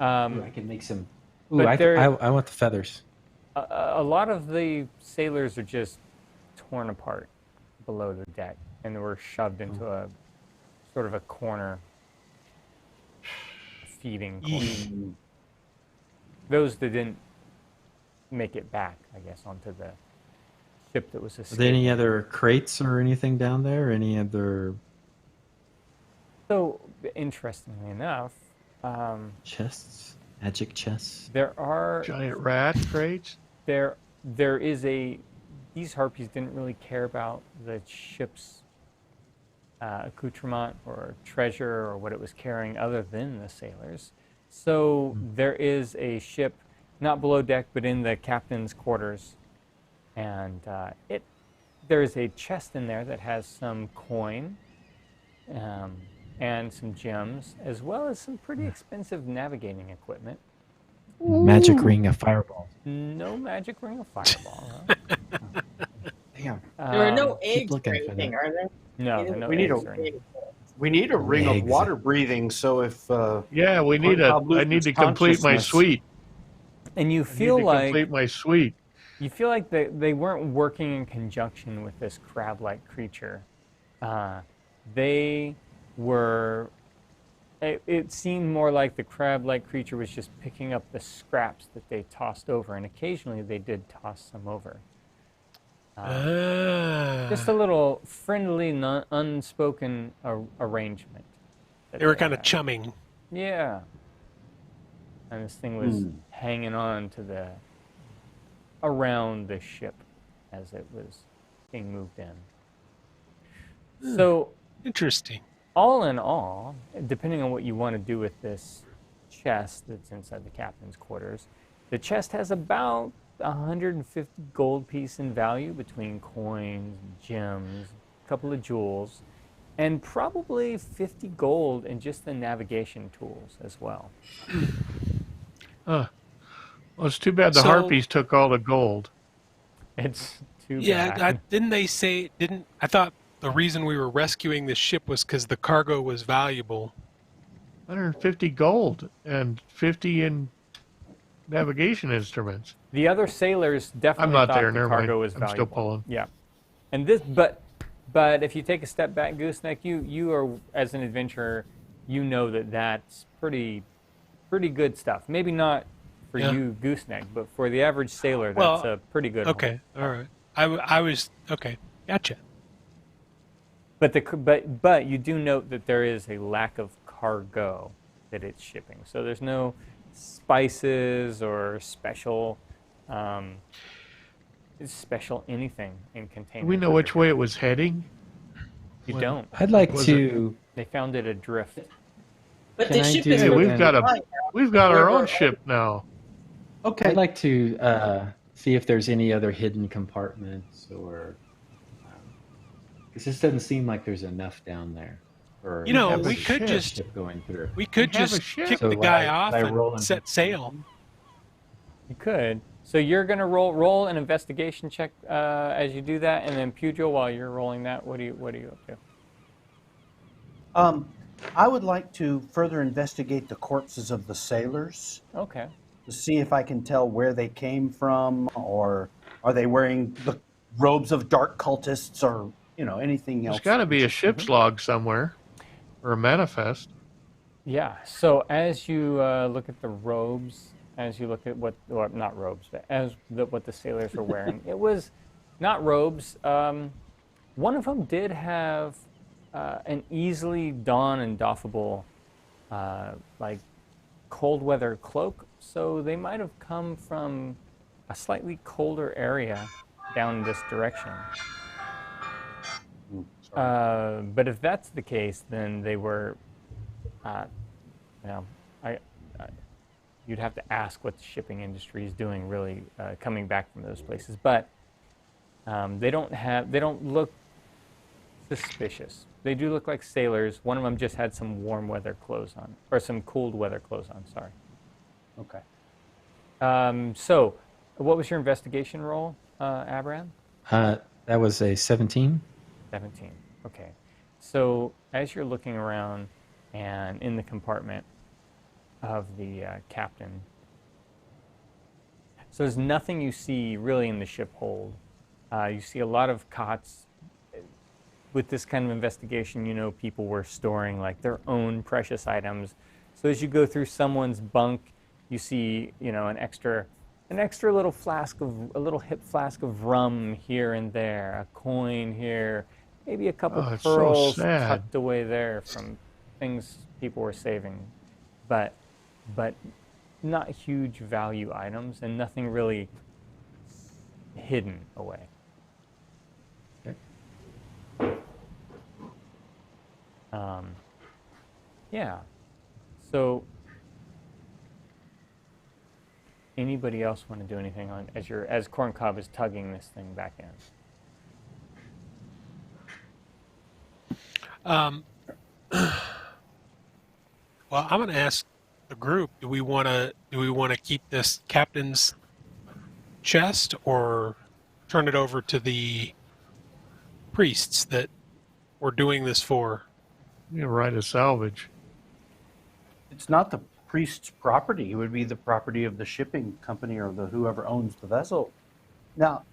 Ooh, I can make some. Ooh, I want the feathers.
A lot of the sailors are just torn apart below the deck, and they were shoved into a sort of a corner, feeding corner. Those that didn't make it back, I guess, onto the ship that was escaping.
Are there any other crates or anything down there? Any other?
So, interestingly enough,
chests, magic chests.
There are
giant rat crates.
There is a. These harpies didn't really care about the ship's accoutrement or treasure or what it was carrying other than the sailors. So there is a ship, not below deck, but in the captain's quarters, and there's a chest in there that has some coin and some gems, as well as some pretty expensive navigating equipment.
Magic ring of fireball.
No magic ring of fireball. Huh?
Damn.
There are no
keep
eggs or
looking for
anything,
that.
are there?
No, there are no
We need
eggs
a-
or anything.
We need a ring of
Eggs.
water breathing, so if
Yeah, we need
Cobb
I need
loses
to complete my
consciousness.
suite.
And you
I need
feel
to
like
complete my suite.
they weren't working in conjunction with this crab-like creature. They were. It seemed more like the crab-like creature was just picking up the scraps that they tossed over, and occasionally they did toss some over. Just a little friendly, unspoken arrangement.
They were kind of
had.
chumming.
Yeah. And this thing was hanging on to around the ship as it was being moved in. So,
Interesting.
all in all, depending on what you want to do with this chest that's inside the captain's quarters, the chest has about 150 gold piece in value between coins, gems, a couple of jewels, and probably 50 gold in just the navigation tools as well.
Well, it's too bad the
So-
harpies took all the gold.
It's too
Yeah,
bad.
didn't they say? I thought the reason we were rescuing this ship was because the cargo was valuable.
150 gold and 50 in navigation instruments.
The other sailors definitely
I'm not
thought
there,
the
never
cargo
mind.
was
I'm
valuable.
still pulling.
Yeah, and but if you take a step back, Gooseneck, you are, as an adventurer, you know that's pretty good stuff. Maybe not for you, Gooseneck, but for the average sailor, that's a pretty good.
Okay, all right. I was okay. Gotcha.
But you do note that there is a lack of cargo that it's shipping. So there's no spices or special anything in containers.
Do we know
that
which
are
way
here.
it was heading?
You don't.
I'd like
Was
to.
They found it adrift.
But
Can
the
I
ship
do-
is
Hey,
Yeah,
we've
moving
got
fine now.
we've got our
Wherever-
own ship now.
Okay.
I'd like to see if there's any other hidden compartments or. Because this doesn't seem like there's enough down there. For
You know,
a
we could
ship
just-
going through.
We could
We have a
just
ship.
kick
So
the
would
guy
I-
off
would I roll
and
an
set sail.
You could. So you're going to roll an investigation check as you do that, and then Pugh, while you're rolling that, what are you up to?
I would like to further investigate the corpses of the sailors
Okay.
to see if I can tell where they came from, or are they wearing the robes of dark cultists, or anything else.
There's got to be a ship's log somewhere or a manifest.
Yeah. So as you look at the robes, as you look at not robes, but what the sailors were wearing, it was not robes. One of them did have an easily don and doffable, like cold weather cloak. So they might have come from a slightly colder area down this direction. But if that's the case, then they were, you'd have to ask what the shipping industry is doing, really, coming back from those places. But they don't look suspicious. They do look like sailors. One of them just had some warm weather clothes on, or some cold weather clothes on. Sorry.
Okay.
So, what was your investigation roll, Abram?
That was a 17.
17. Okay. So as you're looking around and in the compartment of the captain, so there's nothing you see really in the ship hold. You see a lot of cots. With this kind of investigation, people were storing like their own precious items. So as you go through someone's bunk, you see, an extra a little hip flask of rum here and there, a coin here, maybe a couple
Oh, it's so
pearls
sad.
tucked away there from things people were saving, but not huge value items and nothing really hidden away. Yeah. So, anybody else want to do anything on as Corncob is tugging this thing back in?
Well, I'm going to ask the group: do we want to keep this captain's chest or turn it over to the priests that we're doing this for?
You write a salvage.
It's not the priest's property. It would be the property of the shipping company or the whoever owns the vessel. Now,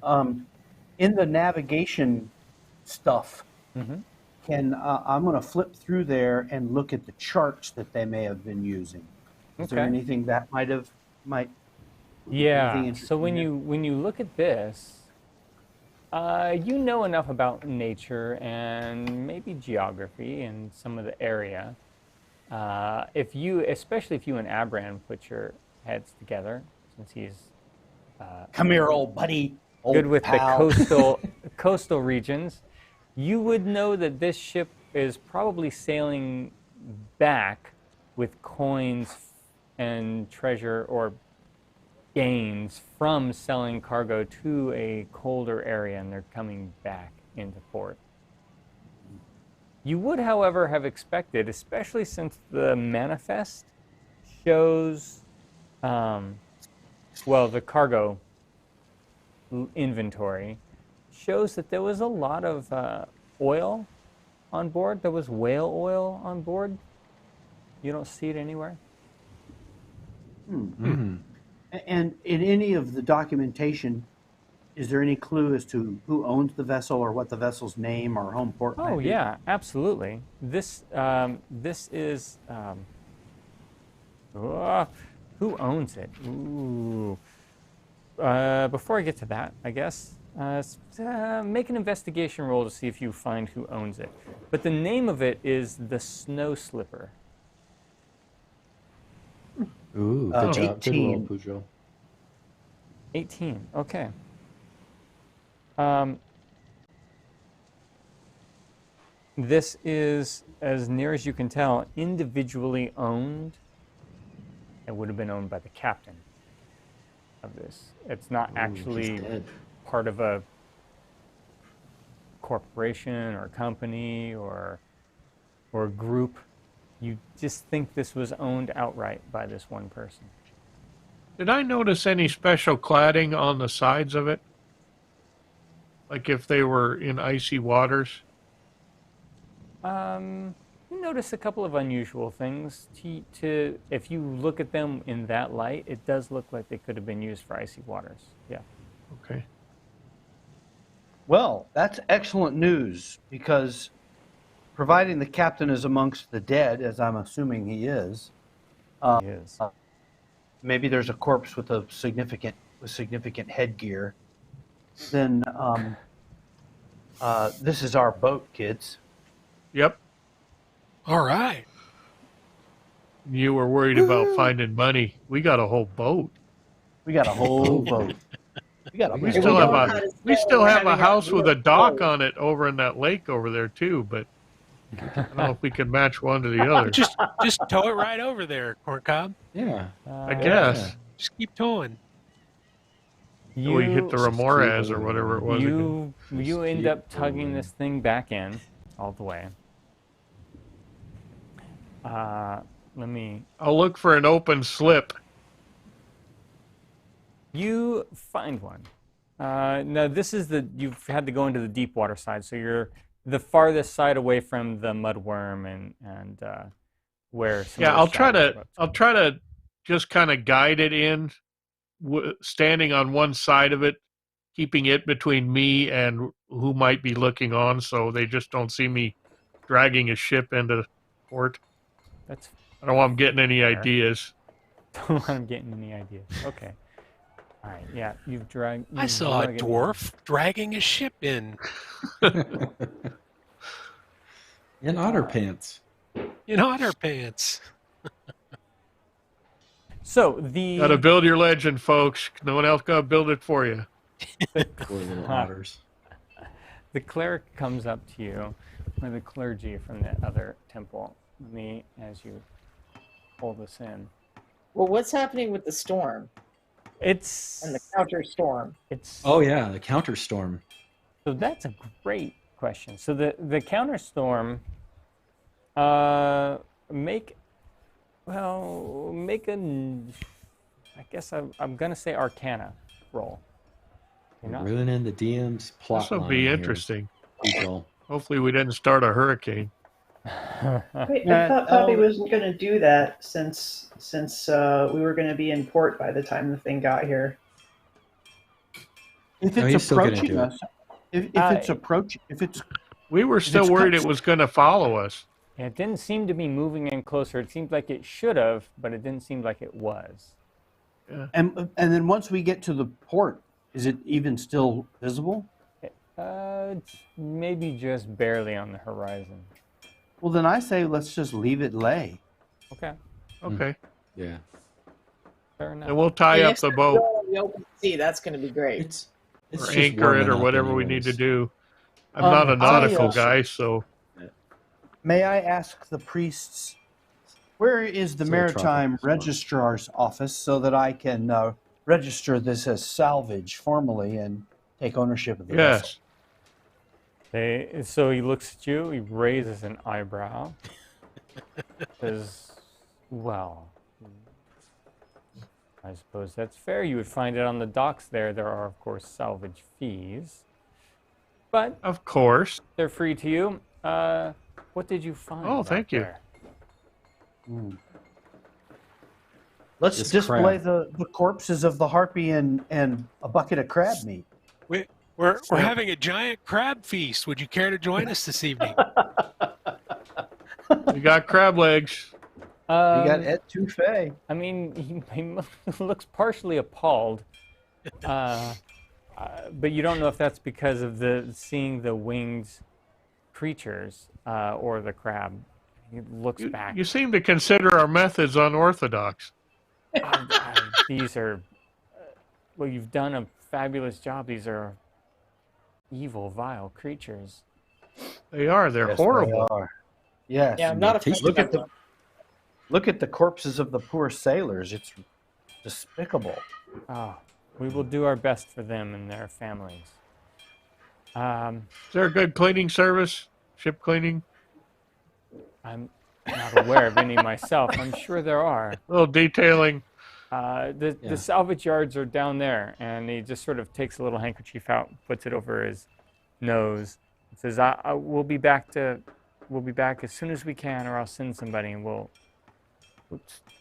in the navigation stuff, I'm going to flip through there and look at the charts that they may have been using. Is there anything that might?
Yeah.
anything
So when you look at this, you know enough about nature and maybe geography and some of the area. Especially if you and Abran put your heads together, since he's
Come here, old buddy.
good with
pal.
the coastal regions, you would know that this ship is probably sailing back with coins and treasure or gains from selling cargo to a colder area, and they're coming back into port. You would, however, have expected, especially since the manifest shows, the cargo inventory shows that there was a lot of oil on board. There was whale oil on board. You don't see it anywhere?
And in any of the documentation, is there any clue as to who owns the vessel or what the vessel's name or home port might
Oh,
be?
yeah, absolutely. This is... who owns it? Ooh. Before I get to that, I guess, make an investigation roll to see if you find who owns it. But the name of it is the Snow Slipper.
Ooh, good job. Good roll,
18.
Pugh.
18, okay. This is, as near as you can tell, individually owned. It would have been owned by the captain of this. It's not actually part of a corporation or company or group. You just think this was owned outright by this one person.
Did I notice any special cladding on the sides of it? Like if they were in icy waters?
You notice a couple of unusual things. If you look at them in that light, it does look like they could have been used for icy waters. Yeah.
Okay.
Well, that's excellent news because providing the captain is amongst the dead, as I'm assuming he is,
He is.
maybe there's a corpse with significant headgear. Then this is our boat, kids.
Yep.
All right.
You were worried about finding money. We got a whole boat.
We got a whole boat.
We still have a house with a dock on it over in that lake over there too, but I don't know if we can match one to the other.
Just tow it right over there, Corncob.
Yeah.
I guess.
Just keep towing.
We hit the Ramoras or whatever it was.
You end up tugging this thing back in all the way.
I'll look for an open slip.
You find one. Now this is you've had to go into the deep water side, so you're the farthest side away from the mudworm and where.
I'll try to just kind of guide it in, standing on one side of it, keeping it between me and who might be looking on, so they just don't see me dragging a ship into port. I don't want them getting any ideas.
Don't want them getting any ideas. Okay. All right. Yeah,
I saw a dwarf dragging a ship in.
In otter pants.
In otter pants.
So
Got to build your legend, folks. No one else got to build it for you.
Poor little otters.
The cleric comes up to you or the clergy from the other temple. Let me, as you pull this in.
Well, what's happening with the storm
It's
and the counter storm?
it's
Oh yeah, the counter storm.
So that's a great question. So the counter storm, make an, I guess I'm gonna say Arcana roll. You're not.
Ruining the DM's plot
This will
line
be
here,
interesting.
people.
Hopefully, we didn't start a hurricane.
Wait, I thought Poppy wasn't going to do that since we were going to be in port by the time the thing got here.
If
No,
it's
he's still gonna
approaching
do it.
us, if it's
We were still
it's
worried
cut-
it was going to follow us.
It didn't seem to be moving in closer. It seemed like it should have, but it didn't seem like it was.
and then once we get to the port, is it even still visible?
It's maybe just barely on the horizon.
Well, then I say let's just leave it lay.
Okay,
Okay.
Yeah,
fair enough.
And we'll tie up
Next
the
time we
boat
go on the open sea, that's going to be great.
it's
or
just
anchor it
warming
or
up
whatever we need to
anyways.
do. I'm not a nautical
I,
guy, so
May I ask the priests, where is the
So
Maritime
tropical storm.
Registrar's office so that I can register this as salvage formally and take ownership of the vessel?
yes.
So he looks at you, he raises an eyebrow, says, well, I suppose that's fair. You would find it on the docks there. There are, of course, salvage fees, but
Of course.
they're free to you. What did you find?
Oh,
out
thank you.
there?
Let's
This
display
crab.
the corpses of the harpy and a bucket of crab meat.
We're having a giant crab feast. Would you care to join us this evening?
We got crab legs.
You got
Um,
etouffee.
I mean, he looks partially appalled, but you don't know if that's because of seeing the winged creatures or the crab. He looks back.
You seem to consider our methods unorthodox.
These are, well, you've done a fabulous job. These are evil, vile creatures.
They are. They're
Yes,
horrible.
They are. Yes.
Yeah, I'm not a fan
Look
of
at
them.
look at the corpses of the poor sailors. It's despicable.
Oh, we will do our best for them and their families.
Is there a good cleaning service? Ship cleaning?
I'm not aware of any myself. I'm sure there are.
A little detailing.
The
Yeah.
salvage yards are down there, and he just sort of takes a little handkerchief out, puts it over his nose, and says, "We'll be back as soon as we can, or I'll send somebody, and we'll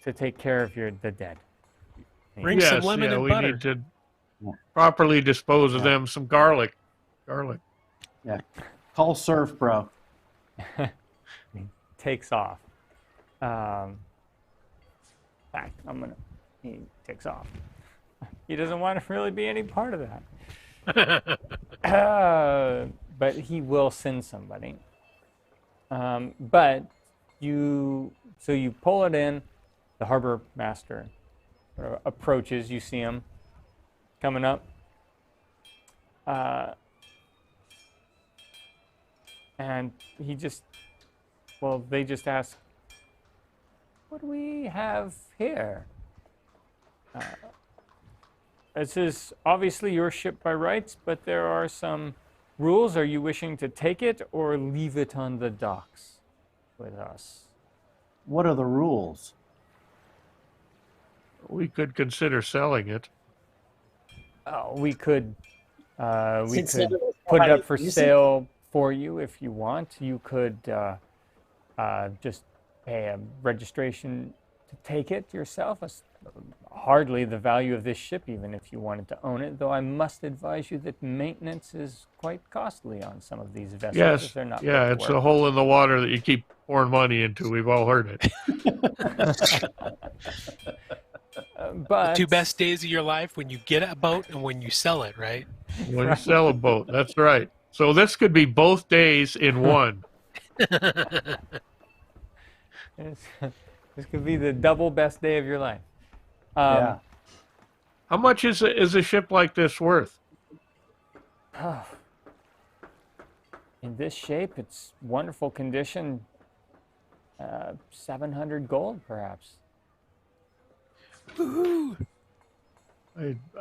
to take care of the dead."
Bring some lemon and
we
butter.
need to properly dispose of them. Some garlic. Garlic.
Call surf, bro.
Takes off. In fact, he takes off. He doesn't want to really be any part of that. But he will send somebody. But you pull it in. The harbor master approaches. You see him coming up. And they just ask, what do we have here? This is obviously your ship by rights, but there are some rules. Are you wishing to take it or leave it on the docks with us?
What are the rules?
We could consider selling it.
Oh, we could
Since none of us
put it
know
up for
how to use
sale for you if you want. You could just pay a registration to take it yourself. It's hardly the value of this ship, even if you wanted to own it. Though I must advise you that maintenance is quite costly on some of these vessels.
Yes.
If they're not
Yeah,
built to
it's a
work.
hole in the water that you keep pouring money into. We've all heard it.
But
Two best days of your life when you get a boat and when you sell it, right?
When you sell a boat. That's right. So this could be both days in one.
This could be the double best day of your life.
Yeah.
How much is a ship like this worth?
In this shape, it's wonderful condition. 700 gold, perhaps.
Woohoo!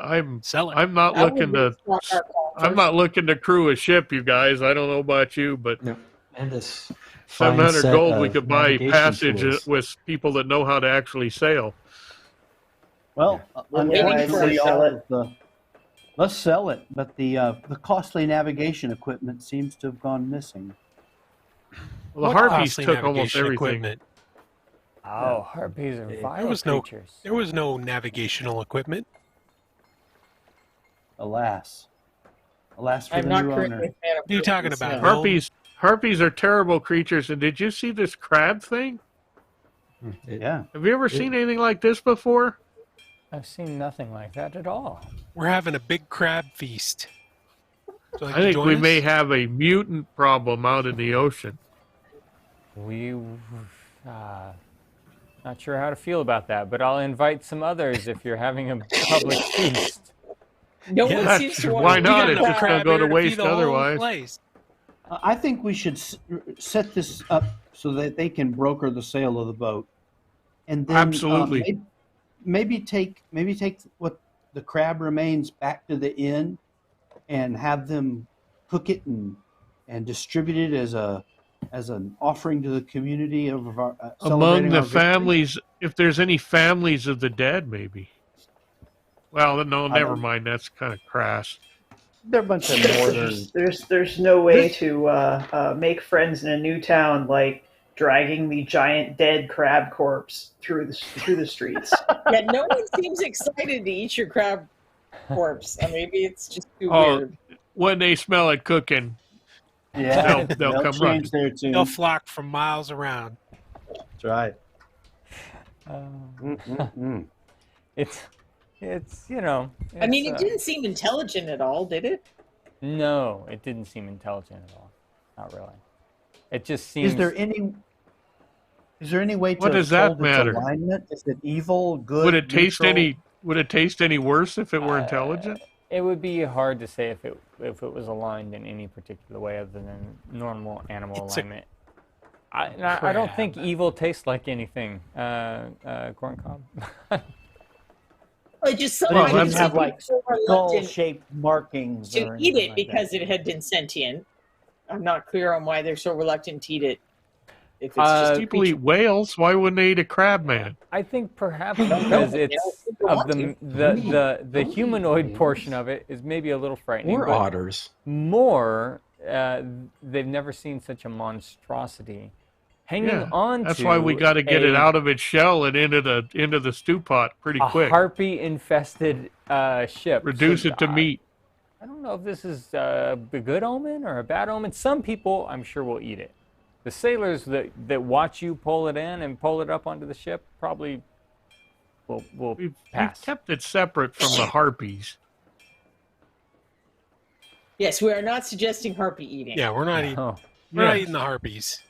I'm
Sell it.
I'm not
That would
looking
be
to
smart
I'm not looking to crew a ship, you guys. I don't know about you, but
No. And this fine
700
set
gold we
of
could buy
navigation
passage
tools.
with people that know how to actually sail.
Well,
We're waiting for
unfortunately,
it.
Sell
all
it.
of the let's sell it, but the costly navigation equipment seems to have gone missing.
Well, the
What
harpies
costly
took almost
navigation
everything.
equipment?
Oh, harpies are
There
vile
was no-
creatures.
There was no navigational equipment.
Alas, alas for
I'm
the
not
new
currently
owner.
a fan of
What are you talking
harpies,
about?
no.
Harpies are terrible creatures. And did you see this crab thing?
Yeah,
Have you ever seen anything like this before?
I've seen nothing like that at all.
We're having a big crab feast. Would you like
I
to
think
join
we
us?
may have a mutant problem out in the ocean.
We, not sure how to feel about that, but I'll invite some others if you're having a public feast.
No
Yeah,
one seems to want
why
to
not?
do
It's
that.
just gonna go to waste
the whole
otherwise.
place.
I think we should set this up so that they can broker the sale of the boat, and then
Absolutely.
maybe take what the crab remains back to the inn, and have them cook it and distribute it as an offering to the community of our
Among
celebrating
the
our victory.
families, if there's any families of the dead, maybe. Well, no,
I
never
don't-
mind. That's kind of crass.
They're a bunch of northern.
There's no way to make friends in a new town like dragging the giant dead crab corpse through the streets.
Yeah, no one seems excited to eat your crab corpse. Maybe it's just too
Oh,
weird.
When they smell it cooking,
Yeah,
They'll come
change their tune.
They'll flock from miles around.
That's right.
It's you know.
I mean, it
it's,
didn't seem intelligent at all, did it?
No, it didn't seem intelligent at all. Not really. It just seems.
Is there any way to
What does that
hold its
matter?
alignment? Is it evil, good?
would it taste
neutral?
any worse if it were intelligent?
It would be hard to say if it was aligned in any particular way other than normal animal
It's a
alignment. I don't think
crab.
evil tastes like anything. Corn cob.
I just
But
Well,
it
I
didn't
just
have
seemed
like
so reluctant
skull-shaped markings
to
or
eat
anything
it
like
because
that.
it had been sentient. I'm not clear on why they're so reluctant to eat it. If it's
Uh,
just
People eat whales. Why wouldn't they eat a crab man?
I think perhaps
don't know,
because
you know,
it's
people
of
want
the humanoid portion of it is maybe a little frightening.
Or
but
otters.
more, they've never seen such a monstrosity hanging
Yeah,
on
That's
to
why we got to get it
a-
out of its shell and into the stew pot pretty
a
quick.
harpy infested ship.
Reduce
So
it to meat.
I don't know if this is a good omen or a bad omen. Some people, I'm sure, will eat it. The sailors that watch you pull it in and pull it up onto the ship probably will
We've
pass.
kept it separate from the harpies.
Yes, we are not suggesting harpy eating.
Yeah, we're not eating.
Oh,
We're not
Yeah.
eating the harpies.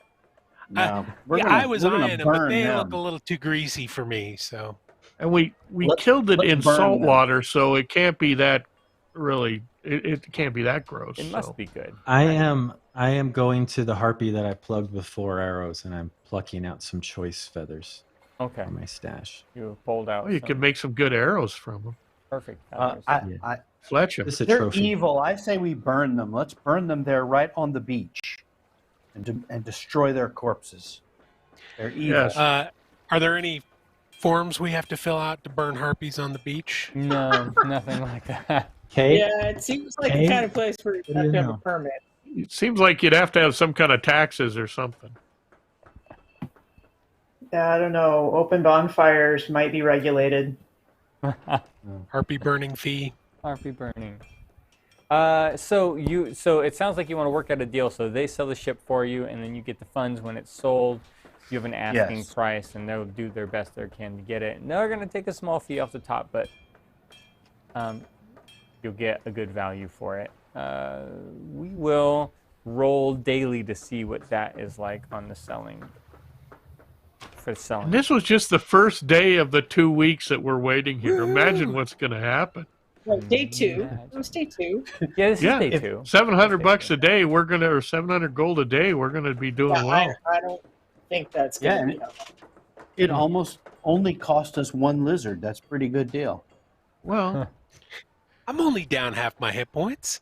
No,
I was
we're gonna
eyeing them, but
burn
they
them.
look a little too greasy for me. So
And we
Let's-
killed it
let's
in
burn
salt
them.
water, so it can't be that really. It can't be that gross.
it must
so.
be good.
I am going to the harpy that I plugged with 4 arrows, and I'm plucking out some choice feathers
Okay,
for my stash.
you pulled out.
Well, you
some
can make some good arrows from them.
perfect.
I,
feathers.
I,
Fletch 'em.
This is a
they're
trophy.
evil. I say we burn them. Let's burn them there right on the beach, and destroy their corpses. They're evil.
Yes.
are there any forms we have to fill out to burn harpies on the beach?
No, nothing like that.
Okay.
Yeah, it seems like
Okay.
the kind of place where you
What do
have
you
to have
know?
a permit.
It seems like you'd have to have some kind of taxes or something.
Yeah, I don't know. Open bonfires might be regulated.
Harpy burning fee.
Harpy burning. So it sounds like you want to work out a deal. So they sell the ship for you, and then you get the funds when it's sold. You have an asking
Yes.
price, and they'll do their best they can to get it. And they're going to take a small fee off the top, but you'll get a good value for it. We will roll daily to see what that is like on the selling. For selling.
And this was just the first day of the 2 weeks that we're waiting here. Imagine what's going to happen.
Right, day 2.
Magic.
It was day 2.
Yeah, this
Yeah,
is day
if-
2.
700
Day
bucks
two.
a day, or 700 gold a day, we're gonna be doing
Yeah,
well.
I don't think that's
Yeah,
going to
and
be helpful.
it almost only cost us 1 lizard. That's a pretty good deal.
Well,
I'm only down half my hit points.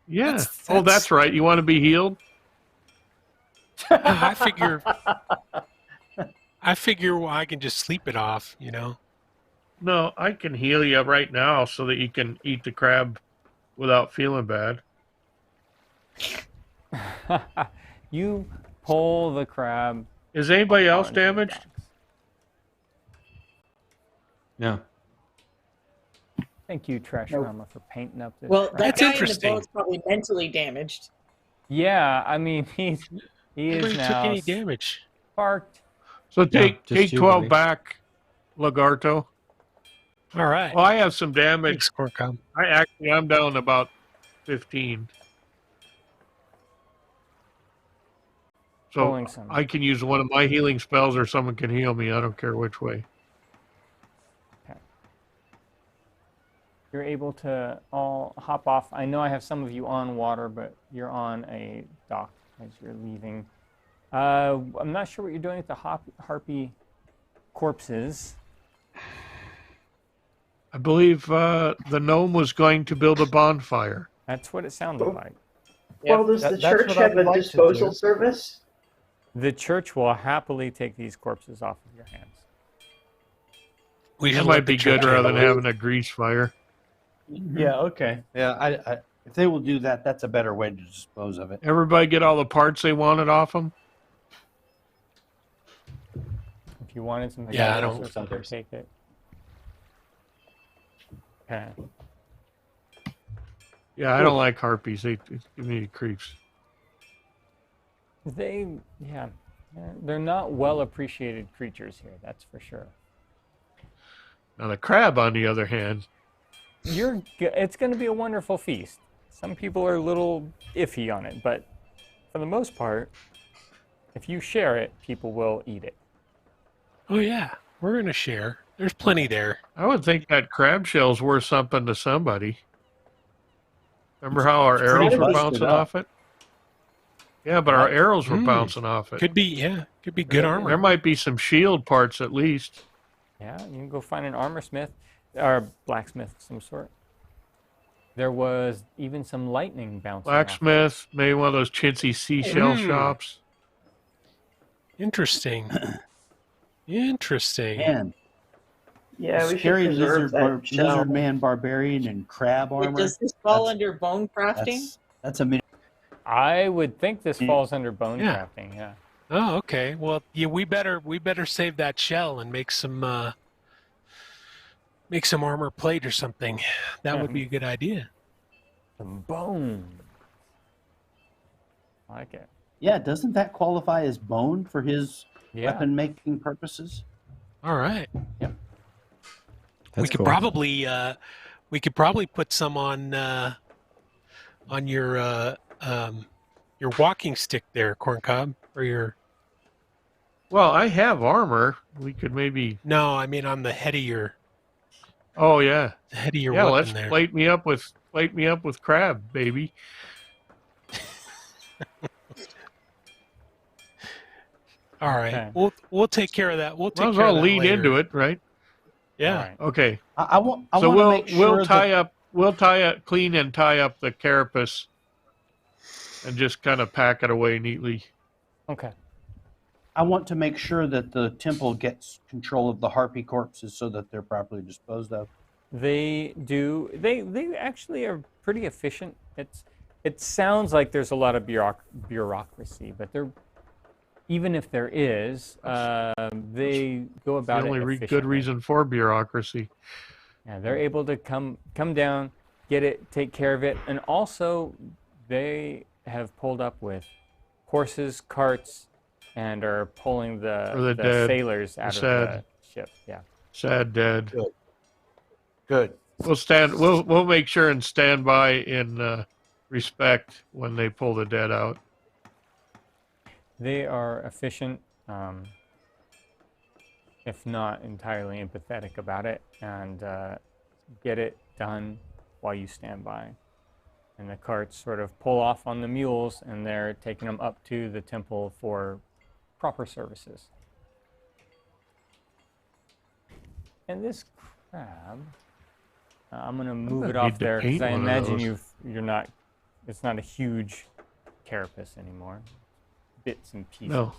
yeah.
That's-
Oh, that's right. You want to be healed?
Yeah, I figure I can just sleep it off, you know.
No, I can heal you right now so that you can eat the crab without feeling bad.
You pull the crab.
Is anybody else
onto the
damaged?
docks.
No.
Thank you, Trash
Nope.
Mama, for painting up this.
Well,
crab.
that
That's
guy in the
interesting.
boat's probably mentally damaged.
Yeah, I mean, he is
Nobody took
now
any damage.
sparked.
So take
just you,
12
buddy.
back, Lagarto.
All right.
Well, I have some damage.
Thanks, Corcom.
I'm down about 15. So
Pulling some.
I can use one of my healing spells or someone can heal me. I don't care which way.
You're able to all hop off. I know I have some of you on water, but you're on a dock as you're leaving. I'm not sure what you're doing with the harpy corpses.
I believe the gnome was going to build a bonfire.
That's what it sounded like.
Well, does the
that's
church
what I
have
would
a
like to
disposal
do.
service?
The church will happily take these corpses off of your hands.
We
That
should
might
let the
be good
church
rather than
handle it.
having a grease fire.
Yeah, okay. Yeah, I if they will do that, that's a better way to dispose of it.
Everybody get all the parts they wanted off them?
If you wanted some
Yeah, I
vegetables
don't-
or something, take it. Okay.
Yeah, I don't like harpies. They give me creeps.
They're not well appreciated creatures here, that's for sure.
Now the crab, on the other hand,
It's going to be a wonderful feast. Some people are a little iffy on it, but for the most part, if you share it, people will eat it.
Oh yeah, we're gonna share. There's plenty there.
I would think that crab shell's worth something to somebody. Remember how our
pretty
arrows were
busted
bouncing
up.
off it? Yeah, but our arrows were
Mm.
bouncing off it.
Could be good armor.
There might be some shield parts at least.
Yeah, you can go find an armor smith or blacksmith of some sort. There was even some lightning bouncing off it.
Blacksmith, maybe one of those chintzy seashell
Mm.
shops.
Interesting. Interesting.
Man,
Yeah, we should
scary
preserve that shell.
lizard man, barbarian, and crab armor.
Does this fall
That's-
under bone crafting?
That's a
I would think this falls under bone
Yeah.
crafting, yeah.
Oh, okay. Well, yeah, we better save that shell and make some armor plate or something. That would be a good idea.
Some bone. I like it.
Yeah, doesn't that qualify as bone for his
Yeah.
weapon making purposes?
All right.
That's
we could
cool.
probably put some on your walking stick there, Corncob, or your.
Well, I have armor. We could maybe.
No, I mean on the head of your
Oh yeah,
weapon
let's
there.
plate me up with crab, baby.
All right,
Okay.
we'll take care of that. We'll take
Might as
care
well
of that
lean
later.
into it, right?
Yeah.
All right.
Okay.
I want. I
So
want to make sure
we'll tie up clean and tie up the carapace, and just kind of pack it away neatly.
Okay.
I want to make sure that the temple gets control of the harpy corpses so that they're properly disposed of.
They do. They actually are pretty efficient. It sounds like there's a lot of bureaucracy, but even if there is, they go
It's the
about
only
it
good
efficiently.
reason for bureaucracy.
Yeah, they're able to come down, get it, take care of it, and also they have pulled up with horses, carts, and are pulling
For the
the
dead,
sailors out of
sad.
the ship. Yeah.
Sad dead.
Good.
We'll make sure and stand by in respect when they pull the dead out.
They are efficient, if not entirely empathetic about it, and get it done while you stand by. And the carts sort of pull off on the mules, and they're taking them up to the temple for proper services. And this crab, I'm going to move it
I need
off
to
there because
paint
I
one of
imagine
those.
it's not a huge carapace anymore. Bits and pieces.
No.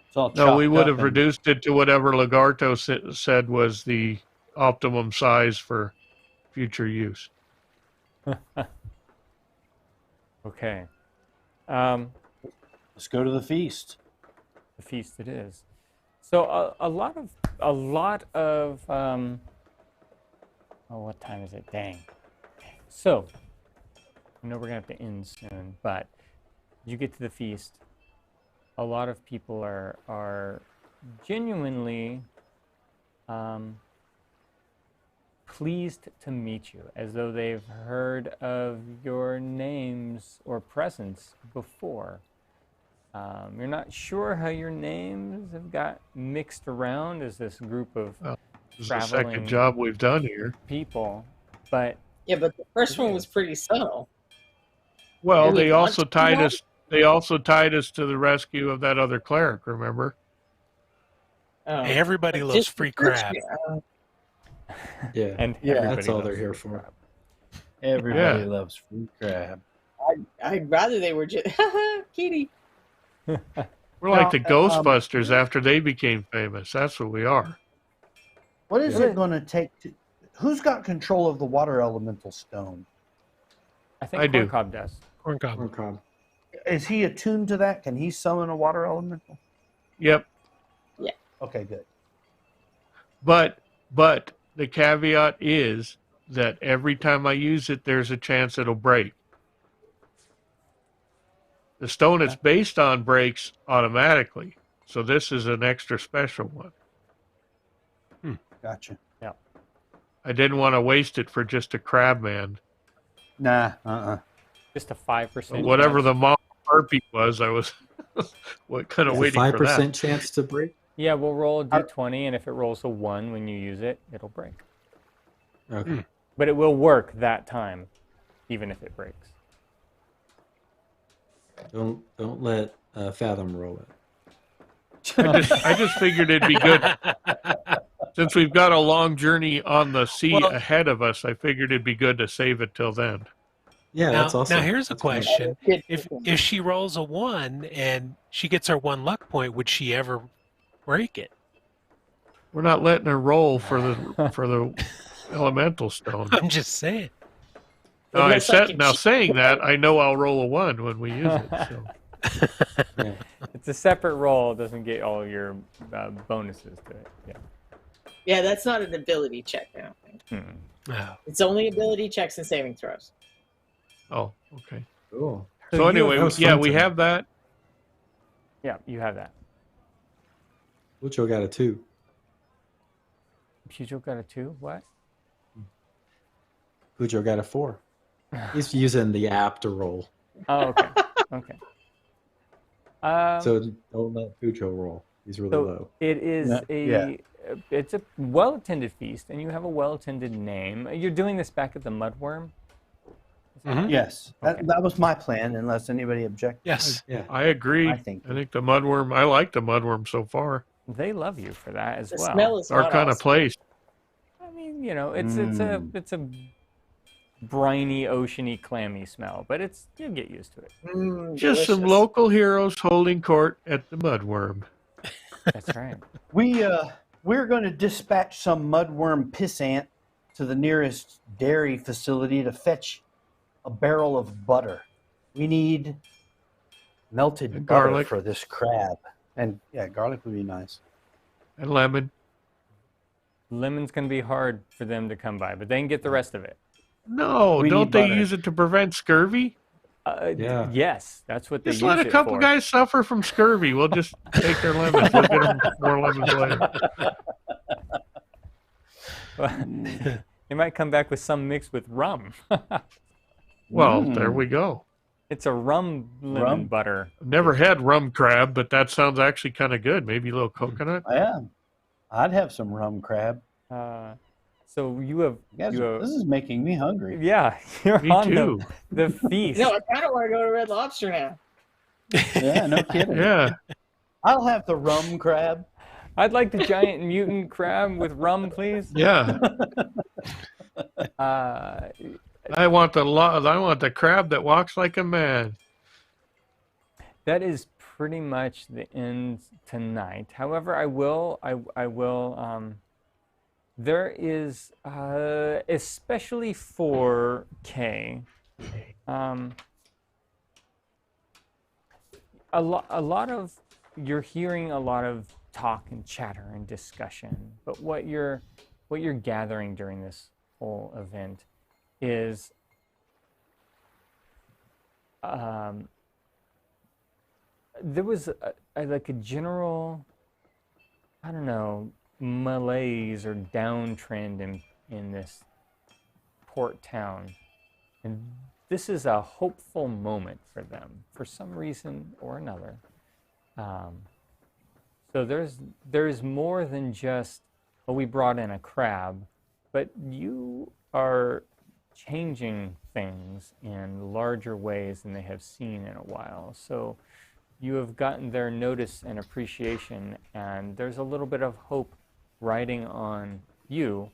It's all
No, we
chopped
would
up
have
and-
reduced it to whatever Lagarto said was the optimum size for future use.
Okay.
Let's go to the feast.
The feast it is. So a lot of oh, what time is it? Dang. So I know we're gonna have to end soon, but you get to the feast. A lot of people are genuinely pleased to meet you, as though they've heard of your names or presence before. You're not sure how your names have got mixed around as this group of
This is the
traveling
second job we've done here.
people, but
Yeah, but the first one was pretty subtle.
Well,
Do we
they
want
also
to
tied
know?
us. They also tied us to the rescue of that other cleric. Remember?
Oh.
Hey, everybody
But
loves
just
free
the first
crab.
one,
Yeah.
and
Yeah,
everybody
that's all
loves
they're here
free
for.
crab.
Everybody
Yeah.
loves free crab.
I'd rather they were just kitty.
We're like the
Now,
Ghostbusters after they became famous. That's what we are.
What is
Yeah.
it going to take to? Who's got control of the water elemental stone?
I think
I do.
Corncob does.
Corn cob.
Corn cob.
Is he attuned to that? Can he summon a water elemental?
Yep.
Okay, good.
But the caveat is that every time I use it, there's a chance it'll break. The stone it's based on breaks automatically. So this is an extra special one.
Gotcha.
I didn't want to waste it for just a crab man.
Nah.
Just a 5%.
Whatever
chance.
the mom harpy was, I was kind of
It's a
waiting for that.
5% chance to break.
Yeah, we'll roll a d20, and if it rolls a 1 when you use it, it'll break.
Okay.
But it will work that time, even if it breaks.
Don't let Fathom roll it.
I just figured it'd be good. Since we've got a long journey on the sea
Well-
ahead of us, I figured it'd be good to save it till then.
Yeah,
Now,
that's awesome.
now here's a
That's fine.
question:
Good.
if she rolls a 1 and she gets her 1 luck point, would she ever break it?
We're not letting her roll for the elemental stone.
I'm just saying.
Now,
It looks like if she-
saying that, I know I'll roll a 1 when we use it. So.
Yeah.
It's a separate roll. It doesn't get all your bonuses to it. Yeah.
Yeah, that's not an ability check, I don't think.
Hmm.
Oh.
It's only ability checks and saving throws.
Oh, okay.
Cool.
So
you
anyway,
that was
yeah,
fun
we
tonight.
have that.
Yeah, you have that.
Lucho got a 2.
Pujo got a 2? What?
Lucho got a 4. He's using the app to roll.
Oh, okay. Okay.
So don't let Pucho roll. He's really
So
low.
it is
Yeah.
it's a well-attended feast, and you have a well-attended name. You're doing this back at the Mudworm?
Mhm.
Yes,
Okay.
that was my plan. Unless anybody objects.
Yes.
Yeah.
I agree.
I
I
think-
think the mudworm. I like the mudworm so far.
They love you for that as
The
well.
smell is
It's our
not
kind of
awesome.
place.
I mean, you know, it's a briny, oceany, clammy smell, but you'll get used to it.
Just some
Delicious.
local heroes holding court at the mudworm.
That's right.
We're going to dispatch some mudworm pissant to the nearest dairy facility to fetch a barrel of butter. We need melted
And
butter
garlic.
for this crab, and yeah, garlic would be nice.
And lemon.
Lemon's gonna be hard for them to come by, but they can get the rest of it.
No,
We
don't
need
they
butter.
use it to prevent scurvy?
Yeah.
Yes, that's what they
Just
use
let a
it
couple
for.
guys suffer from scurvy. We'll just take their lemons. We'll get them more lemons later.
They might come back with some mixed with rum.
Well, there we go.
It's a rum lemon
Rum?
butter.
I've never had rum crab, but that sounds actually kind of good. Maybe a little coconut.
Yeah, I'd have some rum crab.
So you have,
Guys, this is making me hungry.
yeah, you're
Me
on
too.
the feast.
No, I kind of want to go to Red Lobster now.
Yeah, no kidding.
Yeah.
I'll have the rum crab.
I'd like the giant mutant crab with rum, please.
Yeah. I want the crab that walks like a man.
That is pretty much the end tonight. However, I will. There is, especially for Kay, a lot of, you're hearing a lot of talk and chatter and discussion, but what you're gathering during this whole event is there was like a general, I don't know, malaise or downtrend in this port town, and this is a hopeful moment for them for some reason or another. So there's more than just, oh, we brought in a crab, but you are changing things in larger ways than they have seen in a while. So you have gotten their notice and appreciation, and there's a little bit of hope riding on you,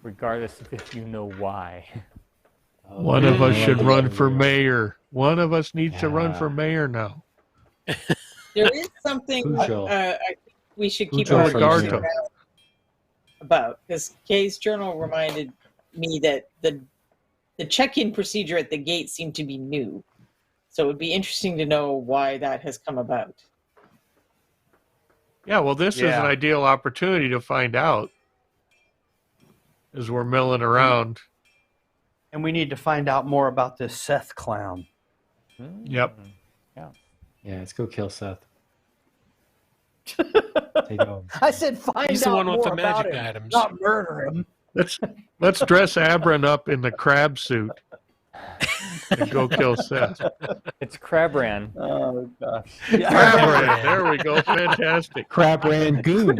regardless of if you know why.
One of us should run for mayor. One of us needs to run for mayor now.
There is something
Pugh.
I think we should keep
Pugh
our
from
ears
Maine.
around about, because Kay's journal reminded me that the check-in procedure at the gate seemed to be new. So it would be interesting to know why that has come about.
Yeah, well, this is an ideal opportunity to find out as we're milling around.
And we need to find out more about this Seth clown.
Yep.
Yeah.
Yeah, let's go kill Seth. Take it home.
I said find
He's the
out
one with
more
the
about
magic
him,
items.
not murder him.
Let's dress Abram up in the crab suit and go kill Seth.
It's Crabran.
Oh gosh.
Crabran, there we go. Fantastic.
Crab Rangoon.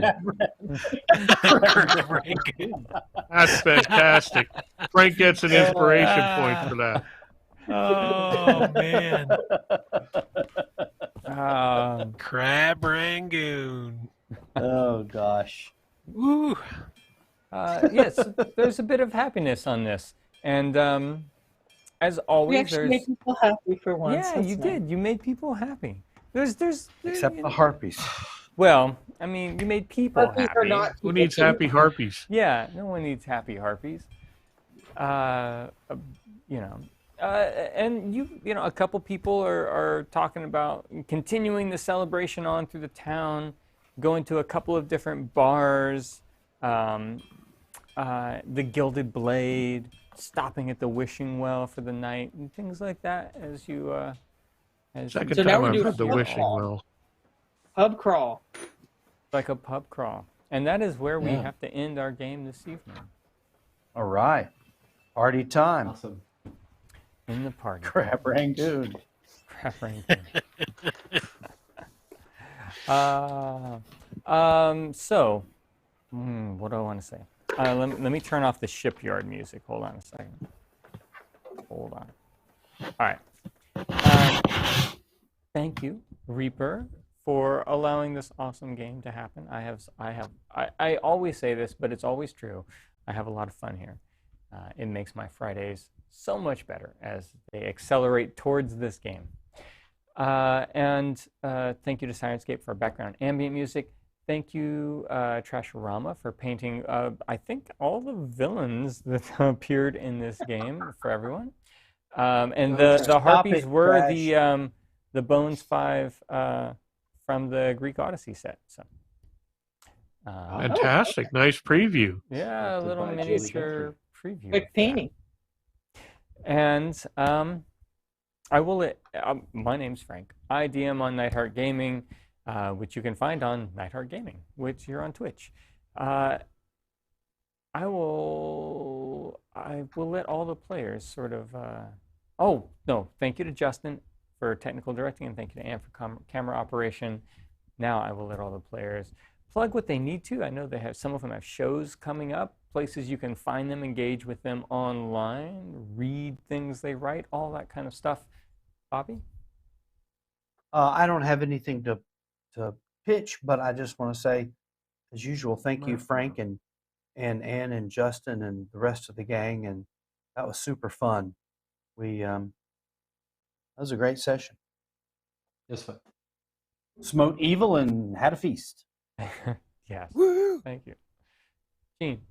That's fantastic. Frank gets an inspiration point for that.
Oh man,
Um,
crab rangoon.
Oh gosh.
Woo.
yes, there's a bit of happiness on this, and as
We
always,
actually
there's
made people happy for once.
yeah,
That's
you
nice.
did. You made people happy. There's
Except
you
the
know,
harpies.
well, I mean, you made people
Harpies are
happy.
not
Who
people
needs
too.
happy harpies?
Yeah, no one needs happy harpies. You know, and you know, a couple people are talking about continuing the celebration on through the town, going to a couple of different bars, the Gilded Blade, stopping at the Wishing Well for the night, and things like that. As you,
Second
So now
time
we
I've
do
heard the
a
wishing
crawl.
well.
Pub crawl.
like a pub crawl, and that is where we
Yeah.
have to end our game this evening.
All right. Party time.
Awesome.
In the party.
Crab Rangoon.
Crap ranking. So, what do I want to say? Let me turn off the shipyard music. Hold on a second. Hold on. All right. Thank you, Reaper, for allowing this awesome game to happen. I always say this, but it's always true. I have a lot of fun here. It makes my Fridays so much better as they accelerate towards this game. And thank you to Sirenscape for background ambient music. Thank you, Trashorama, for painting, I think, all the villains that appeared in this game for everyone. And the
Stop
harpies
it,
were
Trash.
the Bones 5 from the Greek Odyssey set. So,
Fantastic. Nice preview.
yeah, a
Directed
little
by Julie
miniature preview.
Quick
of that.
painting.
And I will let, my name's Frank. I DM on Nightheart Gaming, which you can find on Nightheart Gaming, which you're on Twitch. I will let all the players sort of, oh, no, thank you to Justin for technical directing, and thank you to Anne for camera operation. Now I will let all the players plug what they need to. I know they have, some of them have shows coming up, places you can find them, engage with them online, read things they write, all that kind of stuff. Bobby?
I don't have anything to pitch, but I just want to say, as usual, thank you, Frank and Ann and Justin and the rest of the gang, and that was super fun. That was a great session.
Just
Smote evil and had a feast.
Yes.
Woo!
Thank you. Gene?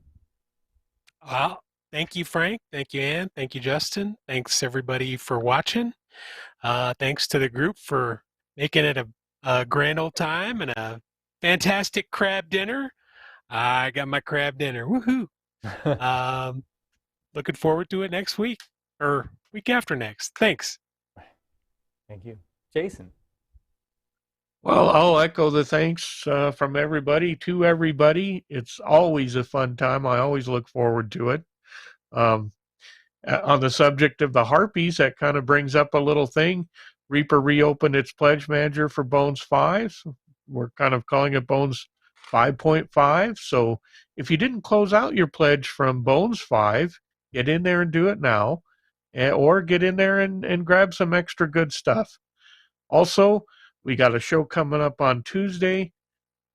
Well, thank you, Frank. Thank you, Ann. Thank you, Justin. Thanks, everybody, for watching. Thanks to the group for making it a grand old time and a fantastic crab dinner. I got my crab dinner. Woohoo! Looking forward to it next week or week after next. Thanks.
Thank you. Jason?
Well, I'll echo the thanks from everybody to everybody. It's always a fun time. I always look forward to it. On the subject of the Harpies, that kind of brings up a little thing. Reaper reopened its pledge manager for Bones 5. We're kind of calling it Bones 5.5. So if you didn't close out your pledge from Bones 5, get in there and do it now, or get in there and grab some extra good stuff. Also, we got a show coming up on Tuesday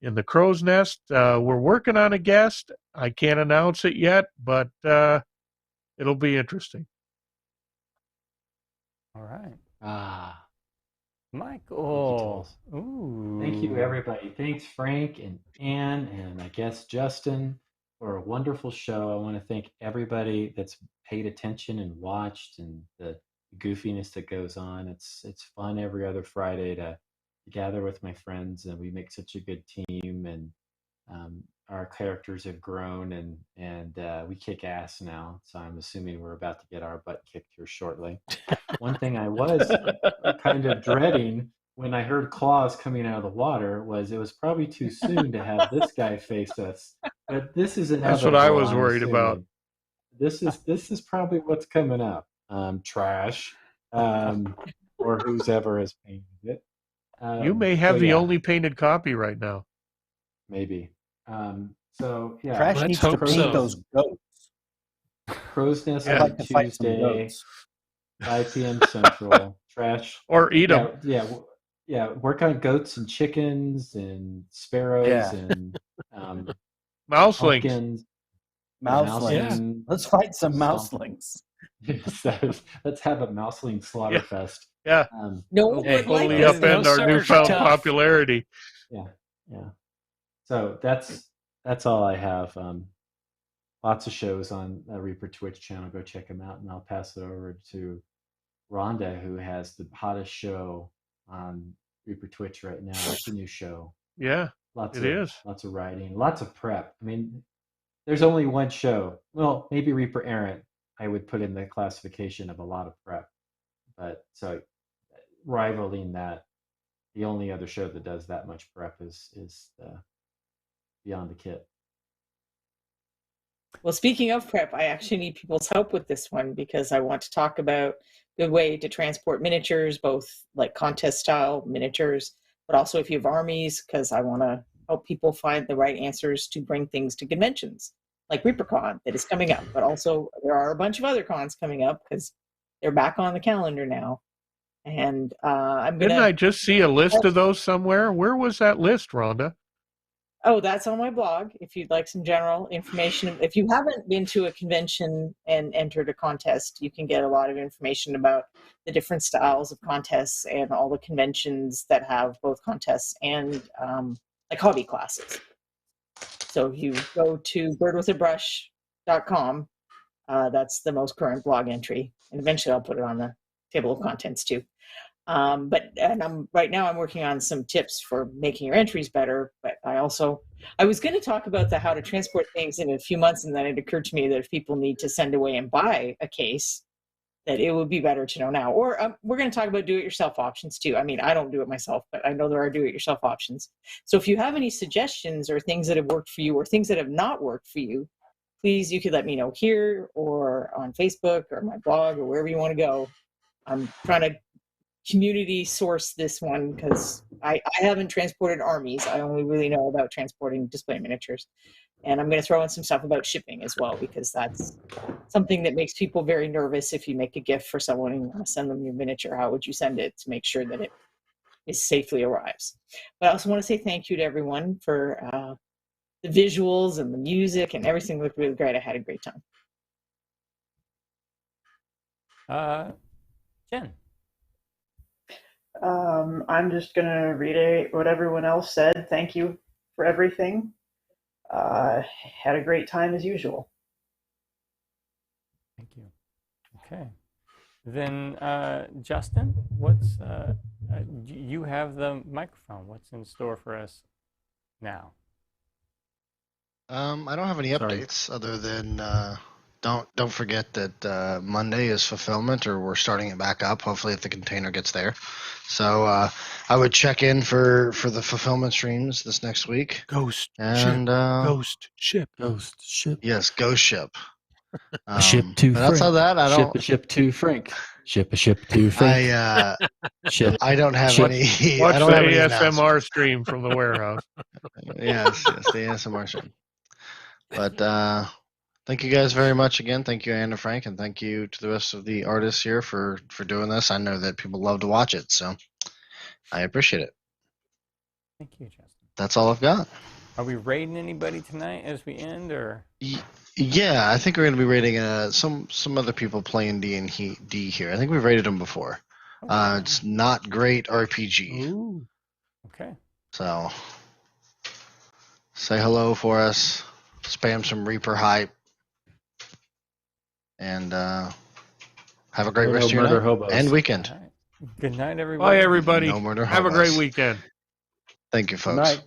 in the Crow's Nest. We're working on a guest. I can't announce it yet, but it'll be interesting.
All right.
Michael.
Ooh.
Thank you, everybody. Thanks, Frank and Ann, and I guess Justin, for a wonderful show. I want to thank everybody that's paid attention and watched, and the goofiness that goes on. It's fun every other Friday to gather with my friends, and we make such a good team, and our characters have grown, and we kick ass now. So I'm assuming we're about to get our butt kicked here shortly. One thing I was kind of dreading when I heard claws coming out of the water was it was probably too soon to have this guy face us. But this is inevitable.
That's what I was
I'm
worried about.
assuming. This is probably what's coming up. Trash, or whoever has painted it.
You may have the
yeah,
only painted copy right now.
maybe. So yeah,
Trash
let's
needs to
hope
paint
so.
those goats.
Crow's Nest
Yeah.
I'd
on
like to fight some
Tuesday,
goats.
5 p.m. Central. Trash.
Or eat them.
Yeah. Work on goats and chickens and sparrows
Yeah.
and
Mouselings.
pumpkins.
Mouselings. Let's fight some mouselings.
Let's have a mouseling slaughter fest.
Yeah.
No
We'll
one would like
totally
this.
upend
Those
our
suckers are
newfound
tough.
popularity.
Yeah. So that's all I have. Lots of shows on Reaper Twitch channel. Go check them out, and I'll pass it over to Rhonda, who has the hottest show on Reaper Twitch right now. It's a new show.
Yeah,
Lots
it is.
Lots of writing, lots of prep. I mean, there's only one show. Well, maybe Reaper Errant I would put in the classification of a lot of prep. But so rivaling that, the only other show that does that much prep is Beyond the Kit.
Well, speaking of prep, I actually need people's help with this one because I want to talk about the way to transport miniatures, both like contest style miniatures, but also if you have armies, because I want to help people find the right answers to bring things to conventions like ReaperCon that is coming up. But also there are a bunch of other cons coming up because they're back on the calendar now. And I'm going to...
Didn't I just see a list of those somewhere? Where was that list, Rhonda?
Oh, that's on my blog. If you'd like some general information, if you haven't been to a convention and entered a contest, you can get a lot of information about the different styles of contests and all the conventions that have both contests and like hobby classes. So if you go to birdwithabrush.com, that's the most current blog entry. And eventually I'll put it on the table of contents too. Right now I'm working on some tips for making your entries better, but I was going to talk about the how to transport things in a few months, and then it occurred to me that if people need to send away and buy a case, that it would be better to know now. Or we're going to talk about do-it-yourself options too. I mean, I don't do it myself, but I know there are do-it-yourself options. So if you have any suggestions or things that have worked for you or things that have not worked for you, please, you could let me know here or on Facebook or my blog or wherever you want to go. I'm trying to community source this one because I haven't transported armies. I only really know about transporting display miniatures. And I'm going to throw in some stuff about shipping as well, because that's something that makes people very nervous. If you make a gift for someone and you want to send them your miniature, how would you send it to make sure that it safely arrives? But I also want to say thank you to everyone for the visuals and the music, and everything looked really great. I had a great time.
Jen.
I'm just going to reiterate what everyone else said. Thank you for everything. Had a great time as usual.
Thank you. Okay. Then, Justin, what's you have the microphone. What's in store for us now?
I don't have any updates other than don't forget that Monday is fulfillment, or we're starting it back up. Hopefully, if the container gets there. So I would check in for the fulfillment streams this next week.
Ghost
And
ship.
Yes, ghost ship.
A ship to
but
Frank.
outside of that, I don't.
A ship to Frank. Ship a ship to Frank.
I don't have
Watch
any.
Watch
I don't
the
have any
ASMR stream from the warehouse.
yes, the ASMR stream. But thank you guys very much again. Thank you, Anna, Frank, and thank you to the rest of the artists here for doing this. I know that people love to watch it, so I appreciate it.
Thank you, Justin.
That's all I've got.
Are we raiding anybody tonight as we end, or?
Yeah, I think we're going to be raiding some other people playing D&D here. I think we've raided them before.
Okay.
It's not great RPG.
Ooh. Okay.
So say hello for us. Spam some Reaper hype. And have a great rest of your night
hobos.
and weekend.
All right. Good night, everybody.
Bye, everybody.
No murder
Have a
hobos.
great weekend.
Thank you, folks.
Good night.